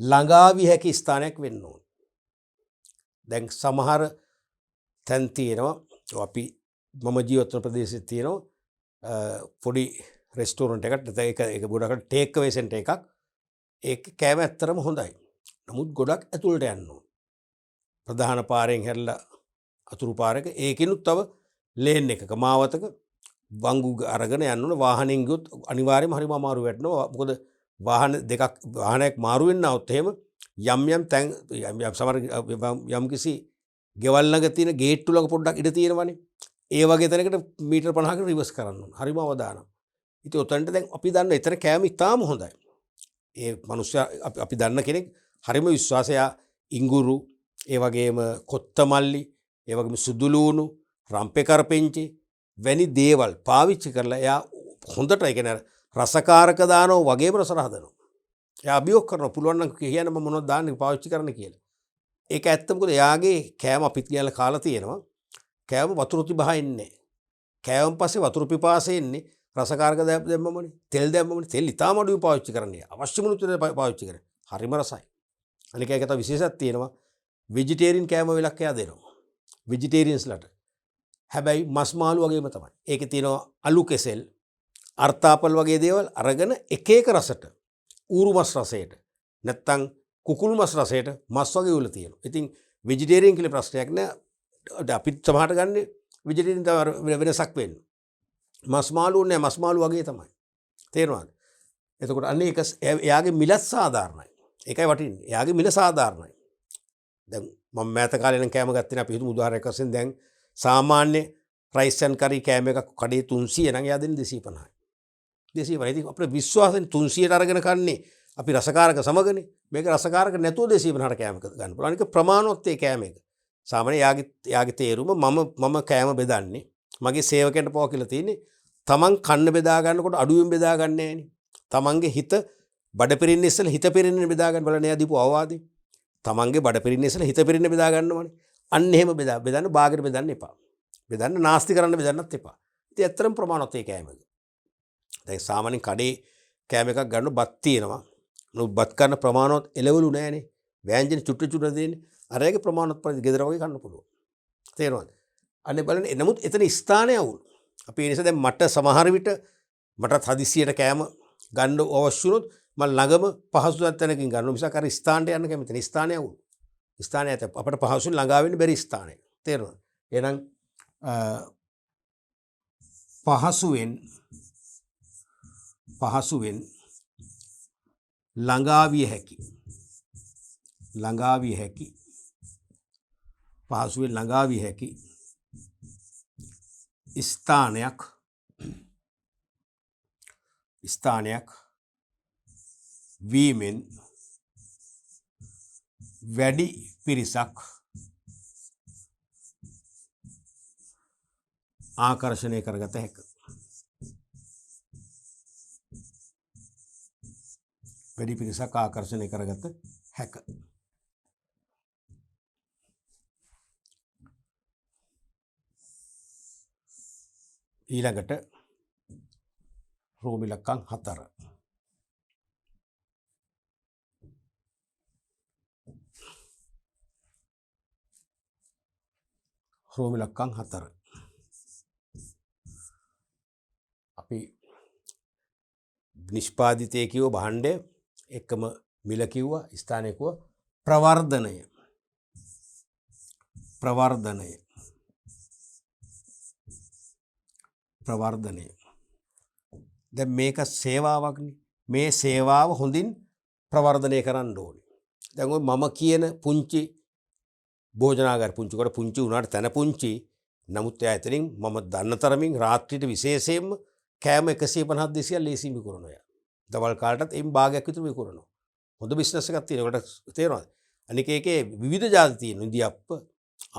ළඟා විය හැකි ස්ථානයක් වෙන්න ඕනේ. දැන් සමහර තැන් තියෙනවා අපි මම ජීවත් වන ප්‍රදේශයේ තියෙනවා පොඩි රෙස්ටෝරන්ට් එකක් ඒක ගොඩකට ටේක් අවේ සෙන්ටර් එකක්. ඒක කෑම ඇත්තරම හොඳයි. නමුත් ගොඩක් ඇතුළට යන්න ඕන. ප්‍රධාන පාරෙන් හැරිලා අතුරු පාරක ඒකිනුත් තව ලේන් එකක මාවතක වංගු අරගෙන යන්න ඕන. වාහනෙන් ගියොත් අනිවාර්යයෙන්ම හරිම අමාරු වෙනවා. මොකද වාහනයක් මාරු වෙන්න આવුත් එහෙම යම් තැන් සමහර යම් කිසි ගෙවල් ළඟ තියෙන ගේට්ටු ළඟ පොඩ්ඩක් ඉඳ තියෙනවනේ. ඒ වගේ තැනකට මීටර් 50කට රිවර්ස් කරන්න ඕන. හරිම අවදානම්. ඉතින් ඔතනට දැන් අපි දන්න එතන කෑම ඉතාම හොඳයි. ඒ මිනිස්සයා අපි දන්න කෙනෙක් හරිම විශ්වාසය ඉඟුරු ඒ වගේම කොත්තමල්ලි ඒ වගේම සුදුලූණු රම්පේ කරපෙංචි වැනි දේවල් පාවිච්චි කරලා එයා හොඳට ඒ කියන්නේ රසකාරක දානවා වගේම රස හදනවා. එයා අභියෝග කරනවා පුළුවන් නම් කියන්න මම මොනවද දාන්නේ පාවිච්චි කරන්න කියලා. ඒක ඇත්ත මොකද එයාගේ කෑම අපිත් කියලා කාලා තියෙනවා. කෑම වතුරු තිබහ එන්නේ. කෑම පස්සේ වතුරු පිපාසෙ එන්නේ රසකාරක දැම්මමනේ. තෙල් දැම්මමනේ. තෙල් ඉතාම අඩුයි පාවිච්චි කරන්නේ. අවශ්‍ය මුළුතේ පාවිච්චි කරන්නේ. හරිම රසයි. අනික ඒක තව විශේෂයක් තියෙනවා. වෙජිටේරියන් කෑම වෙලක් එයා දෙනවා. වෙජිටේරියන්ස්ලට. හැබැයි මස් මාළු වගේම තමයි. ඒකේ තියෙනවා අලු කෙසෙල්, අර්තාපල් වගේ දේවල් අරගෙන එක එක රසට ඌරු මස් රසයට නැත්තම් කුකුළු මස් රසයට මස් වගේ උල තියෙනවා. ඉතින් වෙජිටේරියන් කියලා ප්‍රශ්නයක් නෑ. අපිත් සමහරට ගන්න වෙජිටේරියන් තව වෙනසක් වෙන්නේ. මස් මාළු නෑ මස් මාළු වගේ තමයි. තේරෙනවද? එතකොට අන්න ඒක එයාගේ මිලත් සාධාරණයි. ඒකයි වටින්නේ. එයාගේ මිල සාධාරණයි. දැන් මම මෑත කාලේ නම් කෑම ගත්තේ නැහැ. අපි හිතමු උදාහරණයක් වශයෙන් දැන් සාමාන්‍ය රයිස් ඇන් කරි කෑම එකක් කඩේ 300 නම් එයා දෙන්නේ 250යි. 250. ඉතින් අපේ විශ්වාසයෙන් 300ට අරගෙන කන්නේ අපි රසකාරක සමගනේ. මේක රසකාරක නැතුව 250ට කෑම ගන්න පුළුවන්. අනික ප්‍රමාණවත් ඒ කෑම එක. සාමාන්‍ය යාගේ තේරුම මම කෑම බෙදන්නේ. මගේ සේවකයන්ට පොව කියලා තියෙන්නේ. තමන් කන්න බෙදා ගන්නකොට අඩුවෙන් බෙදා ගන්න නෑනේ. තමන්ගේ හිත බඩ පිරින්න ඉස්සෙල්ලා හිත පිරින්න බෙදා ගන්න බලන්න එයා දීපු අවවාදේ. තමන්ගේ බඩ පිරින්න ඉස්සෙල්ලා හිත පිරින්න බෙදා ගන්නවනේ. අන්න එහෙම බෙදන්න බාගෙට බෙදන්න එපා. බෙදන්න නාස්ති කරන්න බෙදන්නත් එපා. ඉතින් ඇත්තටම ප්‍රමාණවත් ඒ කෑමක. දැන් සාමාන්‍යයෙන් කඩේ කෑම එකක් ගන්න බත් තියෙනවා. නමුත් බත් කන්න ප්‍රමාණවත් එළවලු නෑනේ. ව්‍යංජන චුට්ට දෙන්නේ. අර ඒකේ ප්‍රමාණවත් පරිදි ගෙදර වගේ කන්න පුළුවන්. තේරෙනවද? අනේ බලන්න නමුත් එතන ස්ථානය අවුල්. අපි ඒ නිසා දැන් මට සමහර විට මටත් හදිසියට කෑම ගන්න අවශ්‍ය වුණොත් මම ළඟම පහසු තැනකින් ගන්නවා. මිසක් අර ස්ථානට යන්න කැමති නැහැ. ස්ථානය අවුල්. ස්ථානය අපිට පහසුවෙන් ළඟා වෙන්න බැරි ස්ථානයක්. තේරෙනවද? එහෙනම් පහසුවෙන් ළඟා විය හැකි පහසුවෙන් ළඟා විය හැකි ස්ථානයක් වීමෙන් වැඩි පිරිසක් ආකර්ෂණය කරගත හැක. වැඩි පිරිසක් ආකර්ෂණය කරගත හැක. ඊළඟට රෝම ඉලක්කම් 4. රෝම ඉලක්කම් 4. අපි නිෂ්පාදිතය කිව්ව භාණ්ඩය එකම මිල කිව්වා, ස්ථානය කිව්වා, ප්‍රවර්ධනය. දැන් මේක සේවාවක්නේ. මේ සේවාව හොඳින් ප්‍රවර්ධනය කරන්න ඕනේ. දැන් ඔය මම කියන පුංචි භෝජනාගාර පුංචි කොට පුංචි වුණාට තන පුංචි, නමුත් එයා එතනින් මම දන්න තරමින් රාත්‍රියට විශේෂයෙන්ම කෑම 150 200 ලේසියෙන් විකුණනවා. දවල් කාලටත් එයින් භාගයක් විතර විකුණනවා. හොඳ බිස්නස් එකක් තියෙනවා. ඒකට තේරෙනවද? අනික ඒකේ විවිධ ජාති තියෙනවා. ඉන්දියාප්ප,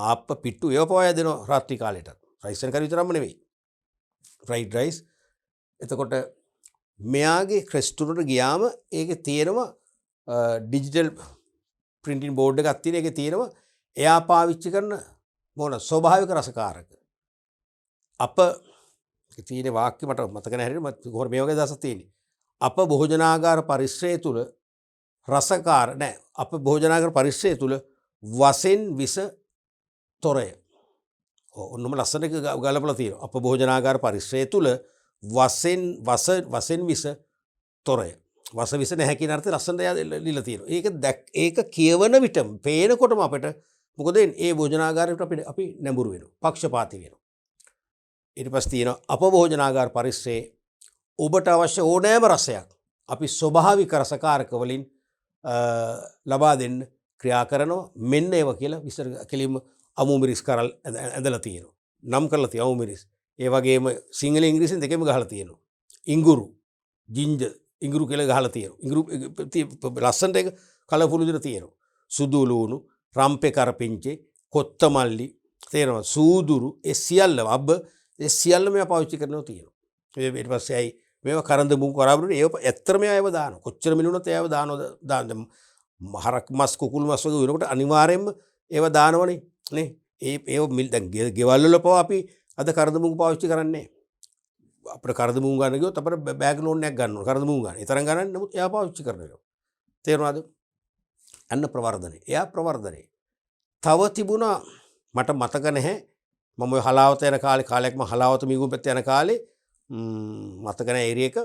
ආප්ප, පිට්ටු ඒව පවා දෙනවා රාත්‍රී කාලෙටත්. රයිස් එන් කරි විතරක්ම නෙවෙයි. Fried rice. එතකොට මෙයාගේ රෙස්ටුරන්ට් ගියාම ඒකේ තියෙනවා ඩිජිටල් ප්‍රින්ටින් බෝඩ් එකක් තියෙන. ඒකේ තියෙනවා එයා පාවිච්චි කරන මොන ස්වභාවික රසකාරක. අප තියෙන වාක්‍ය මට මතක නැහැ හරියට. මම කොහොම මේ වගේ දවසක් තියෙන්නේ. අප භෝජනාගාර පරිශ්‍රය තුල රසකාර නැහැ. අප භෝජනාගාර පරිශ්‍රය තුල වසෙන් විස තොරය. ඔන්නම ලස්සන ගලපලා තියෙනවා. අප භෝජනාගාර පරිශ්‍රය තුල වසෙන් විස තොරය. වස විස නැහැ කියන අර්ථය ලස්සනට ලියලා තියෙනවා. ඒක කියවන විටම පේනකොටම අපිට මොකද ඒ භෝජනාගාරයට අපි නැඹුරු වෙනවා. පක්ෂපාතී වෙනවා. ඊට පස්සේ තියෙනවා අප භෝජනාගාර පරිශ්‍රයේ ඔබට අවශ්‍ය ඕනෑම රසයක් අපි ස්වභාවික රසකාරක වලින් ලබා දෙන්න ක්‍රියා කරනවා. මෙන්න ඒව කියලා විස්තර කෙලින්ම අමු මිරිස් කරල් ඇඳලා තියෙනවා. නම් කරලා තියෙනවා අමු මිරිස්. ඒ වගේම සිංහල ඉංග්‍රීසියෙන් දෙකෙම ගහලා තියෙනවා. ඉඟුරු, ජින්ජර්, ඉඟුරු කියලා ගහලා තියෙනවා. ඉඟුරු ලස්සනට ඒක කලර්ෆුල් විදිහට තියෙනවා. සුදු ලුණු, රම්පේ කරපිංචේ, කොත්තමල්ලි, තේරෙනවා, සූදුරු, ඒ සියල්ල අබ්බ ඒ සියල්ල මේවා පාවිච්චි කරනවා තියෙනවා. ඊට පස්සේ අයි මේවා කරන්ද මුං කරාබුනේ ඒව ඇත්තටම ඒව දානවා. කොච්චර මිලුණත් ඒව දානවා. හරක් මස් කුකුළු මස් වගේ වෙනකොට අනිවාර්යයෙන්ම ඒව දානවනේ නේ. ඒව මිල් දැන් ගෙවල් වල පවා අපි අද කරන්ද මුං පාවිච්චි කරන්නේ. අපිට කරන්ද මුං ගන්න ගියොත් අපිට බෑග් ලෝන් එකක් ගන්න ඕන. කරන්ද මුං ගන්න. ඒ තරම් ගණන් නමුත් එයා පාවිච්චි කරනවා. තේරුණාද? අන්න ප්‍රවර්ධනය. එයා ප්‍රවර්ධනය. තව තිබුණා මට මතක නැහැ. මම ඔය හලාවත යන කාලයක් මම හලාවත මිගුම් පැත්තේ යන කාලේ මතක නැහැ ඒරියක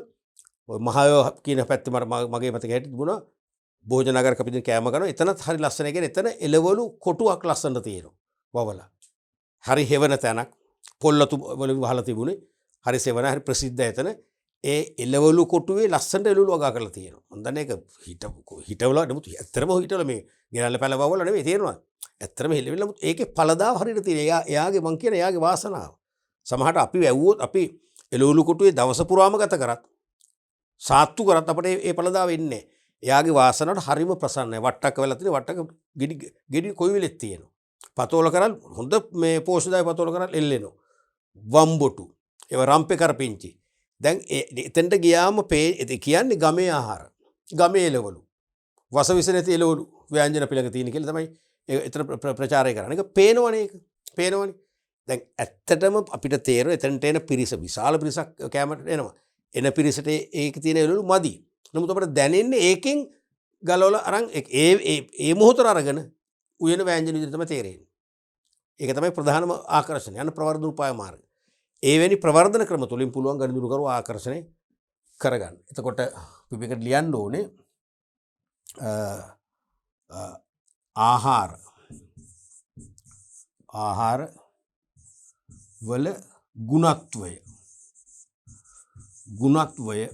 ඔය මහයෝ කියන පැත්තේ මගේ මතක හැටියට තිබුණා භෝජනාගාර කපිටින් කෑම කරනවා. එතනත් හරි ලස්සන. ඒ කියන්නේ එතන එළවලු කොටුවක් ලස්සනට තියෙනවා. වවලා. හරි හෙවන තැනක් පොල්ලතු වලින් වහලා තිබුණේ. හරි සෙවන හරි ප්‍රසිද්ධ එතන. ඒ එළවලු කොටුවේ ලස්සනට එළවලු වගා කරලා තියෙනවා. මම දන්නේ ඒක හිටවල නමුත් ඇත්තටම හිටවල මේ ගෙනල්ල පැලවවල නෙවෙයි තේරෙනවද? ඇත්තටම හෙලෙවිලා නමුත් ඒකේ පළදාව හරියට තියෙනවා. එයාගේ මං කියන එයාගේ වාසනාව. සමහරට අපි වැව්වොත් අපි එළවලු කොටුවේ දවස පුරාම ගත කරත් සාත්තු කරත් අපිට ඒ පළදාව එන්නේ. එයාගේ වාසනාවට හරිම ප්‍රසන්නයි. වට්ටක වෙලා තියෙන වට්ටක ගෙඩි කොයි වෙලෙත් තියෙනවා. පතෝල කරල් හොඳ මේ පෝෂ්‍යදාය පතෝල කරල් එල්ලෙනවා. වම්බොටු ඒව රම්පේ කරපිංචි. දැන් එතෙන්ට ගියාම කියන්නේ ගමේ ආහාර. ගමේ එළවලු. වස විස නැති එළවලු ව්‍යංජන පිළක තියෙන කියලා තමයි එතන ප්‍රචාරය කරන්නේ. ඒක පේනවනේ ඒක. පේනවනේ. දැන් ඇත්තටම අපිට තේරෙන එතනට එන පිරිස විශාල පිරිසක් කැමරට එනවා. එන පිරිසට ඒක තියෙන එළවලු මදි. නමුත් අපිට දැනෙන්නේ ඒකෙන් ගලවලා අරන් ඒ මොහොතට අරගෙන උයන ව්‍යංජන විදිහට තමයි තේරෙන්නේ. ඒක තමයි ප්‍රධානම ආකර්ෂණය. යන ප්‍රවර්ධන උපාය මාර්ගය. එවැනි ප්‍රවර්ධන ක්‍රම තුලින් පුළුවන් ගනුදෙනු කරුව ආකර්ෂණය කරගන්න. එතකොට පිපෙකට ලියන්න ඕනේ ආහාර වල ගුණත්වය ගුණත්වය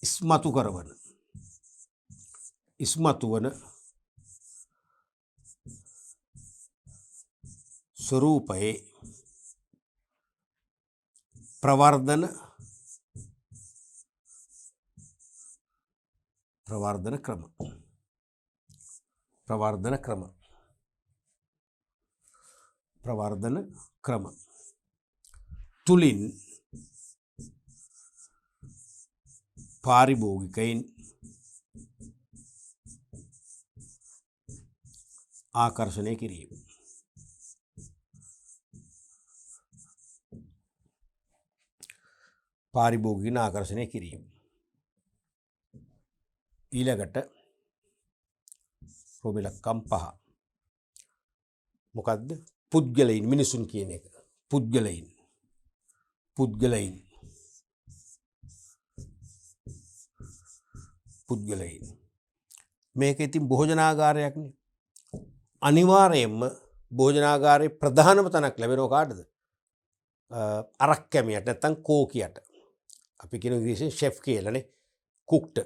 ඉස්මතු කරවන ඉස්මතු වන ස්වරූපයේ ප්‍රවර්ධන ක්‍රම තුලින් පාරිභෝගිකයින් ආකර්ෂණය කිරීම. පාරිභෝගිකයින් ආකර්ෂණය කිරීම. ඊළඟට රෝබෙලක්කම් 5. මොකද්ද? පුද්ගලයින් මිනිසුන් කියන එක. පුද්ගලයින් මේක ඉතින් භෝජනාගාරයක්නේ. අනිවාර්යයෙන්ම භෝජනාගාරයේ ප්‍රධානම තැනක් ලැබෙනව කාටද? අරක් කැමියට නැත්තම් කෝකියට. අපි කියන ඉංග්‍රීසියෙන් ෂෙෆ් කියලානේ. කුක්ට.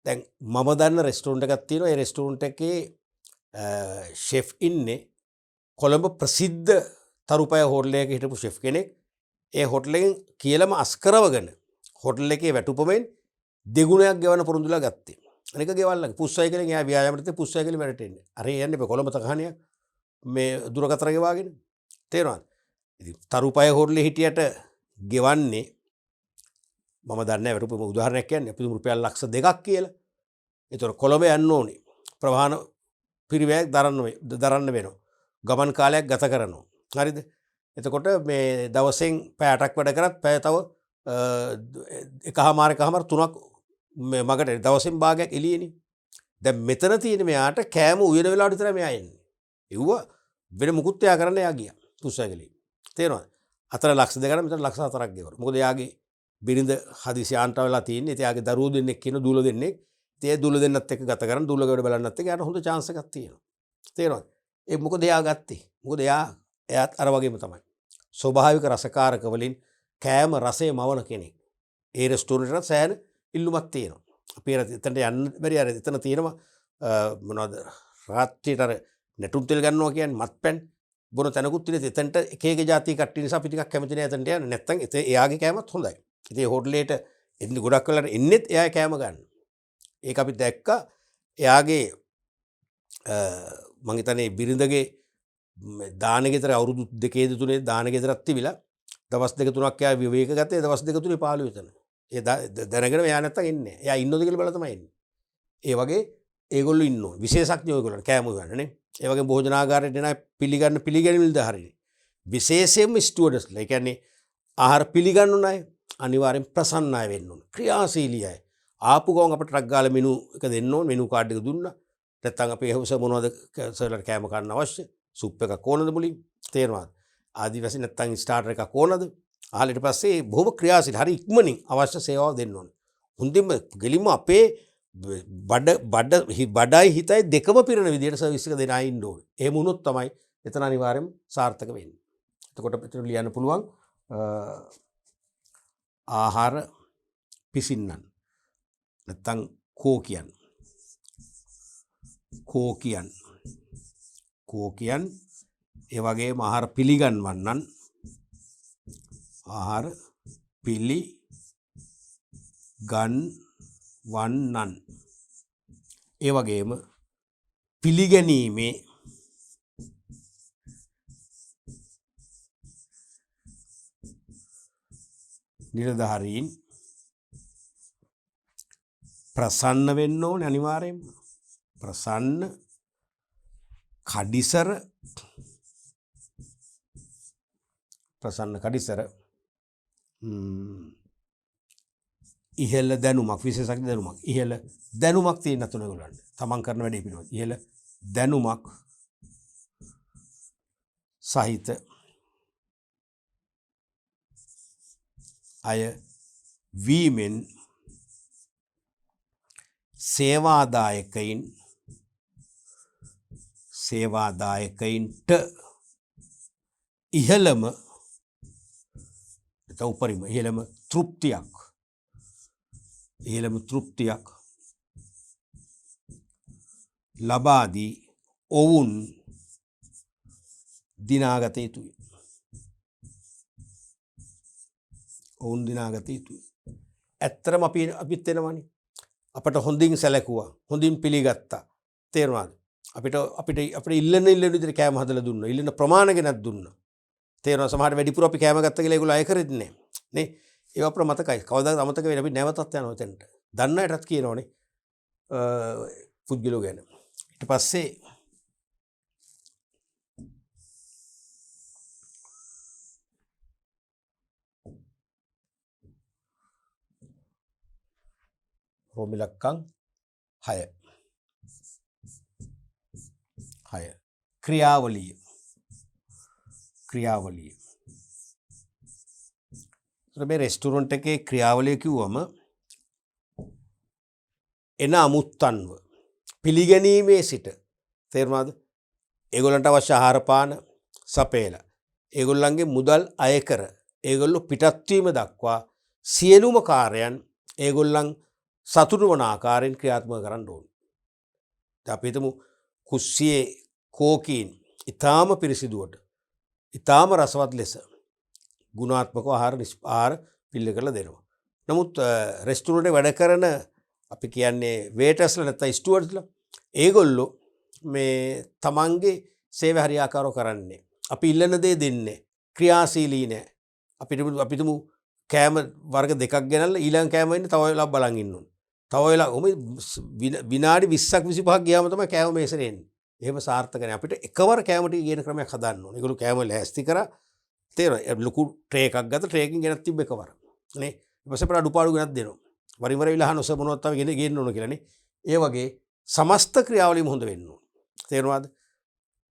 දැන් මම දන්න රෙස්ටෝරන්ට් එකක් තියෙනවා. ඒ රෙස්ටෝරන්ට් එකේ ෂෙෆ් ඉන්නේ කොළඹ ප්‍රසිද්ධ තරුපය හෝටල් එකක හිටපු ෂෙෆ් කෙනෙක්. ඒ හෝටල් එකෙන් කියලාම අස්කරවගෙන හෝටල් එකේ වැටුපමෙන් දෙගුණයක් ගෙවන්න පොරොන්දුලා ගත්තේ. අනික ගෙවල්ලා පුස්සයිකලෙන් එයා ව්‍යායාමයට පුස්සයිකලෙන් වැඩට එන්නේ. අර යන්නේ කොළඹ තකහණියක් මේ දුරකතර ගෙවාගෙන. තේරෙනවද? ඉතින් තරුපය හෝටලේ හිටියට ගෙවන්නේ මම දන්නේ වැටුපම උදාහරණයක් කියන්නේ අපි රුපියල් ලක්ෂ 2ක් කියලා. ඒතර කොළඹ යන්න ඕනේ. ප්‍රවාහන පිරිවැයක් දරන්න වෙනවා. ගමන් කාලයක් ගත කරනවා. හරිද? එතකොට මේ දවසෙන් පැය 8ක් වැඩ කරත් පැය තව එකහමාරකමාර 3ක් මගට දවසෙන් භාගයක් එළියනේ. දැන් මෙතන තියෙන මෙයාට කෑම උයන වෙලාවට විතරයි මෙයා එන්නේ. ඒව වෙන මුකුත් එයා කරන්න එයා ගියා. පුස්සයිකලේ. තේරෙනවද? අතර ලක්ෂ 2කට මෙතන ලක්ෂ 4ක් ගෙවනවා. මොකද එයාගේ බිරිඳ හදිසි ආන්ට වෙලා තියෙන්නේ. ඉතින් එයාගේ දරුවෝ දෙන්නෙක් කියන දූල දෙන්නෙක්. ඉතින් ඒ දූල දෙන්නත් එක්ක ගත කරන් දූලගවඩ බලන්නත් එක්ක එයාට හොඳ chance එකක් තියෙනවා. තේරෙනවද? ඒ මොකද එයා ගත්තේ? මොකද එයාත් අර වගේම තමයි. ස්වභාවික රසකාරක වලින් කෑම රසය මවන කෙනෙක්. ඒ රෙස්ටෝරන්ට් එකත් සෑහෙන ඉල්ලුමක් තියෙනවා. අපි එතනට යන්න බැරි අර එතන තියෙනවා මොනවද රාත්‍රියට අර නැටුම් තෙල් ගන්නවා කියන්නේ මත්පැන් බොන තැනකුත් තියෙන. එතනට එක එක જાති කට්ටිය නිසා අපි ටිකක් කැමති නෑ එතනට යන්න. නැත්තම් එයාගේ කෑමත් හොඳයි. ඉතින් ඒ හෝටලේට එන්නේ ගොඩක් වෙලාවට එන්නෙත් එයා කෑම ගන්න. ඒක අපි දැක්කා. එයාගේ මං හිතන්නේ බිරිඳගේ දාන ගෙදර අවුරුදු 2 3 දාන ගෙදරක් තිබිලා දවස් 2 3ක් එයා විවේක ගත්තේ. දවස් 2 3 පාළු එතන. ඒ දැනගෙන එයා නැත්තම් එන්නේ. එයා ඉන්නෝද කියලා බලලා තමයි එන්නේ. ඒ වගේ ඒගොල්ලෝ ඉන්නෝ. විශේෂඥයෝ ඒගොල්ලෝ කෑම උයන්නනේ. ඒ වගේ භෝජනාගාරයට එන පිළිගැනීමද හරිනේ. විශේෂයෙන්ම ස්ටුවර්ඩ්ස්ලා. ඒ කියන්නේ ආහාර පිළිගන්නු අය අනිවාර්යෙන් ප්‍රසන්න අය වෙන්න ඕන. ක්‍රියාශීලී අය. ආපු ගමන් අපිට ට්‍රක් ගාලා මෙනු එක දෙන්න ඕන. මෙනු කාඩ් එක දුන්නා. නැත්තම් අපි එහෙවස මොනවද සර්ලර් කෑම ගන්න අවශ්‍ය? සුප් එකක් ඕනද මුලින්? තේරෙනවද? ආදිවාසි නැත්තම් ස්ටාර්ටර් එකක් ඕනද? අහලා ඊට පස්සේ බොහොම ක්‍රියාශීලී හරි ඉක්මනින් අවශ්‍ය සේවාව දෙන්න ඕන. හොඳින්ම ගෙලින්ම අපේ බඩයි හිතයි දෙකම පිරෙන විදිහට සර්විස් එක දෙන අය ඉන්න ඕනේ. එහෙම වුණොත් තමයි එතන අනිවාර්යයෙන්ම සාර්ථක වෙන්නේ. එතකොට මෙතන ලියන්න පුළුවන් ආහාර පිසින්නන් නැත්තම් කෝකියන් ඒ වගේම ආහාර පිළිගන්වන්නන් ඒ වගේම පිළිගැනීමේ නිලධාරීන් ප්‍රසන්න වෙන්න ඕනේ අනිවාර්යයෙන්ම. ප්‍රසන්න කඩිසර ඉහළ දැනුමක් විශේෂඥ දැනුමක් ඉහළ දැනුමක් තියෙන තුන ඒගොල්ලන්ට තමන් කරන වැඩේ පිළිබඳ ඉහළ දැනුමක් සහිත අය වීමෙන් සේවාදායකයින්ට ඉහළම උපරිම ඉහළම තෘප්තියක් ලබා දී ඔවුන් දිනාගත යුතුයි. ඇත්තටම අපිත් වෙනවනේ. අපට හොඳින් සැලකුවා, හොඳින් පිළිගත්තා. තේරුණාද? අපිට ඉල්ලන විදිහට කෑම හදලා දුන්නා. ඉල්ලන ප්‍රමාණය ගෙනත් දුන්නා. තේරුණා? සමහර වැඩිපුර අපි කෑම ගත්ත කියලා ඒගොල්ලෝ අය කරෙත් නෑ. නේ? ඒව අපර මතකයි. කවදාවත් අමතක වෙන්නේ අපි නැවතත් යනවා එතනට. දන්න අයටත් කියනවනේ. පුද්ගලෝ ගැන. ඊට පස්සේ රෝමි ලක්කම් 6 ක්‍රියාවලිය මේ රෙස්ටුරන්ට් එකේ ක්‍රියාවලිය කිව්වම එන අමුත්තන්ව පිළිගැනීමේ සිට තේරුණාද? ඒගොල්ලන්ට අවශ්‍ය ආහාර පාන සපයලා ඒගොල්ලන්ගේ මුදල් අය කර ඒගොල්ලෝ පිටත් වීම දක්වා සියලුම කාර්යයන් ඒගොල්ලන් සතුටු වන ආකාරයෙන් ක්‍රියාත්මක කරන්න ඕනේ. අපි හිතමු කුස්සියේ කෝකීන් ඊටාම පිරිසිදුවට ඊටාම රසවත් ලෙස ගුණාත්මක ආහාර පිළිල කරලා දෙනවා. නමුත් රෙස්ටුරන්ට් වැඩ කරන අපි කියන්නේ වේටර්ස්ලා නැත්නම් ස්ටුවර්ඩ්ස්ලා ඒගොල්ලෝ මේ තමන්ගේ සේවය හරියාකාරව කරන්නේ. අපි ඉල්ලන දේ දෙන්නේ. ක්‍රියාශීලී නෑ. අපිට කෑම වර්ග දෙකක් ගෙනල්ලා ඊළඟ කෑම වෙන්නේ තව වෙලාවක් බලන් ඉන්න ඕනේ. තව වෙලාව විනාඩි 20ක් 25ක් ගියාම තමයි කෑම මේසෙට එන්නේ. එහෙම සාර්ථක නෑ. අපිට එකවර කෑම ටික ගේන ක්‍රමයක් හදන්න ඕනේ. ඒගොල්ලෝ කෑම ලෑස්ති කරා තේරෙනවා. ලොකු ට්‍රේ එකක් ගත්තා ට්‍රේ එකකින් ගෙනත් තිබ්බ එකවර. නේ? ඊපස්සේ අපිට අඩුපාඩු ගෙනත් දෙනවා. වරින් වර විලහන ඔස මොනවත් තව ගේන්න ඕන කියලා නේ. ඒ වගේ සමස්ත ක්‍රියාවලියම හොඳ වෙන්න ඕන. තේරුණාද?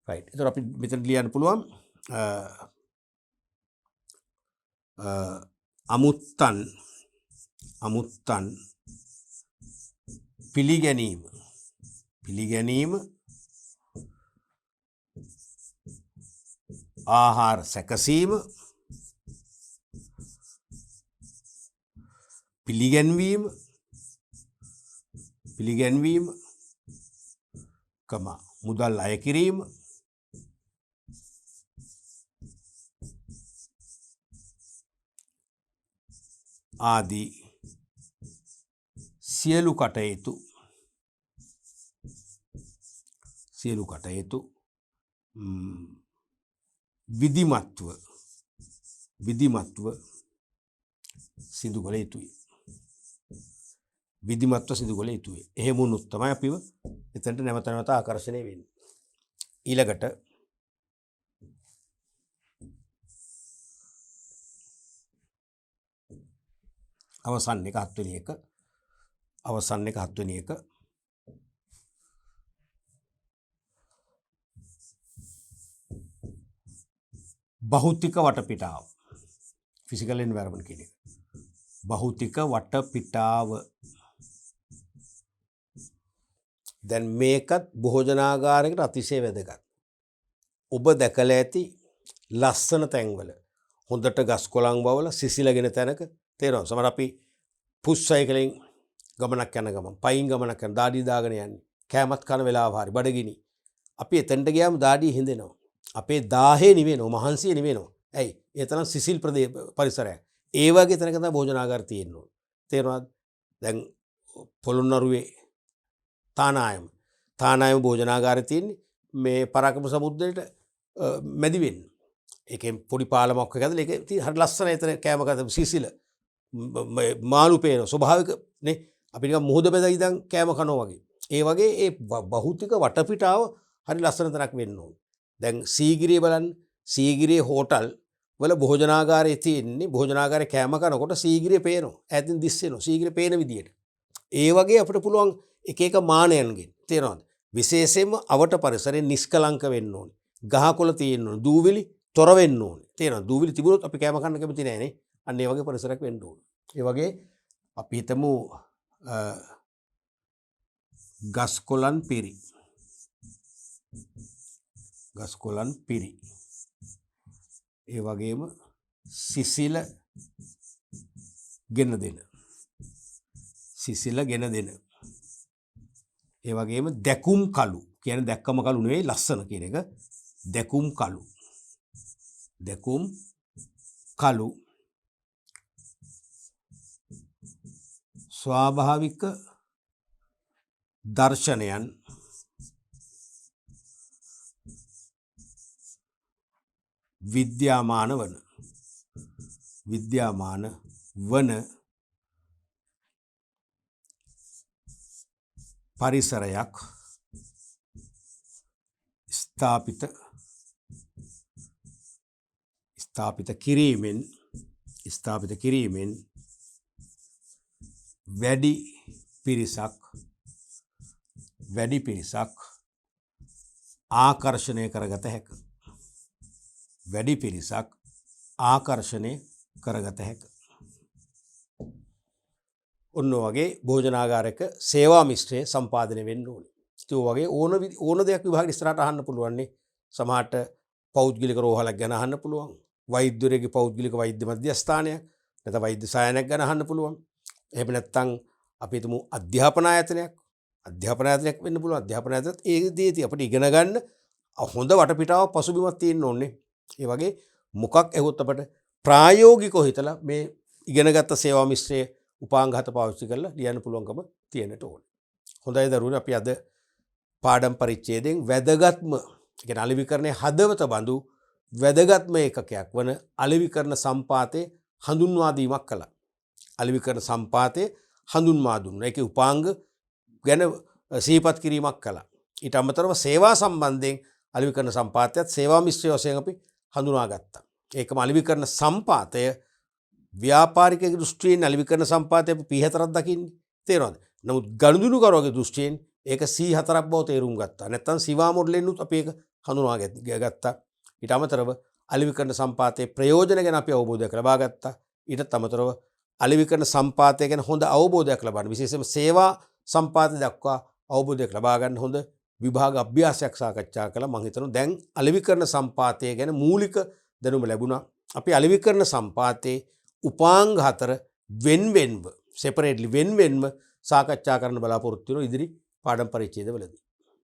රයිට්. ඒතර අපි මෙතන ලියන්න පුළුවන් අමුත්තන් පිළිගැනීම ආහාර සැකසීම පිළිගැන්වීම මුදල් අය කිරීම ආදී සියලු කටයුතු විධිමත්ව සිදු කළ යුතුයි. එහෙම වුණොත් තමයි අපිව එතනට නැවත ආකර්ෂණය වෙන්නේ. ඊළඟට අවසන් එක 7 වෙනි එක භෞතික වටපිටාව ෆිසිකල් එන්වයරන්මන්ට් කියන එක. භෞතික වටපිටාව දැන් මේකත් භෝජනාගාරයකට අතිශය වැදගත්. ඔබ දැකලා ඇති ලස්සන තැන්වල හොඳට ගස් කොළන් වවලා සිසිලගෙන තැනක තේරෙනවා. සමහර අපි පුස් සයිකලෙන් ගමනක් යන ගමන් පයින් ගමනක් යන දාඩිය දාගෙන යන්නේ. කෑමත් කන වෙලාව හරි බඩගිනි. අපි එතනට ගියාම දාඩිය හින්දෙනවා. අපේ දාහේ නිවෙනවා, මහන්සිය නිවෙනවා. ඇයි? ඒ තරම් සිසිල් පරිසරයක්. ඒ වගේ තැනක තමයි භෝජනාගාර තියෙන්න ඕනේ. තේරුණාද? දැන් පොළොන්නරුවේ තානායම භෝජනාගාරය තියෙන්නේ මේ පරාක්‍රම සමුද්‍රයට මැදි වෙන්න. ඒකෙන් පොඩි පාලමක් එක ඇදලා ඒක හරි ලස්සනයි. එතන කෑම කත සිසිල මාළු පේන ස්වභාවික නේ. අපි නිකන් මුහුද බෙද ඉඳන් කෑම කනවා වගේ. ඒ වගේ ඒ භෞතික වටපිටාව හරි ලස්සන තැනක් වෙන්න ඕනේ. දැන් සීගිරිය බලන්න. සීගිරියේ හෝටල් වල භෝජනාගාරයේ තියෙන්නේ භෝජනාගාරේ කෑම කනකොට සීගිරිය පේනවා. ඈතින් දිස්සෙනවා. සීගිරිය පේන විදියට. ඒ වගේ අපිට පුළුවන් එක මානයන්ගෙන් තේරෙනවද? විශේෂයෙන්ම අවට පරිසරයෙන් නිෂ්කලංක වෙන්න ඕනේ. ගහකොළ තියෙන්න ඕනේ. දූවිලි තොර වෙන්න ඕනේ. තේරෙනවද? දූවිලි තිබුණොත් අපි කෑම කන්න කැමති නෑ නේ. අන්න ඒ වගේ පරිසරයක් වෙන්න ඕනේ. ඒ වගේ අපි හිතමු ගස්කොළන් පිරි. ඒ වගේම සිසිල ගෙන දෙන. සිසිල ගෙන දෙන. ඒ වගේම දැකුම් කළු කියන දැක්කම කළු නෙවෙයි ලස්සන කියන එක. දැකුම් කළු. දැකුම් කළු. ස්වාභාවික දර්ශනයන් විද්‍යාමාන වන පරිසරයක් ස්ථාපිත කිරීමෙන් වැඩි පිරිසක් ආකර්ෂණය කරගත හැක. වැඩි පිරිසක් ආකර්ෂණය කරගත හැක. ඔන්න වගේ භෝජනාගාරයක සේවා මිශ්‍රය සම්පාදනය වෙන්න ඕනේ. ඒ වගේ ඕන දෙයක් විභාගෙ ඉස්සරහට අහන්න පුළුවන් නේ. සමහරට පෞද්ගලික රෝහලක් ගැන අහන්න පුළුවන්. වෛද්‍යවරයෙකුගේ පෞද්ගලික වෛද්‍ය මධ්‍යස්ථානයක් නැත්නම් වෛද්‍ය සායනයක් ගැන අහන්න පුළුවන්. එහෙම නැත්නම් අපි හිතමු අධ්‍යාපන ආයතනයක් වෙන්න පුළුවන්. අධ්‍යාපන ආයතනත් ඒ දේදී අපිට ඉගෙන ගන්න හොඳ වටපිටාවක් පසුබිමක් තියෙන්න ඕනේ. ඒ වගේ මොකක් ඇහුවත් අපට ප්‍රායෝගිකව හිතලා මේ ඉගෙනගත්ත සේවා මිශ්‍රයේ උපාංග 7 පාවිච්චි කරලා ලියන්න පුළුවන්කම තියෙන්නට ඕනේ. හොඳයි දරුවනේ අපි අද පාඩම් පරිච්ඡේදයෙන් වැදගත්ම කියන්නේ අලෙවිකරණයේ හදවත බඳු වැදගත්ම ඒකකයක් වන අලෙවිකරණ සම්පාතේ හඳුන්වා දීමක් කළා. අලෙවිකරණ සම්පාතේ හඳුන්වා දුන්නා. ඒකේ උපාංග ගැන සිහිපත් කිරීමක් කළා. ඊට අමතරව සේවා සම්බන්ධයෙන් අලෙවිකරණ සම්පාතයත් සේවා මිශ්‍රය වශයෙන් අපි හඳුනාගත්තා. ඒකම අලෙවිකරණ සම්පාතය ව්‍යාපාරික දෘෂ්ටියෙන් අලෙවිකරණ සම්පාතය අපි P4ක් දකින්නේ. තේරෙනවද? නමුත් ගනුදෙනුකරුවගේ දෘෂ්ටියෙන් ඒක C4ක් බව තේරුම් ගත්තා. නැත්නම් සිවා මොඩලෙන් උත් අපි ඒක හඳුනා ගත්තා. ඊට අමතරව අලෙවිකරණ සම්පාතයේ ප්‍රයෝජන ගැන අපි අවබෝධයක් ලබා ගත්තා. ඊටත් අමතරව අලෙවිකරණ සම්පාතය ගැන හොඳ අවබෝධයක් ලබන්න විශේෂයෙන්ම සේවා සම්පාතය දක්වා අවබෝධයක් ලබා ගන්න හොඳ විභාග අභ්‍යාසයක් සාකච්ඡා කළා. මම හිතනවා දැන් අලෙවිකරණ සම්පාතය ගැන මූලික දැනුම ලැබුණා. අපි අලෙවිකරණ සම්පාතයේ උපාංග 4 වෙන්වෙන්ව සාකච්ඡා කරන්න බලාපොරොත්තු වෙනවා ඉදිරි පාඩම් පරිච්ඡේදවලදී.